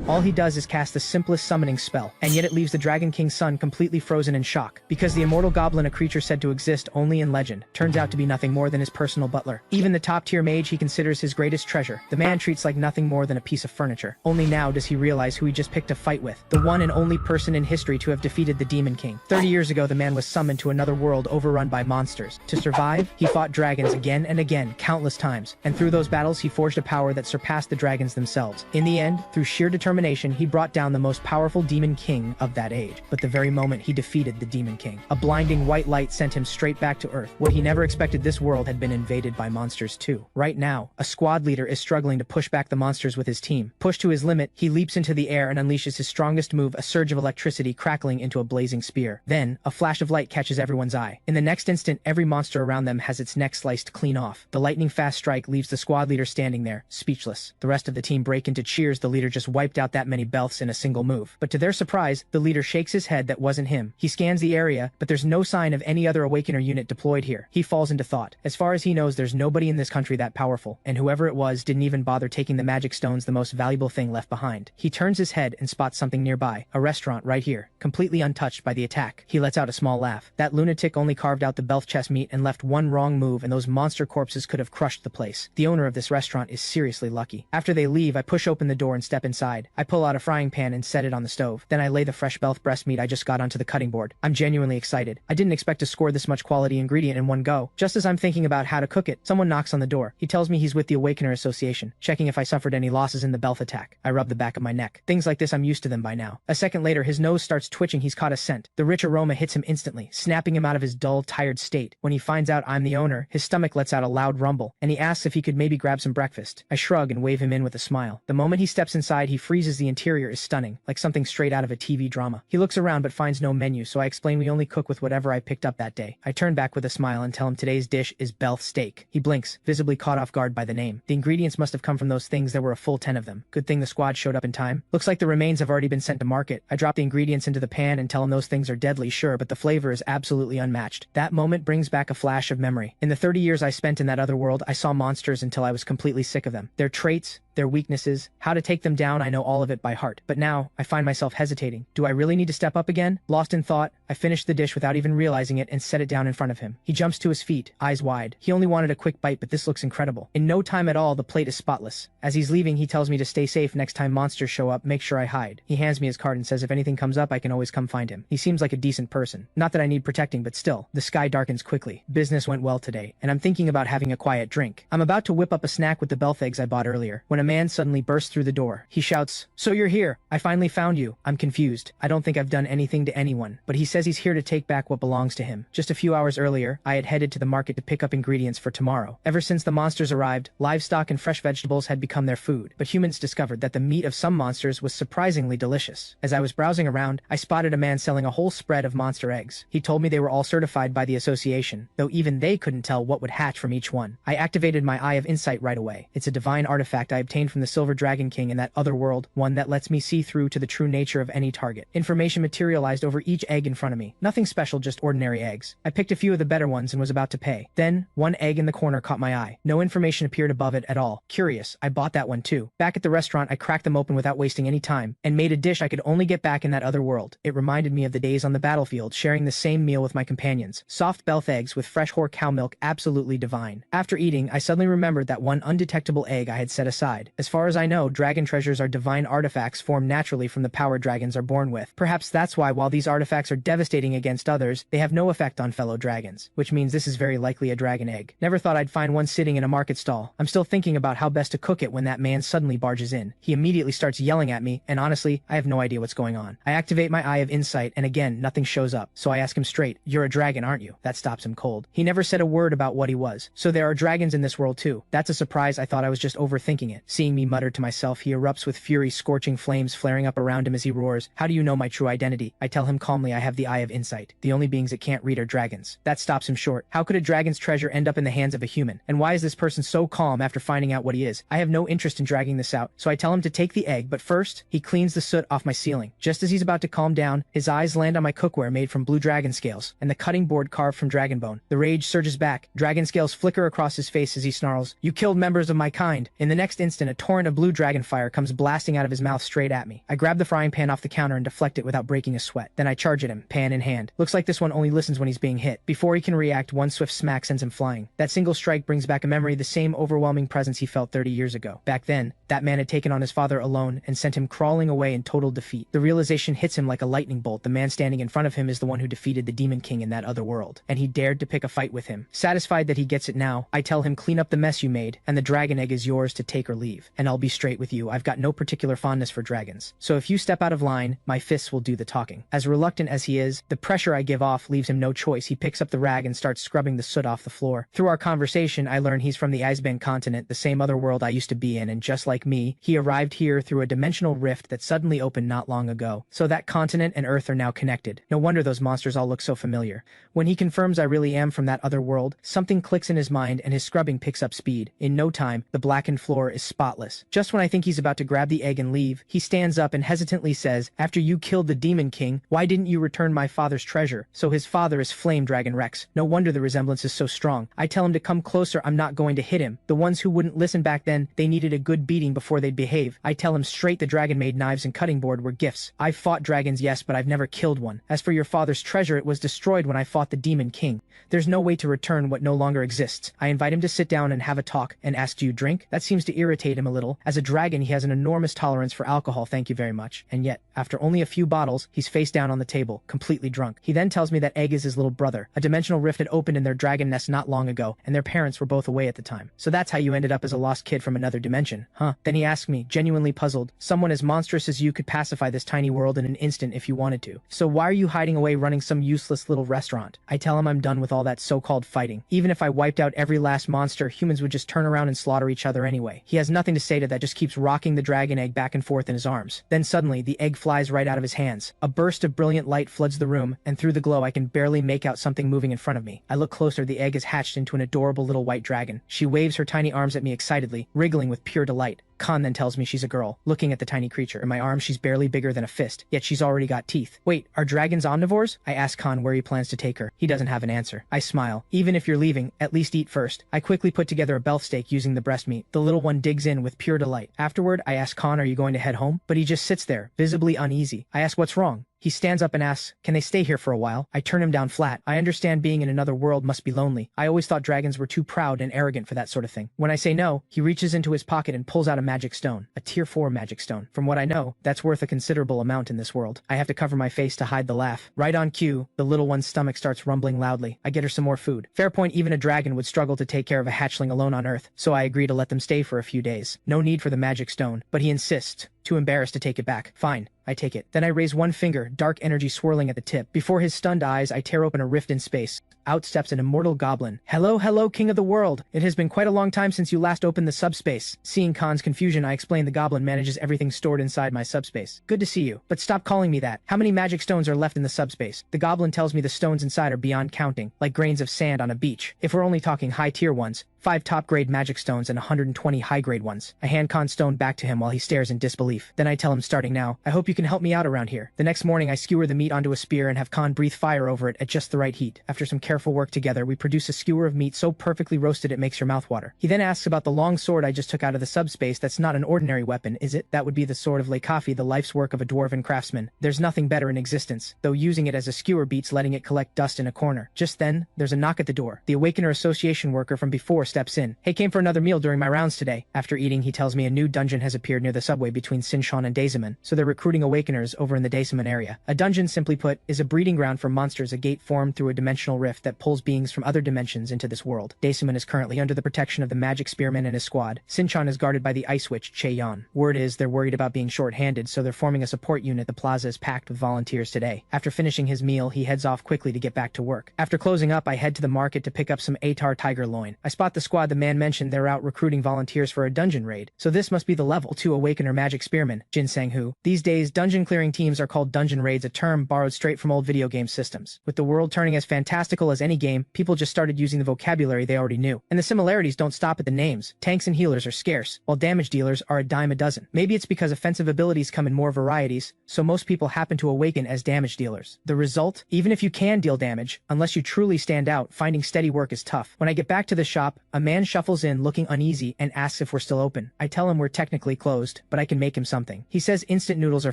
All he does is cast the simplest summoning spell, and yet it leaves the Dragon King's son completely frozen in shock, because the immortal goblin, a creature said to exist only in legend, turns out to be nothing more than his personal butler. Even the top-tier mage he considers his greatest treasure, the man treats like nothing more than a piece of furniture. Only now does he realize who he just picked a fight with, the one and only person in history to have defeated the Demon King. 30 years ago, the man was summoned to another world overrun by monsters. To survive, he fought dragons again and again, countless times, and through those battles he forged a power that surpassed the dragons themselves. In the end, through sheer determination, he brought down the most powerful Demon King of that age. But the very moment he defeated the Demon King, a blinding white light sent him straight back to Earth, where he never expected this world had been invaded by monsters too. Right now, a squad leader is struggling to push back the monsters with his team. Pushed to his limit, he leaps into the air and unleashes his strongest move, a surge of electricity crackling into a blazing spear. Then, a flash of light catches everyone's eye. In the next instant, every monster around them has its neck sliced clean off. The lightning-fast strike leaves the squad leader standing there, speechless. The rest of the team break into cheers. The leader just wiped out that many belts in a single move. But to their surprise, the leader shakes his head. That wasn't him. He scans the area, but there's no sign of any other Awakener unit deployed here. He falls into thought. As far as he knows, there's nobody in this country that powerful, and whoever it was didn't even bother taking the magic stones, the most valuable thing left behind. He turns his head and spots something nearby, a restaurant right here, completely untouched by the attack. He lets out a small laugh. That lunatic only carved out the belt chest meat and left one wrong move, and those monster corpses could have crushed the place. The owner of this restaurant is seriously lucky. After they leave, I push open the door and step inside. I pull out a frying pan and set it on the stove. Then I lay the fresh belt breast meat I just got onto the cutting board. I'm genuinely excited. I didn't expect to score this much quality ingredient in one go. Just as I'm thinking about how to cook it, someone knocks on the door. He tells me he's with the Awakener Association, checking if I suffered any losses in the Belth attack. I rub the back of my neck. Things like this, I'm used to them by now. A second later, his nose starts twitching. He's caught a scent. The rich aroma hits him instantly, snapping him out of his dull, tired state. When he finds out I'm the owner, his stomach lets out a loud rumble, and he asks if he could maybe grab some breakfast. I shrug and wave him in with a smile. The moment he steps inside, he freezes. The interior is stunning, like something straight out of a TV drama. He looks around but finds no menu, so I explain we only cook with whatever I picked up that day. I turn back with a smile and tell him today's dish is Belth steak. He blinks, visibly caught off guard by the name. The ingredients must have come from those things. There were a full 10 of them. Good thing the squad showed up in time. Looks like the remains have already been sent to market. I drop the ingredients into the pan and tell him those things are deadly, sure, but the flavor is absolutely unmatched. That moment brings back a flash of memory. In the 30 years I spent in that other world, I saw monsters until I was completely sick of them. Their traits, their weaknesses, how to take them down, I know all of it by heart. But now, I find myself hesitating. Do I really need to step up again? Lost in thought, I finish the dish without even realizing it and set it down in front of him. He jumps to his feet, eyes wide. He only wanted a quick bite, but this looks incredible. In no time at all, the plate is spotless. As he's leaving, he tells me to stay safe. Next time monsters show up, make sure I hide. He hands me his card and says if anything comes up, I can always come find him. He seems like a decent person. Not that I need protecting, but still. The sky darkens quickly. Business went well today, and I'm thinking about having a quiet drink. I'm about to whip up a snack with the Belth eggs I bought earlier, when a man suddenly bursts through the door. He shouts, "So you're here. I finally found you." I'm confused. I don't think I've done anything to anyone, but he says he's here to take back what belongs to him. Just a few hours earlier, I had headed to the market to pick up ingredients for tomorrow. Ever since the monsters arrived, livestock and fresh vegetables had become their food, but humans discovered that the meat of some monsters was surprisingly delicious. As I was browsing around, I spotted a man selling a whole spread of monster eggs. He told me they were all certified by the association, though even they couldn't tell what would hatch from each one. I activated my Eye of Insight right away. It's a divine artifact I obtained from the Silver Dragon King in that other world, one that lets me see through to the true nature of any target. Information materialized over each egg in front of me. Nothing special, just ordinary eggs. I picked a few of the better ones and was about to pay. Then, one egg in the corner caught my eye. No information appeared above it at all. Curious, I bought that one too. Back at the restaurant, I cracked them open without wasting any time, and made a dish I could only get back in that other world. It reminded me of the days on the battlefield, sharing the same meal with my companions. Soft Belth eggs with fresh whore cow milk, absolutely divine. After eating, I suddenly remembered that one undetectable egg I had set aside. As far as I know, dragon treasures are divine artifacts formed naturally from the power dragons are born with. Perhaps that's why, while these artifacts are devastating against others, they have no effect on fellow dragons, which means this is very likely a dragon egg. Never thought I'd find one sitting in a market stall. I'm still thinking about how best to cook it when that man suddenly barges in. He immediately starts yelling at me, and honestly, I have no idea what's going on. I activate my Eye of Insight, and again, nothing shows up. So I ask him straight, "You're a dragon, aren't you?" That stops him cold. He never said a word about what he was. So there are dragons in this world too. That's a surprise. I thought I was just overthinking it. Seeing me mutter to myself, he erupts with fury, scorching flames flaring up around him as he roars, "How do you know my true identity?" I tell him calmly I have the Eye of Insight. The only beings it can't read are dragons. That stops him short. How could a dragon's treasure end up in the hands of a human? And why is this person so calm after finding out what he is? I have no interest in dragging this out, so I tell him to take the egg, but first, he cleans the soot off my ceiling. Just as he's about to calm down, his eyes land on my cookware made from blue dragon scales, and the cutting board carved from dragon bone. The rage surges back. Dragon scales flicker across his face as he snarls, "You killed members of my kind." In the next instant, a torrent of blue dragon fire comes blasting out out of his mouth straight at me. I grab the frying pan off the counter and deflect it without breaking a sweat. Then I charge at him, pan in hand. Looks like this one only listens when he's being hit. Before he can react, one swift smack sends him flying. That single strike brings back a memory of the same overwhelming presence he felt 30 years ago. Back then, that man had taken on his father alone and sent him crawling away in total defeat. The realization hits him like a lightning bolt. The man standing in front of him is the one who defeated the Demon King in that other world, and he dared to pick a fight with him. Satisfied that he gets it now, I tell him, clean up the mess you made, and the dragon egg is yours to take or leave. And I'll be straight with you, I've got no particular fondness for dragons. So if you step out of line, my fists will do the talking. As reluctant as he is, the pressure I give off leaves him no choice. He picks up the rag and starts scrubbing the soot off the floor. Through our conversation, I learn he's from the Eisband continent, the same other world I used to be in, and just like me, he arrived here through a dimensional rift that suddenly opened not long ago. So that continent and Earth are now connected. No wonder those monsters all look so familiar. When he confirms I really am from that other world, something clicks in his mind and his scrubbing picks up speed. In no time, the blackened floor is spotless. Just when I think he's about to grab the egg and leave, he stands up and hesitantly says, after you killed the Demon King, why didn't you return my father's treasure? So his father is Flame Dragon Rex. No wonder the resemblance is so strong. I tell him to come closer, I'm not going to hit him. The ones who wouldn't listen back then, they needed a good beating before they'd behave. I tell him straight the dragon-made knives and cutting board were gifts. I fought dragons, yes, but I've never killed one. As for your father's treasure, it was destroyed when I fought the Demon King. There's no way to return what no longer exists. I invite him to sit down and have a talk, and ask, do you drink? That seems to irritate him a little. As a dragon, he has an enormous tolerance for alcohol, thank you very much. And yet, after only a few bottles, he's face down on the table, completely drunk. He then tells me that Egg is his little brother. A dimensional rift had opened in their dragon nest not long ago, and their parents were both away at the time. So that's how you ended up as a lost kid from another dimension, huh? Then he asked me, genuinely puzzled, someone as monstrous as you could pacify this tiny world in an instant if you wanted to. So why are you hiding away running some useless little restaurant? I tell him I'm done with all that so-called fighting. Even if I wiped out every last monster, humans would just turn around and slaughter each other anyway. He has nothing to say to that, just keeps rocking the dragon egg back and forth in his arms. Then suddenly, the egg flies right out of his hands. A burst of brilliant light floods the room, and through the glow I can barely make out something moving in front of me. I look closer, the egg is hatched into an adorable little white dragon. She waves her tiny arms at me excitedly, wriggling with pure delight. Khan then tells me she's a girl. Looking at the tiny creature, in my arms she's barely bigger than a fist, yet she's already got teeth. Wait, are dragons omnivores? I ask Khan where he plans to take her. He doesn't have an answer. I smile. Even if you're leaving, at least eat first. I quickly put together a beefsteak using the breast meat. The little one digs in with pure delight. Afterward, I ask Khan, are you going to head home? But he just sits there, visibly uneasy. I ask what's wrong. He stands up and asks, can they stay here for a while? I turn him down flat. I understand being in another world must be lonely. I always thought dragons were too proud and arrogant for that sort of thing. When I say no, he reaches into his pocket and pulls out a magic stone. A tier 4 magic stone. From what I know, that's worth a considerable amount in this world. I have to cover my face to hide the laugh. Right on cue, the little one's stomach starts rumbling loudly. I get her some more food. Fair point, even a dragon would struggle to take care of a hatchling alone on Earth, so I agree to let them stay for a few days. No need for the magic stone, but he insists, too embarrassed to take it back. Fine. I take it. Then I raise one finger, dark energy swirling at the tip. Before his stunned eyes, I tear open a rift in space. Out steps an immortal goblin. Hello, hello, king of the world. It has been quite a long time since you last opened the subspace. Seeing Khan's confusion, I explain the goblin manages everything stored inside my subspace. Good to see you. But stop calling me that. How many magic stones are left in the subspace? The goblin tells me the stones inside are beyond counting, like grains of sand on a beach. If we're only talking high-tier ones, 5 top-grade magic stones and 120 high-grade ones. I hand Khan's stone back to him while he stares in disbelief. Then I tell him, starting now, I hope you can help me out around here. The next morning, I skewer the meat onto a spear and have Khan breathe fire over it at just the right heat. After some careful work together, we produce a skewer of meat so perfectly roasted it makes your mouth water. He then asks about the long sword I just took out of the subspace. That's not an ordinary weapon, is it? That would be the sword of Leikafi, the life's work of a dwarven craftsman. There's nothing better in existence, though using it as a skewer beats letting it collect dust in a corner. Just then, there's a knock at the door. The Awakener Association worker from before steps in. Hey, came for another meal during my rounds today. After eating, he tells me a new dungeon has appeared near the subway between Sinchon and Daisiman, so they're recruiting Awakeners over in the Daisiman area. A dungeon, simply put, is a breeding ground for monsters, a gate formed through a dimensional rift that pulls beings from other dimensions into this world. Daisiman is currently under the protection of the Magic Spearman and his squad. Sinchon is guarded by the Ice Witch, Che Yan. Word is they're worried about being short-handed, so they're forming a support unit. The plaza is packed with volunteers today. After finishing his meal, he heads off quickly to get back to work. After closing up, I head to the market to pick up some Atar tiger loin. I spot the squad the man mentioned. They're out recruiting volunteers for a dungeon raid, so this must be the level 2 Awakener Magic Spearman, Jin Sang-hu. These days, dungeon clearing teams are called dungeon raids, a term borrowed straight from old video game systems. With the world turning as fantastical as any game, people just started using the vocabulary they already knew. And the similarities don't stop at the names. Tanks and healers are scarce, while damage dealers are a dime a dozen. Maybe it's because offensive abilities come in more varieties, so most people happen to awaken as damage dealers. The result? Even if you can deal damage, unless you truly stand out, finding steady work is tough. When I get back to the shop, A man shuffles in looking uneasy and asks if we're still open. I tell him we're technically closed, but I can make him something. He says instant noodles are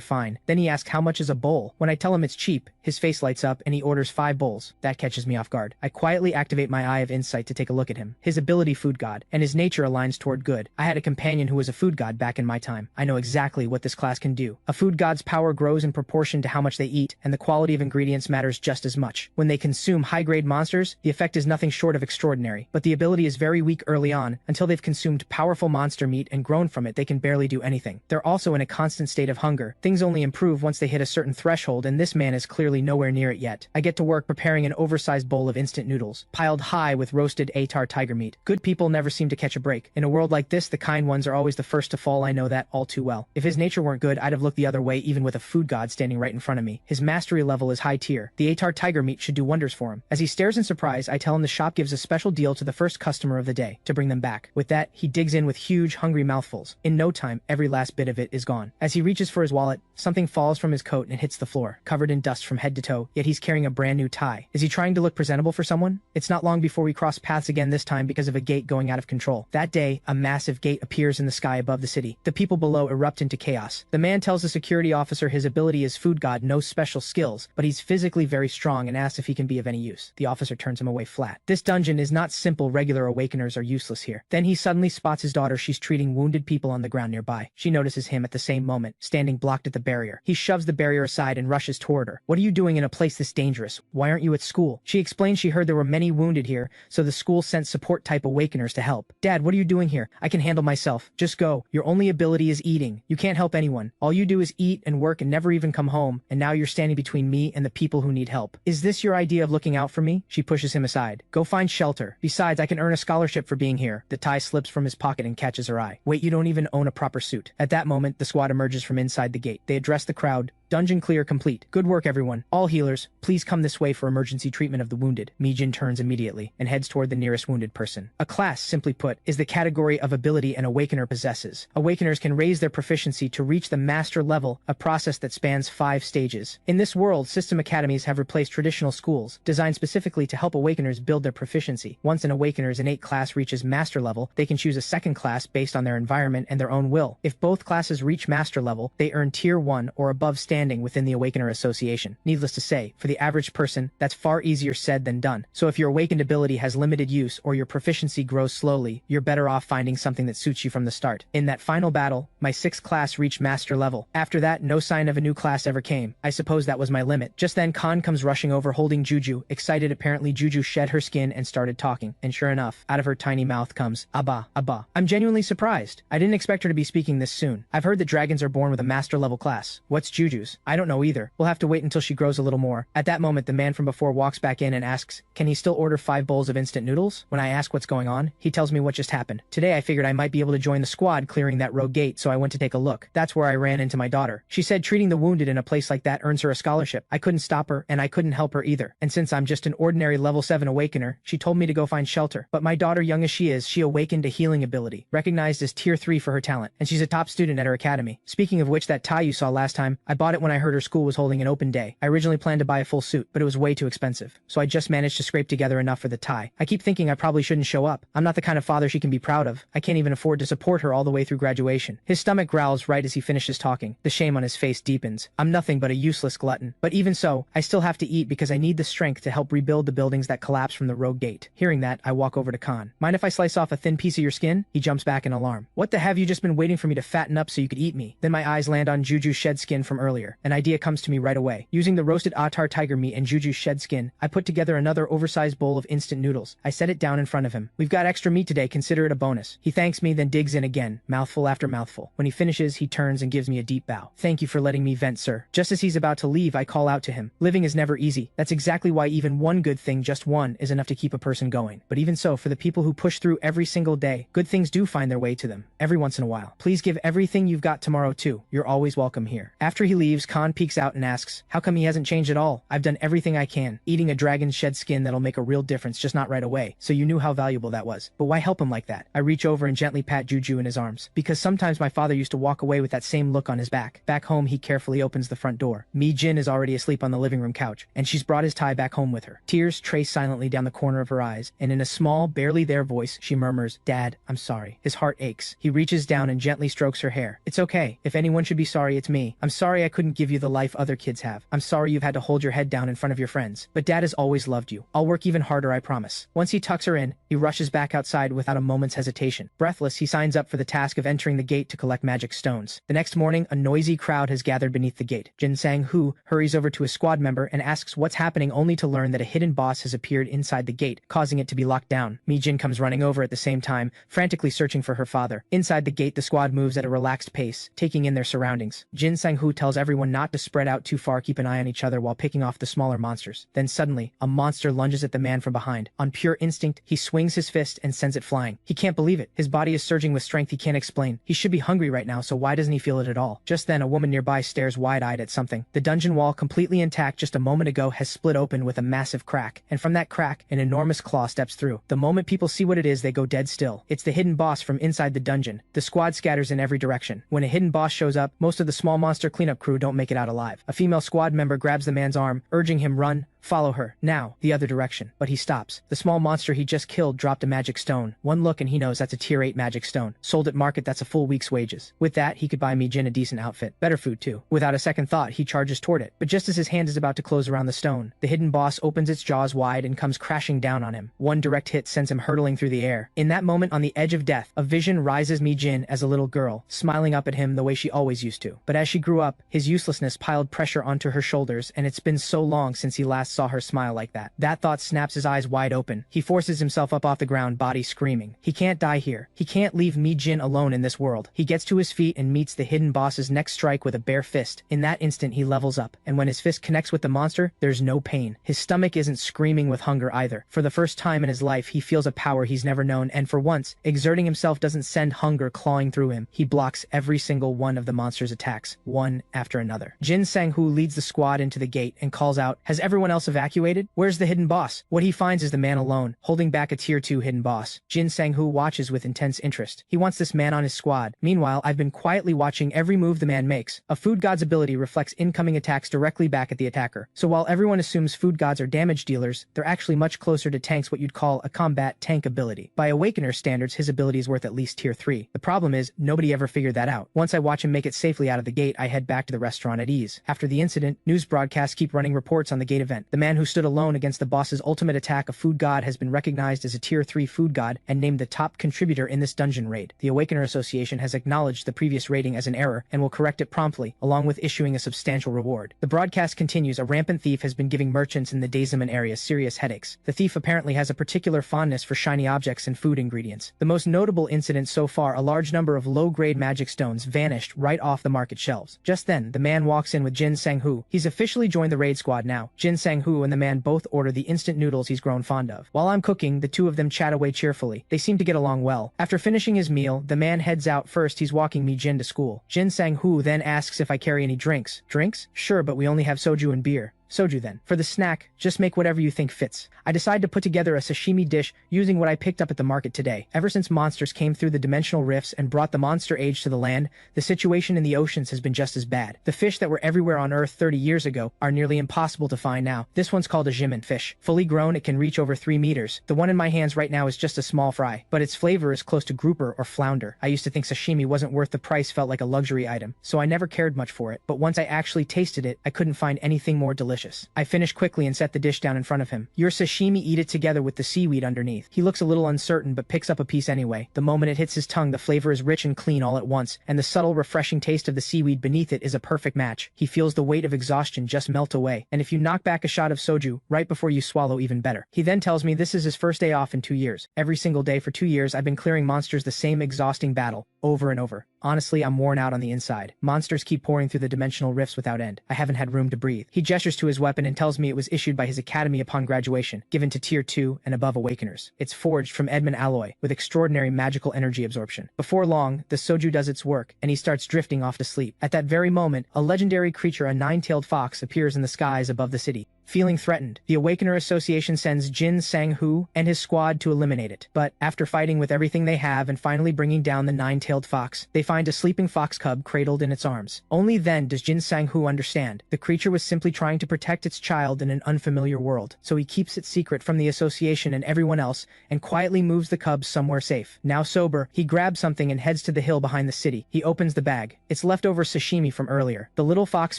fine. Then he asks how much is a bowl. When I tell him it's cheap, his face lights up and he orders 5 bowls. That catches me off guard. I quietly activate my eye of insight to take a look at him. His ability food god, and his nature aligns toward good. I had a companion who was a food god back in my time. I know exactly what this class can do. A food god's power grows in proportion to how much they eat, and the quality of ingredients matters just as much. When they consume high-grade monsters, the effect is nothing short of extraordinary, but the ability is very weak early on. Until they've consumed powerful monster meat and grown from it, they can barely do anything. They're also in a constant state of hunger. Things only improve once they hit a certain threshold, and this man is clearly nowhere near it yet. I get to work preparing an oversized bowl of instant noodles, piled high with roasted Atar tiger meat. Good people never seem to catch a break. In a world like this, the kind ones are always the first to fall. I know that all too well. If his nature weren't good, I'd have looked the other way even with a food god standing right in front of me. His mastery level is high tier. The Atar tiger meat should do wonders for him. As he stares in surprise, I tell him the shop gives a special deal to the first customer of the day to bring them back. With that, he digs in with huge, hungry mouthfuls. In no time, every last bit of it is gone. As he reaches for his wallet, something falls from his coat and hits the floor, covered in dust from head to toe, yet he's carrying a brand new tie. Is he trying to look presentable for someone? It's not long before we cross paths again, this time because of a gate going out of control. That day, a massive gate appears in the sky above the city. The people below erupt into chaos. The man tells the security officer his ability as food god, no special skills, but he's physically very strong and asks if he can be of any use. The officer turns him away flat. This dungeon is not simple. Regular awakeners are useless here. Then he suddenly spots his daughter. She's treating wounded people on the ground nearby. She notices him at the same moment, standing blocked at the barrier. He shoves the barrier aside and rushes toward her. What are you doing in a place this dangerous? Why aren't you at school? She explains she heard there were many wounded here, so the school sent support-type awakeners to help. Dad, what are you doing here? I can handle myself. Just go. Your only ability is eating. You can't help anyone. All you do is eat and work and never even come home, and now you're standing between me and the people who need help. Is this your idea of looking out for me? She pushes him aside. Go find shelter. Besides, I can earn a scholarship for being here. The tie slips from his pocket and catches her eye. Wait, you don't even own a proper suit. At that moment, the squad emerges from inside the gate. They address the crowd. Dungeon clear complete. Good work, everyone. All healers, please come this way for emergency treatment of the wounded. Mijin turns immediately and heads toward the nearest wounded person. A class, simply put, is the category of ability an awakener possesses. Awakeners can raise their proficiency to reach the master level, a process that spans 5 stages. In this world, system academies have replaced traditional schools, designed specifically to help awakeners build their proficiency. Once an awakener's innate class reaches master level, they can choose a second class based on their environment and their own will. If both classes reach master level, they earn tier 1 or above standing within the Awakener Association. Needless to say, for the average person, that's far easier said than done. So if your awakened ability has limited use or your proficiency grows slowly, you're better off finding something that suits you from the start. In that final battle, my 6th class reached master level. After that, no sign of a new class ever came. I suppose that was my limit. Just then, Khan comes rushing over holding Juju. Excited, apparently Juju shed her skin and started talking. And sure enough, out of her tiny mouth comes, Abba, Abba. I'm genuinely surprised. I didn't expect her to be speaking this soon. I've heard that dragons are born with a master level class. What's Juju's? I don't know either. We'll have to wait until she grows a little more. At that moment, the man from before walks back in and asks, can he still order 5 bowls of instant noodles? When I ask what's going on, he tells me what just happened. Today I figured I might be able to join the squad clearing that rogue gate, so I went to take a look. That's where I ran into my daughter. She said treating the wounded in a place like that earns her a scholarship. I couldn't stop her, and I couldn't help her either. And since I'm just an ordinary level 7 awakener, she told me to go find shelter. But my daughter, young as she is, she awakened a healing ability, recognized as tier 3 for her talent, and she's a top student at her academy. Speaking of which, that tie you saw last time, I bought it when I heard her school was holding an open day. I originally planned to buy a full suit, but it was way too expensive, so I just managed to scrape together enough for the tie. I keep thinking I probably shouldn't show up. I'm not the kind of father she can be proud of. I can't even afford to support her all the way through graduation. His stomach growls right as he finishes talking. The shame on his face deepens. I'm nothing but a useless glutton. But even so, I still have to eat because I need the strength to help rebuild the buildings that collapsed from the rogue gate. Hearing that, I walk over to Khan. Mind if I slice off a thin piece of your skin? He jumps back in alarm. What the have you just been waiting for me to fatten up so you could eat me? Then my eyes land on Juju's shed skin from earlier. An idea comes to me right away. Using the roasted Atar tiger meat and Juju's shed skin, I put together another oversized bowl of instant noodles. I set it down in front of him. We've got extra meat today, consider it a bonus. He thanks me, then digs in again, mouthful after mouthful. When he finishes, he turns and gives me a deep bow. Thank you for letting me vent, sir. Just as he's about to leave, I call out to him. Living is never easy. That's exactly why even one good thing, just one, is enough to keep a person going. But even so, for the people who push through every single day, good things do find their way to them, every once in a while. Please give everything you've got tomorrow too. You're always welcome here. After he leaves, leaves, Khan peeks out and asks, how come he hasn't changed at all? I've done everything I can. Eating a dragon's shed skin that'll make a real difference, just not right away. So you knew how valuable that was. But why help him like that? I reach over and gently pat Juju in his arms. Because sometimes my father used to walk away with that same look on his back. Back home, he carefully opens the front door. Mi-jin is already asleep on the living room couch, and she's brought his tie back home with her. Tears trace silently down the corner of her eyes, and in a small, barely there voice, she murmurs, Dad, I'm sorry. His heart aches. He reaches down and gently strokes her hair. It's okay. If anyone should be sorry, it's me. I'm sorry I couldn't give you the life other kids have. I'm sorry you've had to hold your head down in front of your friends. But Dad has always loved you. I'll work even harder, I promise. Once he tucks her in, he rushes back outside without a moment's hesitation. Breathless, he signs up for the task of entering the gate to collect magic stones. The next morning, a noisy crowd has gathered beneath the gate. Jin Sang-hoo hurries over to a squad member and asks what's happening, only to learn that a hidden boss has appeared inside the gate, causing it to be locked down. Mi-jin comes running over at the same time, frantically searching for her father. Inside the gate, the squad moves at a relaxed pace, taking in their surroundings. Jin Sang-hoo tells everyone not to spread out too far, keep an eye on each other while picking off the smaller monsters. Then suddenly, a monster lunges at the man from behind. On pure instinct, he swings his fist and sends it flying. He can't believe it. His body is surging with strength he can't explain. He should be hungry right now, so why doesn't he feel it at all? Just then, a woman nearby stares wide-eyed at something. The dungeon wall, completely intact just a moment ago, has split open with a massive crack, and from that crack, an enormous claw steps through. The moment people see what it is, they go dead still. It's the hidden boss from inside the dungeon. The squad scatters in every direction. When a hidden boss shows up, most of the small monster cleanup crew don't make it out alive. A female squad member grabs the man's arm, urging him, run, follow her, now, the other direction. But he stops. The small monster he just killed dropped a magic stone. One look and he knows that's a tier 8 magic stone. Sold at market, that's a full week's wages. With that, he could buy Mi-jin a decent outfit. Better food too. Without a second thought, he charges toward it. But just as his hand is about to close around the stone, the hidden boss opens its jaws wide and comes crashing down on him. One direct hit sends him hurtling through the air. In that moment, on the edge of death, a vision rises Mi-jin as a little girl, smiling up at him the way she always used to. But as she grew up, his uselessness piled pressure onto her shoulders, and it's been so long since he last saw her smile like that. That thought snaps his eyes wide open. He forces himself up off the ground, body screaming. He can't die here. He can't leave Mi-jin alone in this world. He gets to his feet and meets the hidden boss's next strike with a bare fist. In that instant, he levels up, and when his fist connects with the monster, there's no pain. His stomach isn't screaming with hunger either. For the first time in his life, he feels a power he's never known, and for once, exerting himself doesn't send hunger clawing through him. He blocks every single one of the monster's attacks, one after another. Jin Sang-hoo leads the squad into the gate and calls out, has everyone else evacuated? Where's the hidden boss? What he finds is the man alone, holding back a tier 2 hidden boss. Jin Sang-hoo watches with intense interest. He wants this man on his squad. Meanwhile, I've been quietly watching every move the man makes. A food god's ability reflects incoming attacks directly back at the attacker. So while everyone assumes food gods are damage dealers, they're actually much closer to tanks, what you'd call a combat tank ability. By Awakener standards, his ability is worth at least tier 3. The problem is, nobody ever figured that out. Once I watch him make it safely out of the gate, I head back to the restaurant at ease. After the incident, news broadcasts keep running reports on the gate event. The man who stood alone against the boss's ultimate attack, a food god, has been recognized as a tier 3 food god and named the top contributor in this dungeon raid. The Awakener Association has acknowledged the previous rating as an error and will correct it promptly, along with issuing a substantial reward. The broadcast continues, a rampant thief has been giving merchants in the Daesaman area serious headaches. The thief apparently has a particular fondness for shiny objects and food ingredients. The most notable incident so far, a large number of low-grade magic stones vanished right off the market shelves. Just then, the man walks in with Jin Sang-hoo. He's officially joined the raid squad now. Jin Sang-hoo and the man both order the instant noodles he's grown fond of. While I'm cooking, the two of them chat away cheerfully. They seem to get along well. After finishing his meal, the man heads out first. He's walking Mi-jin to school. Jin Sang-hoo then asks if I carry any drinks. Drinks? Sure, but we only have soju and beer. Soju then. For the snack, just make whatever you think fits. I decide to put together a sashimi dish using what I picked up at the market today. Ever since monsters came through the dimensional rifts and brought the monster age to the land, the situation in the oceans has been just as bad. The fish that were everywhere on Earth 30 years ago are nearly impossible to find now. This one's called a jimin fish. Fully grown, it can reach over 3 meters. The one in my hands right now is just a small fry, but its flavor is close to grouper or flounder. I used to think sashimi wasn't worth the price, felt like a luxury item, so I never cared much for it, but once I actually tasted it, I couldn't find anything more delicious. I finished quickly and set the dish down in front of him. Your sashimi, eat it together with the seaweed underneath. He looks a little uncertain but picks up a piece anyway. The moment it hits his tongue, the flavor is rich and clean all at once, and the subtle, refreshing taste of the seaweed beneath it is a perfect match. He feels the weight of exhaustion just melt away, and if you knock back a shot of soju right before you swallow, even better. He then tells me this is his first day off in 2 years. Every single day for 2 years I've been clearing monsters, the same exhausting battle, over and over. Honestly, I'm worn out on the inside. Monsters keep pouring through the dimensional rifts without end. I haven't had room to breathe. He gestures to his weapon and tells me it was issued by his academy upon graduation, given to Tier 2 and above Awakeners. It's forged from Edmund alloy, with extraordinary magical energy absorption. Before long, the soju does its work, and he starts drifting off to sleep. At that very moment, a legendary creature, a nine-tailed fox, appears in the skies above the city. Feeling threatened, the Awakener Association sends Jin Sang-hoo and his squad to eliminate it. But after fighting with everything they have and finally bringing down the nine-tailed fox, they find a sleeping fox cub cradled in its arms. Only then does Jin Sang-hoo understand. The creature was simply trying to protect its child in an unfamiliar world, so he keeps it secret from the association and everyone else and quietly moves the cub somewhere safe. Now sober, he grabs something and heads to the hill behind the city. He opens the bag. It's leftover sashimi from earlier. The little fox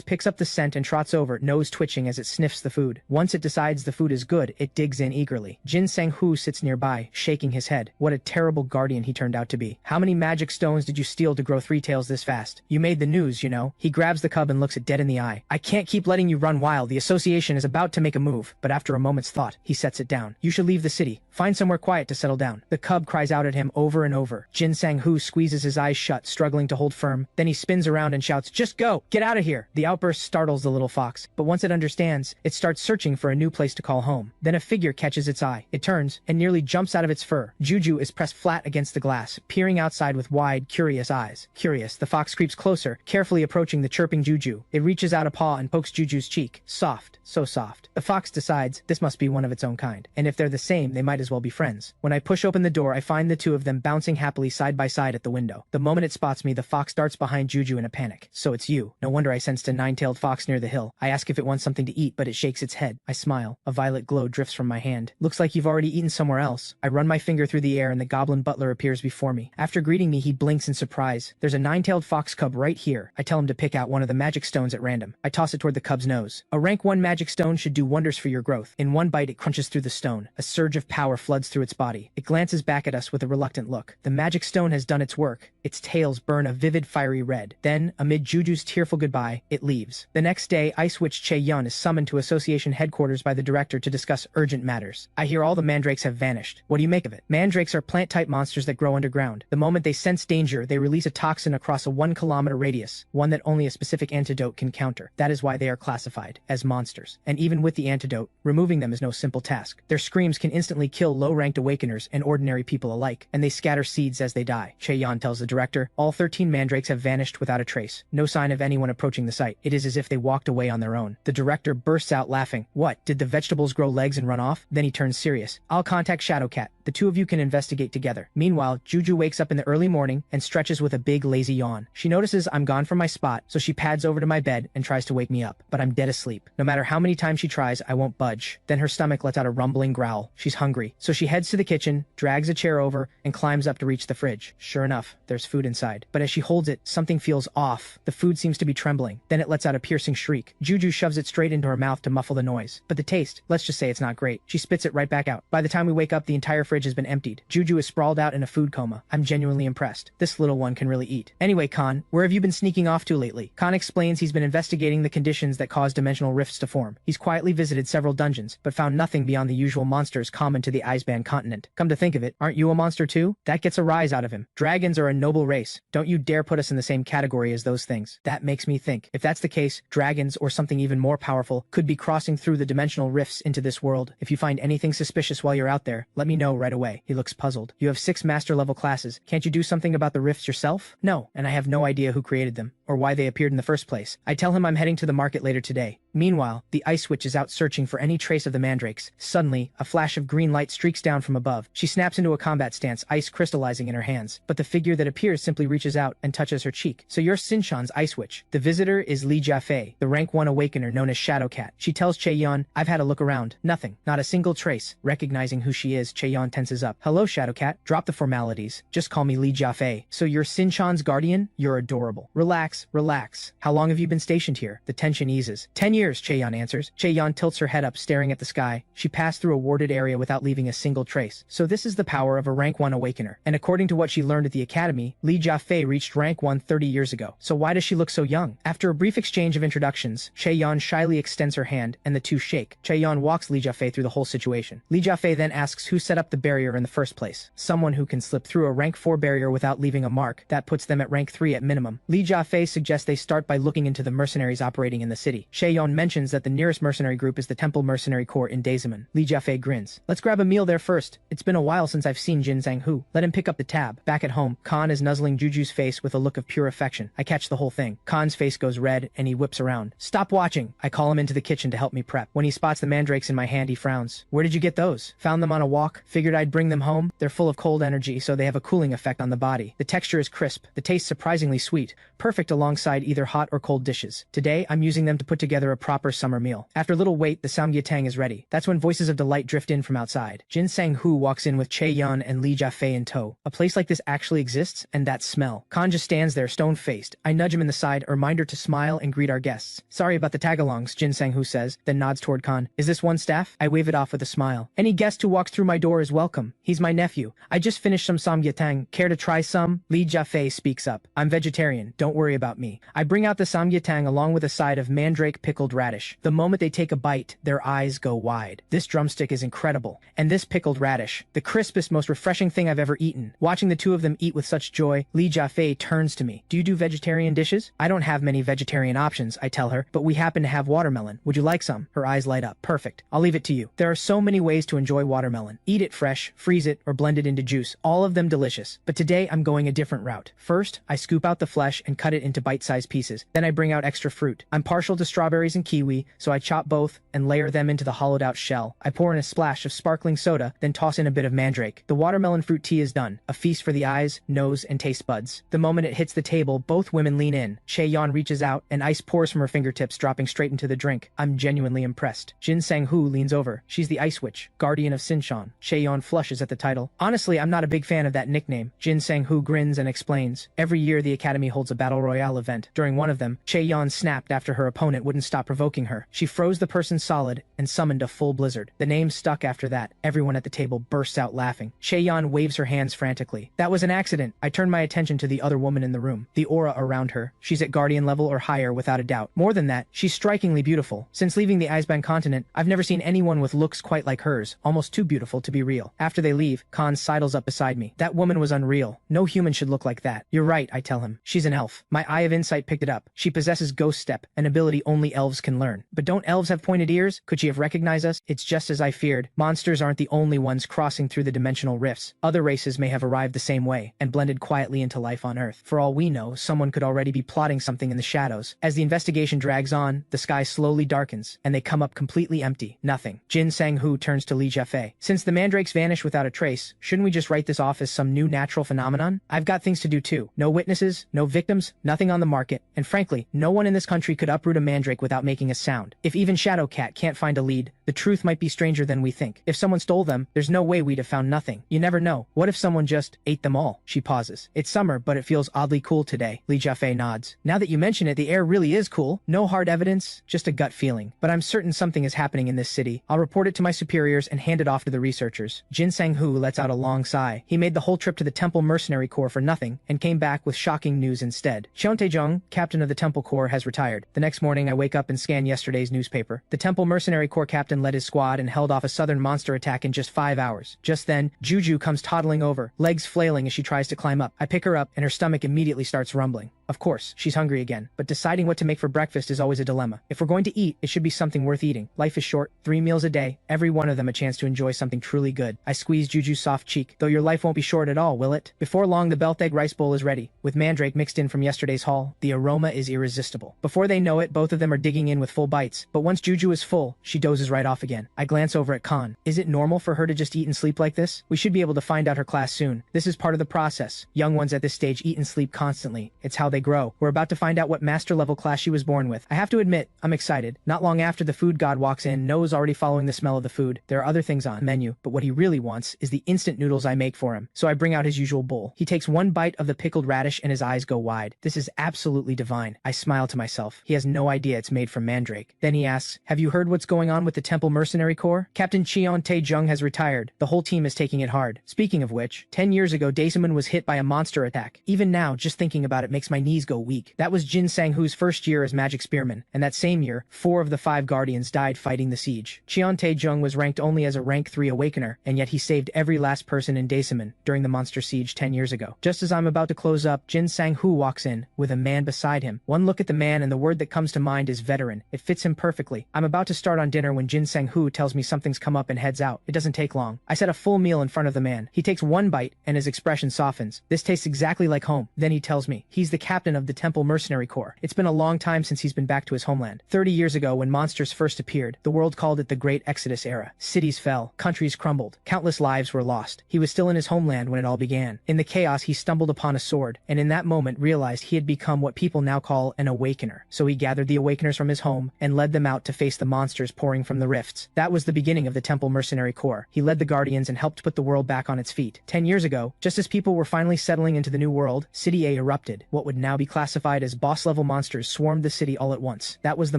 picks up the scent and trots over, nose twitching as it sniffs the food. Once it decides the food is good, it digs in eagerly. Jin Sang-hoo sits nearby, shaking his head. What a terrible guardian he turned out to be. How many magic stones did you steal to grow 3 tails this fast? You made the news, you know. He grabs the cub and looks it dead in the eye. I can't keep letting you run wild. The association is about to make a move, but after a moment's thought, he sets it down. You should leave the city. Find somewhere quiet to settle down. The cub cries out at him over and over. Jin Sang-hoo squeezes his eyes shut, struggling to hold firm. Then he spins around and shouts, "Just go! Get out of here!" The outburst startles the little fox, but once it understands, it starts searching for a new place to call home. Then a figure catches its eye. It turns and nearly jumps out of its fur. Juju is pressed flat against the glass, peering outside with wide, curious eyes. Curious, the fox creeps closer, carefully approaching the chirping Juju. It reaches out a paw and pokes Juju's cheek. Soft, so soft. The fox decides this must be one of its own kind, and if they're the same, they might as well be friends. When I push open the door, I find the two of them bouncing happily side by side at the window. The moment it spots me, the fox darts behind Juju in a panic. So it's you. No wonder I sensed a nine-tailed fox near the hill. I ask if it wants something to eat, but it shakes its head. I smile. A violet glow drifts from my hand. Looks like you've already eaten somewhere else. I run my finger through the air and the goblin butler appears before me. After greeting me, he blinks in surprise. There's a nine-tailed fox cub right here. I tell him to pick out one of the magic stones at random. I toss it toward the cub's nose. A rank 1 magic stone should do wonders for your growth. In one bite, it crunches through the stone. A surge of power floods through its body. It glances back at us with a reluctant look. The magic stone has done its work. Its tails burn a vivid fiery red. Then, amid Juju's tearful goodbye, it leaves. The next day, Ice Witch Che-yun is summoned to association headquarters by the director to discuss urgent matters. I hear all the mandrakes have vanished. What do you make of it? Mandrakes are plant-type monsters that grow underground. The moment they sense danger, they release a toxin across a 1-kilometer radius, one that only a specific antidote can counter. That is why they are classified as monsters. And even with the antidote, removing them is no simple task. Their screams can instantly kill low-ranked awakeners and ordinary people alike, and they scatter seeds as they die. Che-yun tells the director, all 13 mandrakes have vanished without a trace. No sign of anyone approaching the site. It is as if they walked away on their own. The director bursts out laughing. What, did the vegetables grow legs and run off? Then he turns serious. I'll contact Shadowcat. The two of you can investigate together. Meanwhile, Juju wakes up in the early morning and stretches with a big lazy yawn. She notices I'm gone from my spot, so she pads over to my bed and tries to wake me up. But I'm dead asleep. No matter how many times she tries, I won't budge. Then her stomach lets out a rumbling growl. She's hungry. So she heads to the kitchen, drags a chair over, and climbs up to reach the fridge. Sure enough, there's food inside. But as she holds it, something feels off. The food seems to be trembling. Then it lets out a piercing shriek. Juju shoves it straight into her mouth to muffle the noise. But the taste, let's just say it's not great. She spits it right back out. By the time we wake up, the entire fridge has been emptied. Juju is sprawled out in a food coma. I'm genuinely impressed. This little one can really eat. Anyway, Khan, where have you been sneaking off to lately? Khan explains he's been investigating the conditions that cause dimensional rifts to form. He's quietly visited several dungeons, but found nothing beyond the usual monsters common to the Iceband continent. Come to think of it, aren't you a monster too? That gets a rise out of him. Dragons are a noble race. Don't you dare put us in the same category as those things. That makes me think. If that's the case, dragons, or something even more powerful, could be crossing through the dimensional rifts into this world. If you find anything suspicious while you're out there, let me know right away. He looks puzzled. You have 6 master-level classes. Can't you do something about the rifts yourself? No, and I have no idea who created them, or why they appeared in the first place. I tell him I'm heading to the market later today. Meanwhile, the Ice Witch is out searching for any trace of the mandrakes. Suddenly, a flash of green light streaks down from above. She snaps into a combat stance, ice crystallizing in her hands. But the figure that appears simply reaches out and touches her cheek. So you're Sinchan's Ice Witch. The visitor is Li Jiafei, the rank 1 awakener known as Shadowcat. She tells Che-yun, I've had a look around. Nothing. Not a single trace. Recognizing who she is, Che-yun tenses up. Hello, Shadowcat. Drop the formalities. Just call me Li Jiafei. So you're Sinchan's guardian? You're adorable. Relax, relax. How long have you been stationed here? The tension eases. 10 years years, Chaeyeon answers. Chaeyeon tilts her head up, staring at the sky. She passed through a warded area without leaving a single trace. So this is the power of a rank 1 awakener. And according to what she learned at the academy, Li Jiafei reached rank 1 30 years ago. So why does she look so young? After a brief exchange of introductions, Chaeyeon shyly extends her hand, and the two shake. Chaeyeon walks Li Jiafei through the whole situation. Li Jiafei then asks who set up the barrier in the first place. Someone who can slip through a rank 4 barrier without leaving a mark. That puts them at rank 3 at minimum. Li Jiafei suggests they start by looking into the mercenaries operating in the city. Chaeyeon mentions that the nearest mercenary group is the Temple Mercenary Corps in Daesaman. Li Jiafei grins. Let's grab a meal there first. It's been a while since I've seen Jin Sang-hoo. Let him pick up the tab. Back at home, Khan is nuzzling Juju's face with a look of pure affection. I catch the whole thing. Khan's face goes red, and he whips around. Stop watching. I call him into the kitchen to help me prep. When he spots the mandrakes in my hand, he frowns. Where did you get those? Found them on a walk. Figured I'd bring them home. They're full of cold energy, so they have a cooling effect on the body. The texture is crisp. The taste surprisingly sweet. Perfect alongside either hot or cold dishes. Today, I'm using them to put together a proper summer meal. After little wait, the samgyetang is ready. That's when voices of delight drift in from outside. Jin Sang-hoo walks in with Chaeyeon and Li Jiafei in tow. A place like this actually exists, and that smell. Khan just stands there, stone-faced. I nudge him in the side, a reminder to smile and greet our guests. Sorry about the tagalongs, Jin Sang-hoo says, then nods toward Khan. Is this one staff? I wave it off with a smile. Any guest who walks through my door is welcome. He's my nephew. I just finished some samgyetang. Care to try some? Li Jiafei speaks up. I'm vegetarian. Don't worry about me. I bring out the samgyetang along with a side of mandrake pickled radish. The moment they take a bite, their eyes go wide. This drumstick is incredible. And this pickled radish, the crispest, most refreshing thing I've ever eaten. Watching the two of them eat with such joy, Li Jiafei turns to me. Do you do vegetarian dishes? I don't have many vegetarian options, I tell her, but we happen to have watermelon. Would you like some? Her eyes light up. Perfect. I'll leave it to you. There are so many ways to enjoy watermelon. Eat it fresh, freeze it, or blend it into juice. All of them delicious. But today I'm going a different route. First, I scoop out the flesh and cut it into bite-sized pieces. Then I bring out extra fruit. I'm partial to strawberries and kiwi, so I chop both and layer them into the hollowed-out shell. I pour in a splash of sparkling soda, then toss in a bit of mandrake. The watermelon fruit tea is done. A feast for the eyes, nose, and taste buds. The moment it hits the table, both women lean in. Chaeyeon reaches out, and ice pours from her fingertips, dropping straight into the drink. I'm genuinely impressed. Jin Sang-hoo leans over. She's the Ice Witch, guardian of Sinchon. Chaeyeon flushes at the title. Honestly, I'm not a big fan of that nickname. Jin Sang-hoo grins and explains. Every year the Academy holds a Battle Royale event. During one of them, Chaeyeon snapped after her opponent wouldn't stop provoking her. She froze the person solid and summoned a full blizzard. The name stuck after that. Everyone at the table bursts out laughing. Chaeyeon waves her hands frantically. That was an accident. I turned my attention to the other woman in the room. The aura around her. She's at guardian level or higher without a doubt. More than that, she's strikingly beautiful. Since leaving the Icebound continent, I've never seen anyone with looks quite like hers. Almost too beautiful to be real. After they leave, Khan sidles up beside me. That woman was unreal. No human should look like that. You're right, I tell him. She's an elf. My eye of insight picked it up. She possesses Ghost Step, an ability only elves can learn. But don't elves have pointed ears? Could she have recognized us? It's just as I feared. Monsters aren't the only ones crossing through the dimensional rifts. Other races may have arrived the same way, and blended quietly into life on Earth. For all we know, someone could already be plotting something in the shadows. As the investigation drags on, the sky slowly darkens, and they come up completely empty. Nothing. Jin Sang-hoo turns to Li Jiafei. Since the mandrakes vanish without a trace, shouldn't we just write this off as some new natural phenomenon? I've got things to do too. No witnesses, no victims, nothing on the market, and frankly, no one in this country could uproot a mandrake without making a sound. If even Shadowcat can't find a lead, the truth might be stranger than we think. If someone stole them, there's no way we'd have found nothing. You never know. What if someone just ate them all? She pauses. It's summer, but it feels oddly cool today. Li Jiafei nods. Now that you mention it, the air really is cool. No hard evidence, just a gut feeling. But I'm certain something is happening in this city. I'll report it to my superiors and hand it off to the researchers. Jin Sang-hoo lets out a long sigh. He made the whole trip to the Temple Mercenary Corps for nothing, and came back with shocking news instead. Cheon Tae-jung, captain of the Temple Corps, has retired. The next morning, I wake up and scan yesterday's newspaper. The Temple Mercenary Corps captain led his squad and held off a southern monster attack in just 5 hours. Just then, Juju comes toddling over, legs flailing as she tries to climb up. I pick her up, and her stomach immediately starts rumbling. Of course, she's hungry again, but deciding what to make for breakfast is always a dilemma. If we're going to eat, it should be something worth eating. Life is short, 3 meals a day, every one of them a chance to enjoy something truly good. I squeeze Juju's soft cheek. Though your life won't be short at all, will it? Before long, the belt egg rice bowl is ready. With mandrake mixed in from yesterday's haul, the aroma is irresistible. Before they know it, both of them are digging in with full bites. But once Juju is full, she dozes right off again. I glance over at Khan. Is it normal for her to just eat and sleep like this? We should be able to find out her class soon. This is part of the process. Young ones at this stage eat and sleep constantly. It's how they they grow. We're about to find out what master level class she was born with. I have to admit, I'm excited. Not long after the food god walks in, Noah's already following the smell of the food. There are other things on the menu, but what he really wants is the instant noodles I make for him. So I bring out his usual bowl. He takes one bite of the pickled radish and his eyes go wide. This is absolutely divine. I smile to myself. He has no idea it's made from mandrake. Then he asks, have you heard what's going on with the Temple Mercenary Corps? Captain Cheon Tae-jung has retired. The whole team is taking it hard. Speaking of which, 10 years ago Daesamun was hit by a monster attack. Even now, just thinking about it makes my knees go weak. That was Jin Sang-hoo's first year as magic spearman, and that same year, 4 of the 5 guardians died fighting the siege. Cheon Tae-jung was ranked only as a rank 3 awakener, and yet he saved every last person in Daesamun during the monster siege 10 years ago. Just as I'm about to close up, Jin Sang-hoo walks in, with a man beside him. One look at the man and the word that comes to mind is veteran. It fits him perfectly. I'm about to start on dinner when Jin Sang-hoo tells me something's come up and heads out. It doesn't take long. I set a full meal in front of the man. He takes one bite, and his expression softens. This tastes exactly like home. Then he tells me he's the captain of the Temple Mercenary Corps. It's been a long time since he's been back to his homeland. 30 years ago, when monsters first appeared, the world called it the Great Exodus Era. Cities fell, countries crumbled, countless lives were lost. He was still in his homeland when it all began. In the chaos, he stumbled upon a sword, and in that moment realized he had become what people now call an awakener. So he gathered the awakeners from his home and led them out to face the monsters pouring from the rifts. That was the beginning of the Temple Mercenary Corps. He led the Guardians and helped put the world back on its feet. 10 years ago, just as people were finally settling into the new world, City A erupted. What would now be classified as boss-level monsters swarmed the city all at once. That was the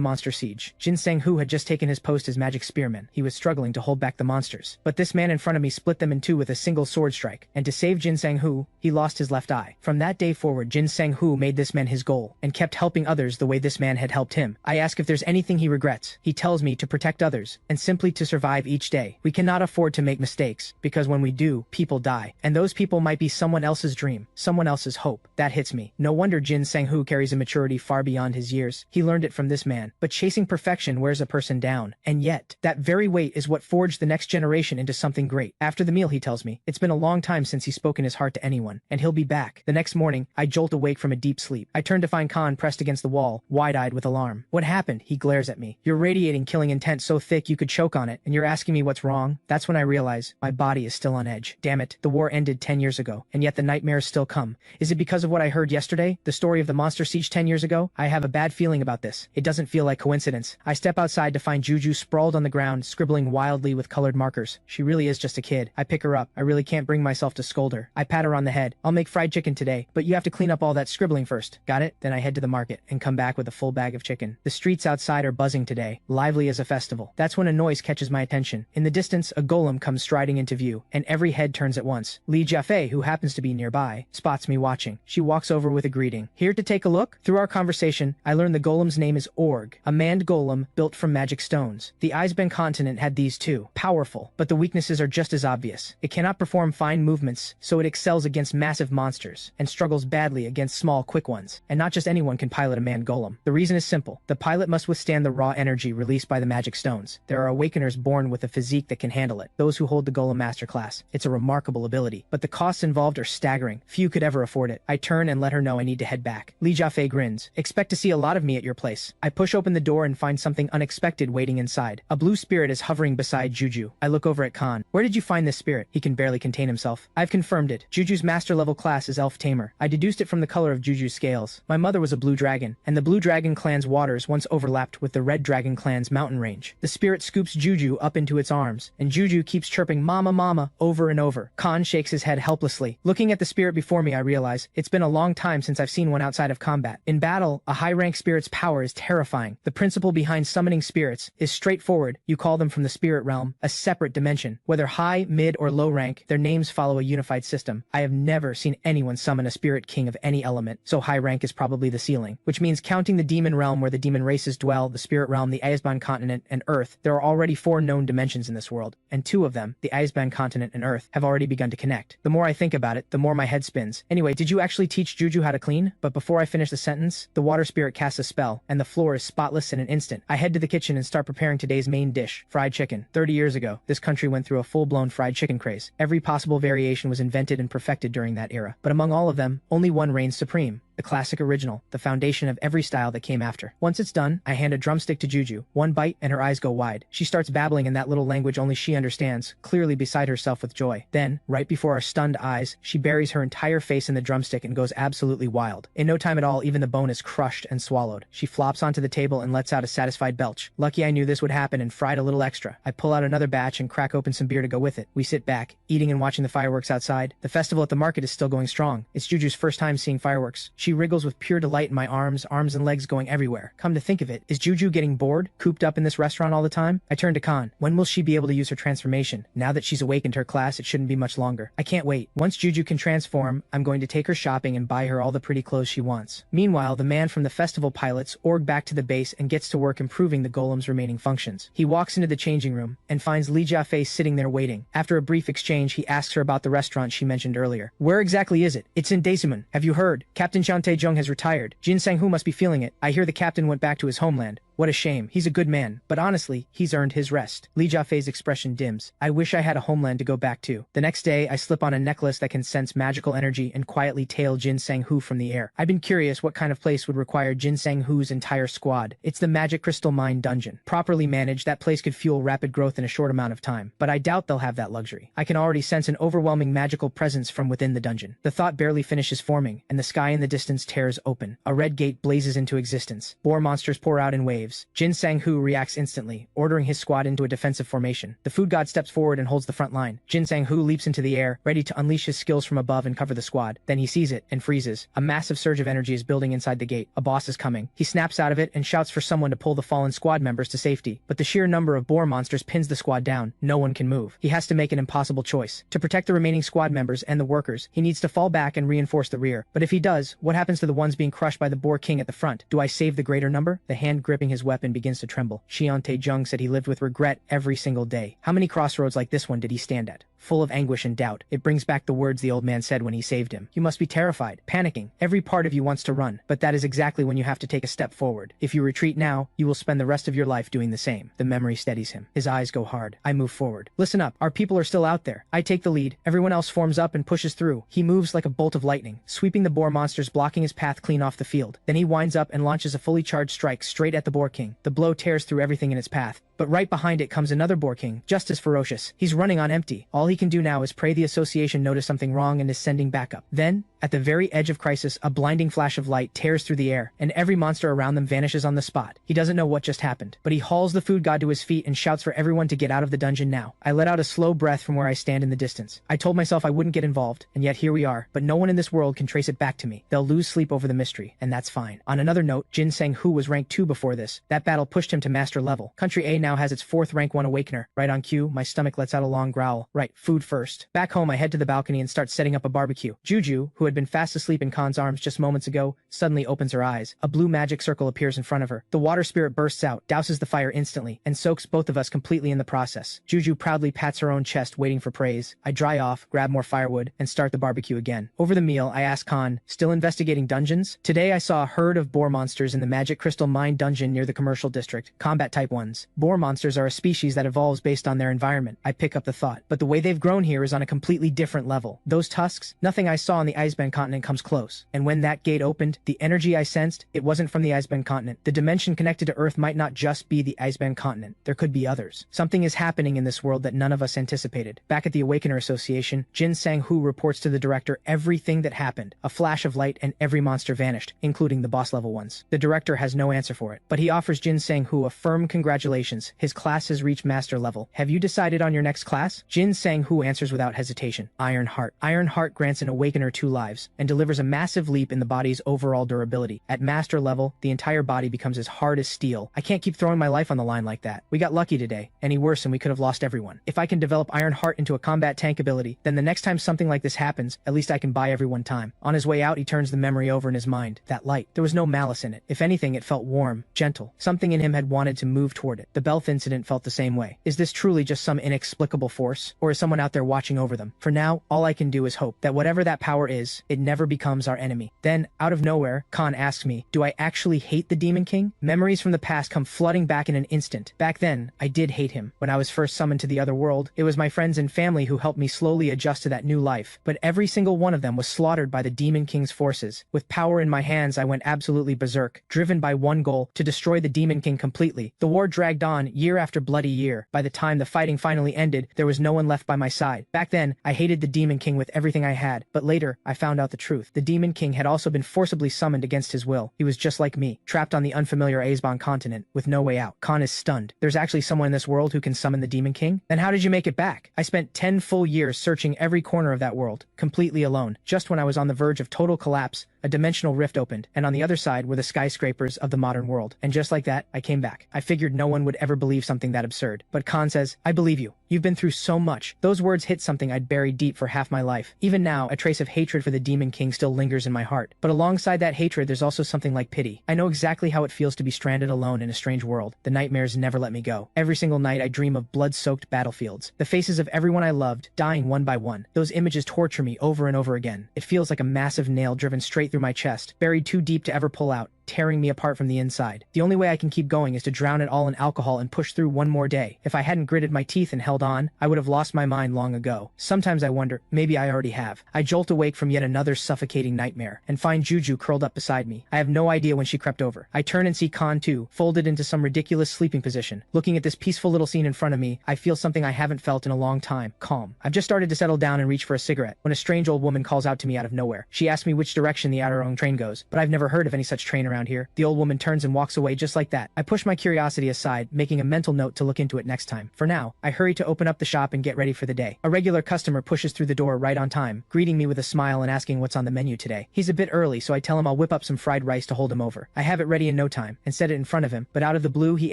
monster siege. Jin Sang-hoo had just taken his post as magic spearman. He was struggling to hold back the monsters. But this man in front of me split them in two with a single sword strike, and to save Jin Sang-hoo, he lost his left eye. From that day forward, Jin Sang-hoo made this man his goal, and kept helping others the way this man had helped him. I ask if there's anything he regrets. He tells me to protect others, and simply to survive each day. We cannot afford to make mistakes, because when we do, people die. And those people might be someone else's dream, someone else's hope. That hits me. No wonder Jin Sang-hoo carries a maturity far beyond his years. He learned it from this man. But chasing perfection wears a person down. And yet, that very weight is what forged the next generation into something great. After the meal, he tells me, it's been a long time since he's spoken his heart to anyone, and he'll be back. The next morning, I jolt awake from a deep sleep. I turn to find Khan pressed against the wall, wide-eyed with alarm. What happened? He glares at me. You're radiating killing intent so thick you could choke on it, and you're asking me what's wrong? That's when I realize my body is still on edge. Damn it, the war ended 10 years ago, and yet the nightmares still come. Is it because of what I heard yesterday? The story of the monster siege 10 years ago? I have a bad feeling about this. It doesn't feel like coincidence. I step outside to find Juju sprawled on the ground, scribbling wildly with colored markers. She really is just a kid. I pick her up. I really can't bring myself to scold her. I pat her on the head. I'll make fried chicken today, but you have to clean up all that scribbling first. Got it? Then I head to the market and come back with a full bag of chicken. The streets outside are buzzing today, lively as a festival. That's when a noise catches my attention. In the distance, a golem comes striding into view, and every head turns at once. Li Jiafei, who happens to be nearby, spots me watching. She walks over with a greeting. Here to take a look? Through our conversation, I learn the golem's name is Org, a manned golem built from magic stones. The Eisben continent had these too. Powerful, but the weaknesses are just as obvious. It cannot perform fine movements, so it excels against massive monsters, and struggles badly against small, quick ones. And not just anyone can pilot a manned golem. The reason is simple. The pilot must withstand the raw energy released by the magic stones. There are awakeners born with a physique that can handle it, those who hold the golem master class. It's a remarkable ability, but the costs involved are staggering. Few could ever afford it. I turn and let her know I need to head back. Li Jiafei grins. Expect to see a lot of me at your place. I push open the door and find something unexpected waiting inside. A blue spirit is hovering beside Juju. I look over at Khan. Where did you find this spirit? He can barely contain himself. I've confirmed it. Juju's master level class is Elf Tamer. I deduced it from the color of Juju's scales. My mother was a blue dragon, and the blue dragon clan's waters once overlapped with the red dragon clan's mountain range. The spirit scoops Juju up into its arms, and Juju keeps chirping mama mama over and over. Khan shakes his head helplessly. Looking at the spirit before me, I realize it's been a long time since I've seen one outside of combat. In battle, a high-rank spirit's power is terrifying. The principle behind summoning spirits is straightforward. You call them from the spirit realm, a separate dimension. Whether high, mid, or low rank, their names follow a unified system. I have never seen anyone summon a spirit king of any element, so high rank is probably the ceiling. Which means counting the demon realm where the demon races dwell, the spirit realm, the Eisban continent, and Earth, there are already 4 known dimensions in this world, and 2 of them, the Eisban continent and Earth, have already begun to connect. The more I think about it, the more my head spins. Anyway, did you actually teach Juju how to clean? But before I finish the sentence, the water spirit casts a spell, and the floor is spotless in an instant. I head to the kitchen and start preparing today's main dish, fried chicken. 30 years ago, this country went through a full-blown fried chicken craze. Every possible variation was invented and perfected during that era. But among all of them, only one reigns supreme. the classic original, the foundation of every style that came after. Once it's done, I hand a drumstick to Juju. One bite and her eyes go wide. She starts babbling in that little language only she understands, clearly beside herself with joy. Then, right before our stunned eyes, she buries her entire face in the drumstick and goes absolutely wild. In no time at all, even the bone is crushed and swallowed. She flops onto the table and lets out a satisfied belch. Lucky I knew this would happen and fried a little extra. I pull out another batch and crack open some beer to go with it. We sit back, eating and watching the fireworks outside. The festival at the market is still going strong. It's Juju's first time seeing fireworks. She wriggles with pure delight in my arms and legs going everywhere. Come to think of it, is Juju getting bored, cooped up in this restaurant all the time? I turn to Khan. When will she be able to use her transformation? Now that she's awakened her class, it shouldn't be much longer. I can't wait. Once Juju can transform, I'm going to take her shopping and buy her all the pretty clothes she wants. Meanwhile, the man from the festival pilots org back to the base and gets to work improving the golem's remaining functions. He walks into the changing room and finds Li Jiafei sitting there waiting. After a brief exchange, he asks her about the restaurant she mentioned earlier. Where exactly is it? It's in Daisumun. Have you heard? Captain Jiang Taejong has retired. Jin Sang-hoo must be feeling it. I hear the captain went back to his homeland. What a shame. He's a good man, but honestly, he's earned his rest. Li Jiafei's expression dims. I wish I had a homeland to go back to. The next day, I slip on a necklace that can sense magical energy and quietly tail Jin Sang-hoo from the air. I've been curious what kind of place would require Jin Sang-hoo's entire squad. It's the Magic Crystal Mine Dungeon. Properly managed, that place could fuel rapid growth in a short amount of time, but I doubt they'll have that luxury. I can already sense an overwhelming magical presence from within the dungeon. The thought barely finishes forming, and the sky in the distance tears open. A red gate blazes into existence. Boar monsters pour out in waves. Jin Sang-hoo reacts instantly, ordering his squad into a defensive formation. The food god steps forward and holds the front line. Jin Sang-hoo leaps into the air, ready to unleash his skills from above and cover the squad. Then he sees it and freezes. A massive surge of energy is building inside the gate. A boss is coming. He snaps out of it and shouts for someone to pull the fallen squad members to safety. But the sheer number of boar monsters pins the squad down. No one can move. He has to make an impossible choice. To protect the remaining squad members and the workers, he needs to fall back and reinforce the rear. But if he does, what happens to the ones being crushed by the boar king at the front? Do I save the greater number? The hand gripping his weapon begins to tremble. Xian Taejong said he lived with regret every single day. How many crossroads like this one did he stand at? Full of anguish and doubt, it brings back the words the old man said when he saved him. You must be terrified, panicking. Every part of you wants to run, but that is exactly when you have to take a step forward. If you retreat now, you will spend the rest of your life doing the same. The memory steadies him. His eyes go hard. I move forward. Listen up, our people are still out there. I take the lead. Everyone else forms up and pushes through. He moves like a bolt of lightning, sweeping the boar monsters, blocking his path clean off the field. Then he winds up and launches a fully charged strike straight at the boar king. The blow tears through everything in its path. But right behind it comes another boar king, just as ferocious. He's running on empty. All he can do now is pray the association notice something wrong and is sending backup. Then, at the very edge of crisis, a blinding flash of light tears through the air, and every monster around them vanishes on the spot. He doesn't know what just happened, but he hauls the food god to his feet and shouts for everyone to get out of the dungeon now. I let out a slow breath from where I stand in the distance. I told myself I wouldn't get involved, and yet here we are, but no one in this world can trace it back to me. They'll lose sleep over the mystery, and that's fine. On another note, Jin Sang-hoo was rank 2 before this. That battle pushed him to master level. Country A now has its 4th rank 1 awakener. Right on cue, my stomach lets out a long growl. Right, food first. Back home, I head to the balcony and start setting up a barbecue. Juju, who had been fast asleep in Khan's arms just moments ago, suddenly opens her eyes. A blue magic circle appears in front of her. The water spirit bursts out, douses the fire instantly, and soaks both of us completely in the process. Juju proudly pats her own chest, waiting for praise. I dry off, grab more firewood, and start the barbecue again. Over the meal, I ask Khan, still investigating dungeons? Today I saw a herd of boar monsters in the Magic Crystal Mine dungeon near the commercial district. Combat type ones. Boar monsters are a species that evolves based on their environment. I pick up the thought. But the way they've grown here is on a completely different level. Those tusks, nothing I saw on the Icebend continent comes close. And when that gate opened, the energy I sensed, it wasn't from the Icebend continent. The dimension connected to Earth might not just be the Icebend continent. There could be others. Something is happening in this world that none of us anticipated. Back at the Awakener Association, Jin Sang-hoo reports to the director everything that happened. A flash of light and every monster vanished, including the boss level ones. The director has no answer for it, but he offers Jin Sang-hoo a firm congratulations. His class has reached master level. Have you decided on your next class? Jin Sang-hoo answers without hesitation. Iron Heart. Iron Heart grants an Awakener 2 lives, and delivers a massive leap in the body's overall durability. At master level, the entire body becomes as hard as steel. I can't keep throwing my life on the line like that. We got lucky today. Any worse and we could have lost everyone. If I can develop Iron Heart into a combat tank ability, then the next time something like this happens, at least I can buy everyone time. On his way out, he turns the memory over in his mind. That light. There was no malice in it. If anything, it felt warm, gentle. Something in him had wanted to move toward it. The Belth incident felt the same way. Is this truly just some inexplicable force, or is someone out there watching over them? For now, all I can do is hope that whatever that power is, works. It never becomes our enemy. Then, out of nowhere, Khan asks me, do I actually hate the Demon King? Memories from the past come flooding back in an instant. Back then, I did hate him. When I was first summoned to the other world, it was my friends and family who helped me slowly adjust to that new life. But every single one of them was slaughtered by the Demon King's forces. With power in my hands, I went absolutely berserk, driven by one goal, to destroy the Demon King completely. The war dragged on, year after bloody year. By the time the fighting finally ended, there was no one left by my side. Back then, I hated the Demon King with everything I had, but later, I found out the truth. The Demon King had also been forcibly summoned against his will. He was just like me, trapped on the unfamiliar Azban continent, with no way out. Khan is stunned. There's actually someone in this world who can summon the Demon King? Then how did you make it back? I spent 10 full years searching every corner of that world, completely alone. Just when I was on the verge of total collapse, a dimensional rift opened, and on the other side were the skyscrapers of the modern world. And just like that, I came back. I figured no one would ever believe something that absurd. But Khan says, I believe you. You've been through so much. Those words hit something I'd buried deep for half my life. Even now, a trace of hatred for the Demon King still lingers in my heart. But alongside that hatred, there's also something like pity. I know exactly how it feels to be stranded alone in a strange world. The nightmares never let me go. Every single night I dream of blood-soaked battlefields. The faces of everyone I loved, dying one by one. Those images torture me over and over again. It feels like a massive nail driven straight through my chest, buried too deep to ever pull out, tearing me apart from the inside. The only way I can keep going is to drown it all in alcohol and push through one more day. If I hadn't gritted my teeth and held on, I would have lost my mind long ago. Sometimes I wonder, maybe I already have. I jolt awake from yet another suffocating nightmare, and find Juju curled up beside me. I have no idea when she crept over. I turn and see Khan too, folded into some ridiculous sleeping position. Looking at this peaceful little scene in front of me, I feel something I haven't felt in a long time. Calm. I've just started to settle down and reach for a cigarette, when a strange old woman calls out to me out of nowhere. She asks me which direction the Arirong train goes, but I've never heard of any such train around here. The old woman turns and walks away just like that. I push my curiosity aside, making a mental note to look into it next time. For now, I hurry to open up the shop and get ready for the day. A regular customer pushes through the door right on time, greeting me with a smile and asking what's on the menu today. He's a bit early, so I tell him I'll whip up some fried rice to hold him over. I have it ready in no time, and set it in front of him, but out of the blue he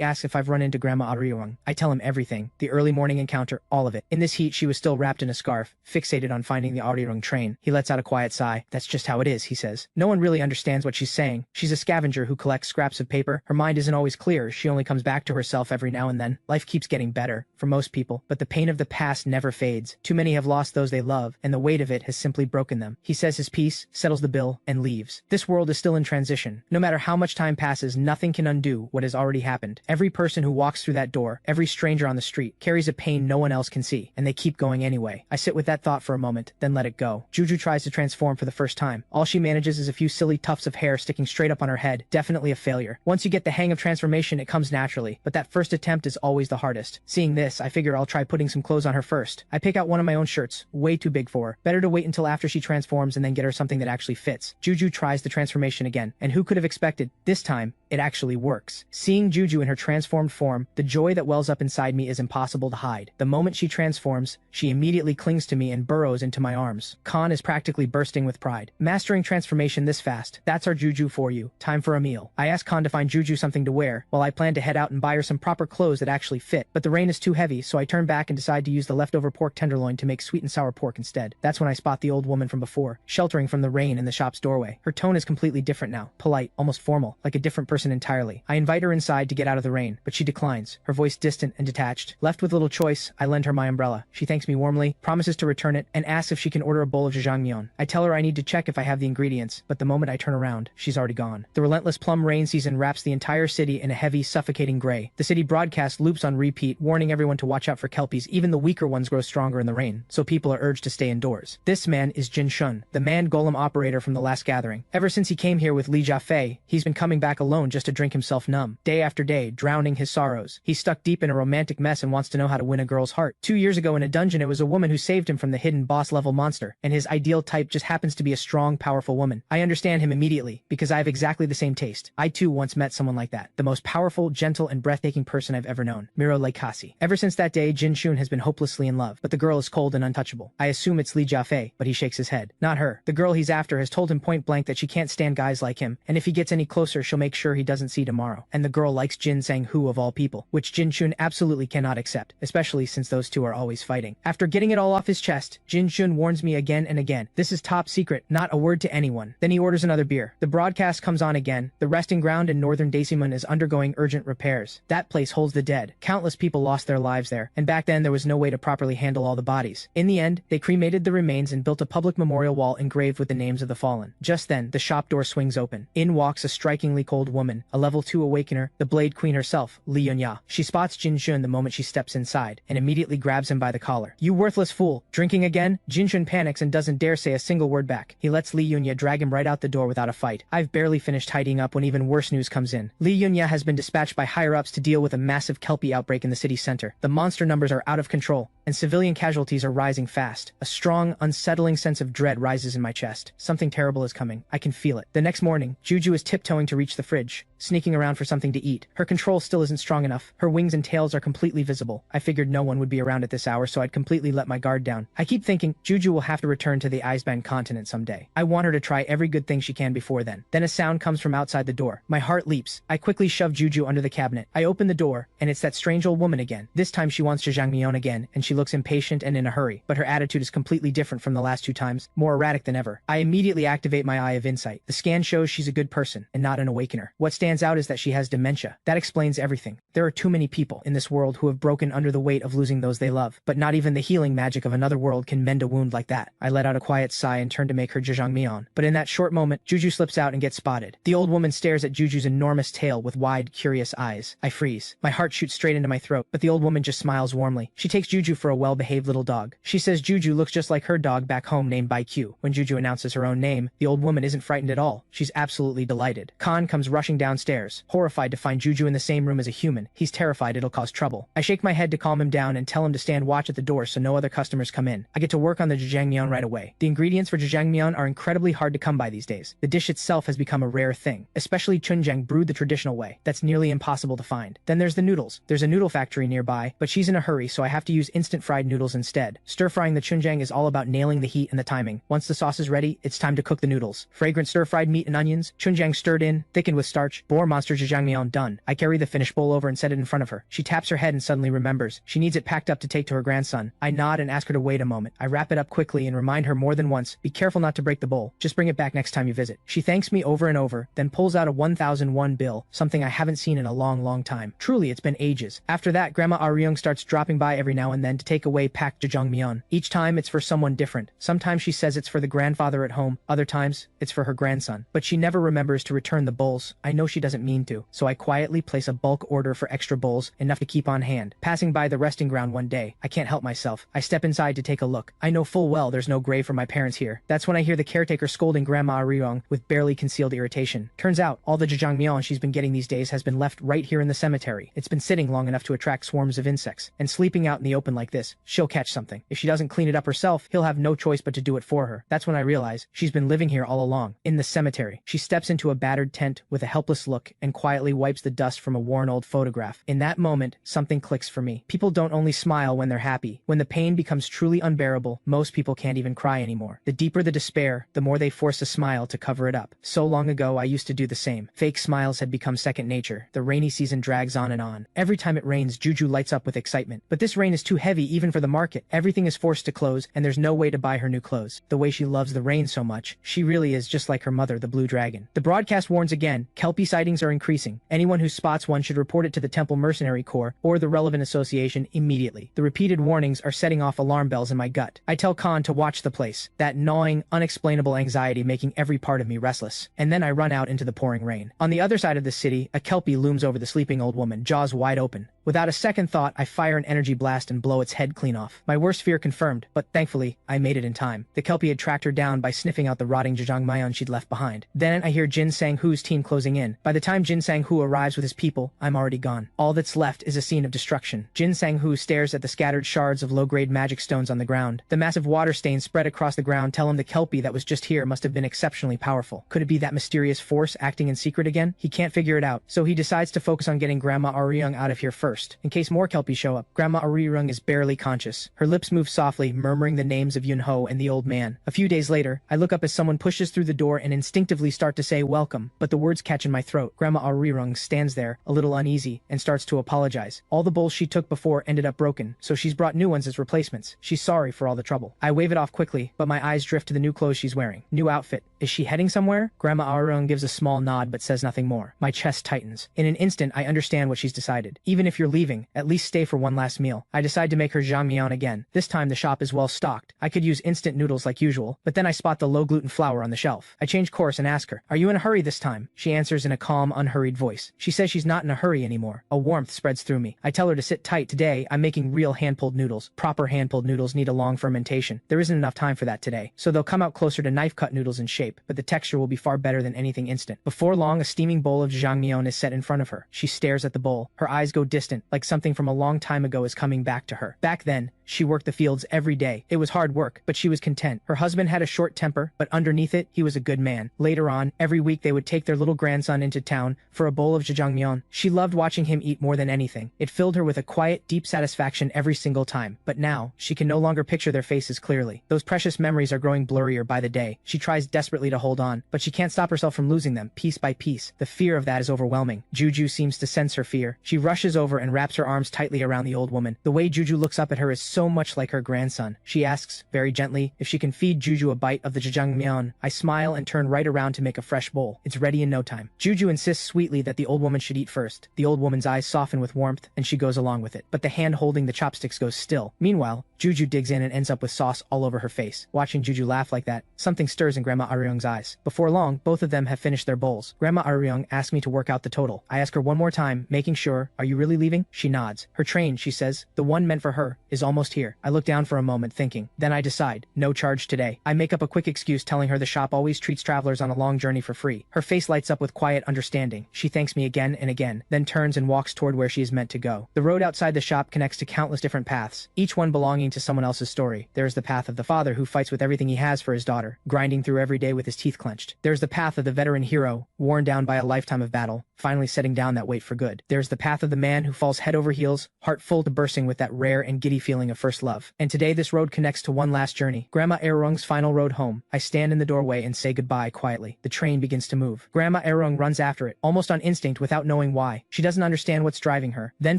asks if I've run into Grandma Arirong. I tell him everything, the early morning encounter, all of it. In this heat, she was still wrapped in a scarf, fixated on finding the Arirong train. He lets out a quiet sigh. That's just how it is, he says. No one really understands what she's saying. She's a scavenger who collects scraps of paper. Her mind isn't always clear. She only comes back to herself every now and then. Life keeps getting better, for most people, but the pain of the past never fades. Too many have lost those they love, and the weight of it has simply broken them. He says his piece, settles the bill, and leaves. This world is still in transition. No matter how much time passes, nothing can undo what has already happened. Every person who walks through that door, every stranger on the street, carries a pain no one else can see, and they keep going anyway. I sit with that thought for a moment, then let it go. Juju tries to transform for the first time. All she manages is a few silly tufts of hair sticking straight up on her head. Definitely a failure. Once you get the hang of transformation, it comes naturally, but that first attempt is always the hardest. Seeing this, I figure I'll try putting some clothes on her first. I pick out one of my own shirts, way too big for her. Better to wait until after she transforms and then get her something that actually fits. Juju tries the transformation again, and who could have expected? This time, it actually works. Seeing Juju in her transformed form, the joy that wells up inside me is impossible to hide. The moment she transforms, she immediately clings to me and burrows into my arms. Khan is practically bursting with pride. Mastering transformation this fast, that's our Juju for you. Time for a meal. I ask Khan to find Juju something to wear, while I plan to head out and buy her some proper clothes that actually fit. But the rain is too heavy, so I turn back and decide to use the leftover pork tenderloin to make sweet and sour pork instead. That's when I spot the old woman from before, sheltering from the rain in the shop's doorway. Her tone is completely different now, polite, almost formal, like a different person entirely. I invite her inside to get out of the rain, but she declines, her voice distant and detached. Left with little choice, I lend her my umbrella. She thanks me warmly, promises to return it, and asks if she can order a bowl of jjajangmyeon. I tell her I need to check if I have the ingredients, but the moment I turn around, she's already gone. The relentless plum rain season wraps the entire city in a heavy, suffocating gray. The city broadcast loops on repeat, warning everyone to watch out for kelpies. Even the weaker ones grow stronger in the rain, so people are urged to stay indoors. This man is Jin Shun, the man golem operator from the last gathering. Ever since he came here with Li Jiafei, he's been coming back alone just to drink himself numb. Day after day, drowning his sorrows. He's stuck deep in a romantic mess and wants to know how to win a girl's heart. 2 years ago in a dungeon, it was a woman who saved him from the hidden boss-level monster, and his ideal type just happens to be a strong, powerful woman. I understand him immediately, because I have exactly the same taste. I too once met someone like that. The most powerful, gentle, and breathtaking person I've ever known. Miro Laikasi. Ever since that day, Jin Shun has been hopelessly in love, but the girl is cold and untouchable. I assume it's Li Jiafei, but he shakes his head. Not her. The girl he's after has told him point blank that she can't stand guys like him, and if he gets any closer, she'll make sure he doesn't see tomorrow. And the girl likes Jin Sang-hoo of all people, which Jin Shun absolutely cannot accept, especially since those two are always fighting. After getting it all off his chest, Jin Shun warns me again and again, this is top secret, not a word to anyone. Then he orders another beer. The broadcast comes on again. The resting ground in northern Daesimon is undergoing urgent repairs. That place holds the dead. Countless people lost their lives there, and back then there was no way to properly handle all the bodies. In the end, they cremated the remains and built a public memorial wall engraved with the names of the fallen. Just then, the shop door swings open. In walks a strikingly cold woman, a level 2 awakener, the Blade Queen herself, Li Yunya. She spots Jin Shun the moment she steps inside, and immediately grabs him by the collar. "You worthless fool! Drinking again?" Jin Shun panics and doesn't dare say a single word back. He lets Li Yunya drag him right out the door without a fight. I've barely finished tidying up when even worse news comes in. Li Yunya has been dispatched by higher-ups to deal with a massive Kelpie outbreak in the city center. The monster numbers are out of control, and civilian casualties are rising fast. A strong, unsettling sense of dread rises in my chest. Something terrible is coming. I can feel it. The next morning, Juju is tiptoeing to reach the fridge, sneaking around for something to eat. Her control still isn't strong enough. Her wings and tails are completely visible. I figured no one would be around at this hour, so I'd completely let my guard down. I keep thinking, Juju will have to return to the Icebound continent someday. I want her to try every good thing she can before then. Then a sound comes from outside the door. My heart leaps. I quickly shove Juju under the cabinet. I open the door, and it's that strange old woman again. This time she wants jjangmyeon again, and she looks impatient and in a hurry, but her attitude is completely different from the last 2 times, more erratic than ever. I immediately activate my Eye of Insight. The scan shows she's a good person, and not an awakener. What stands out is that she has dementia. That explains everything. There are too many people in this world who have broken under the weight of losing those they love, but not even the healing magic of another world can mend a wound like that. I let out a quiet sigh and turn to make her jjangmyeon, but in that short moment, Juju slips out and gets spotted. The old woman stares at Juju's enormous tail with wide, curious eyes. I freeze. My heart shoots straight into my throat, but the old woman just smiles warmly. She takes Juju for a well-behaved little dog. She says Juju looks just like her dog back home named Bai-Q. When Juju announces her own name, the old woman isn't frightened at all. She's absolutely delighted. Khan comes rushing downstairs, horrified to find Juju in the same room as a human. He's terrified it'll cause trouble. I shake my head to calm him down and tell him to stand watch at the door so no other customers come in. I get to work on the jjangmyeon right away. The ingredients for jjangmyeon are incredibly hard to come by these days. The dish itself has become a rare thing, especially chunjang brewed the traditional way. That's nearly impossible to find. Then there's the noodles. There's a noodle factory nearby, but she's in a hurry, so I have to use instant fried noodles instead. Stir-frying the chunjang is all about nailing the heat and the timing. Once the sauce is ready, it's time to cook the noodles. Fragrant stir-fried meat and onions, chunjang stirred in, thickened with starch, boar monster jjangmyeon done. I carry the finished bowl over and set it in front of her. She taps her head and suddenly remembers. She needs it packed up to take to her grandson. I nod and ask her to wait a moment. I wrap it up quickly and remind her more than once, be careful not to break the bowl. Just bring it back next time you visit. She thanks me over and over, then pulls out a 1,001 bill, something I haven't seen in a long time. Truly, it's been ages. After that, Grandma Aryung starts dropping by every now and then to take away packed jjangmyeon. Each time, it's for someone different. Sometimes she says it's for the grandfather at home, other times, it's for her grandson. But she never remembers to return the bowls. I know she doesn't mean to, so I quietly place a bulk order for extra bowls, enough to keep on hand. Passing by the resting ground one day, I can't help myself. I step inside to take a look. I know full well there's no grave for my parents here. That's when I hear the caretaker scolding Grandma Aryung with barely concealed irritation. Turns out, all the jjangmyeon she's been getting these days has been left right here in the cemetery. It's been sitting long enough to attract swarms of insects, and sleeping out in the open like this, she'll catch something. If she doesn't clean it up herself, he'll have no choice but to do it for her. That's when I realize she's been living here all along, in the cemetery. She steps into a battered tent with a helpless look and quietly wipes the dust from a worn old photograph. In that moment, something clicks for me. People don't only smile when they're happy. When the pain becomes truly unbearable, most people can't even cry anymore. The deeper the despair, the more they force a smile to cover it up. So long ago, I used to do the same. Fake smiles had become second nature. The rainy season drags on and on. Every time it rains, Juju lights up with excitement. But this rain is too heavy even for the market. Everything is forced to close, and there's no way to buy her new clothes. The way she loves the rain so much, she really is just like her mother, the Blue Dragon. The broadcast warns again, Kelpie sightings are increasing. Anyone who spots one should report it to the Temple Mercenary Corps or the relevant association immediately. The repeated warnings are setting off alarm bells in my gut. I tell Khan to watch the place, that gnawing, unexplainable anxiety making every part of me restless. And then I run out into the pouring rain. On the other side of the city, a Kelpie looms over the sleeping old woman, jaws wide open. Without a second thought, I fire an energy blast and blow its head clean off. My worst fear confirmed, but thankfully, I made it in time. The Kelpie had tracked her down by sniffing out the rotting jjangmyeon she'd left behind. Then I hear Jin Sang-hoo's team closing in. By the time Jin Sang-hoo arrives with his people, I'm already gone. All that's left is a scene of destruction. Jin Sang-hoo stares at the scattered shards of low-grade magic stones on the ground. The massive water stains spread across the ground tell him the Kelpie that was just here must have been exceptionally powerful. Could it be that mysterious force acting in secret again? He can't figure it out, so he decides to focus on getting Grandma Aryung out of here first. first, in case more kelpies show up. Grandma Arirung is barely conscious. Her lips move softly, murmuring the names of Yunho and the old man. A few days later, I look up as someone pushes through the door and instinctively start to say welcome, but the words catch in my throat. Grandma Arirung stands there, a little uneasy, and starts to apologize. All the bowls she took before ended up broken, so she's brought new ones as replacements. She's sorry for all the trouble. I wave it off quickly, but my eyes drift to the new clothes she's wearing. New outfit. Is she heading somewhere? Grandma Arirung gives a small nod but says nothing more. My chest tightens. In an instant, I understand what she's decided. Even if you're leaving, at least stay for one last meal. I decide to make her jjangmyeon again. This time the shop is well stocked. I could use instant noodles like usual, but then I spot the low-gluten flour on the shelf. I change course and ask her, "Are you in a hurry this time?" She answers in a calm, unhurried voice. She says she's not in a hurry anymore. A warmth spreads through me. I tell her to sit tight. Today, I'm making real hand-pulled noodles. Proper hand-pulled noodles need a long fermentation. There isn't enough time for that today, so they'll come out closer to knife-cut noodles in shape, but the texture will be far better than anything instant. Before long, a steaming bowl of jjangmyeon is set in front of her. She stares at the bowl. Her eyes go distant, like something from a long time ago is coming back to her. Back then, she worked the fields every day. It was hard work, but she was content. Her husband had a short temper, but underneath it, he was a good man. Later on, every week they would take their little grandson into town for a bowl of jjangmyeon. She loved watching him eat more than anything. It filled her with a quiet, deep satisfaction every single time. But now, she can no longer picture their faces clearly. Those precious memories are growing blurrier by the day. She tries desperately to hold on, but she can't stop herself from losing them, piece by piece. The fear of that is overwhelming. Juju seems to sense her fear. She rushes over and wraps her arms tightly around the old woman. The way Juju looks up at her is so much like her grandson. She asks, very gently, if she can feed Juju a bite of the jjangmyeon. I smile and turn right around to make a fresh bowl. It's ready in no time. Juju insists sweetly that the old woman should eat first. The old woman's eyes soften with warmth, and she goes along with it. But the hand holding the chopsticks goes still. Meanwhile, Juju digs in and ends up with sauce all over her face. Watching Juju laugh like that, something stirs in Grandma Arirung's eyes. Before long, both of them have finished their bowls. Grandma Arirung asks me to work out the total. I ask her one more time, making sure, "Are you really leaving?" She nods. Her train, she says, the one meant for her, is almost here. I look down for a moment, thinking. Then I decide, no charge today. I make up a quick excuse telling her the shop always treats travelers on a long journey for free. Her face lights up with quiet understanding. She thanks me again and again, then turns and walks toward where she is meant to go. The road outside the shop connects to countless different paths, each one belonging to someone else's story. There is the path of the father who fights with everything he has for his daughter, grinding through every day with his teeth clenched. There's the path of the veteran hero, worn down by a lifetime of battle, finally setting down that weight for good. There's the path of the man who falls head over heels, heart full to bursting with that rare and giddy feeling of first love. And today this road connects to one last journey, Grandma Arirung's final road home. I stand in the doorway and say goodbye quietly. The train begins to move. Grandma Arirung runs after it, almost on instinct without knowing why. She doesn't understand what's driving her. Then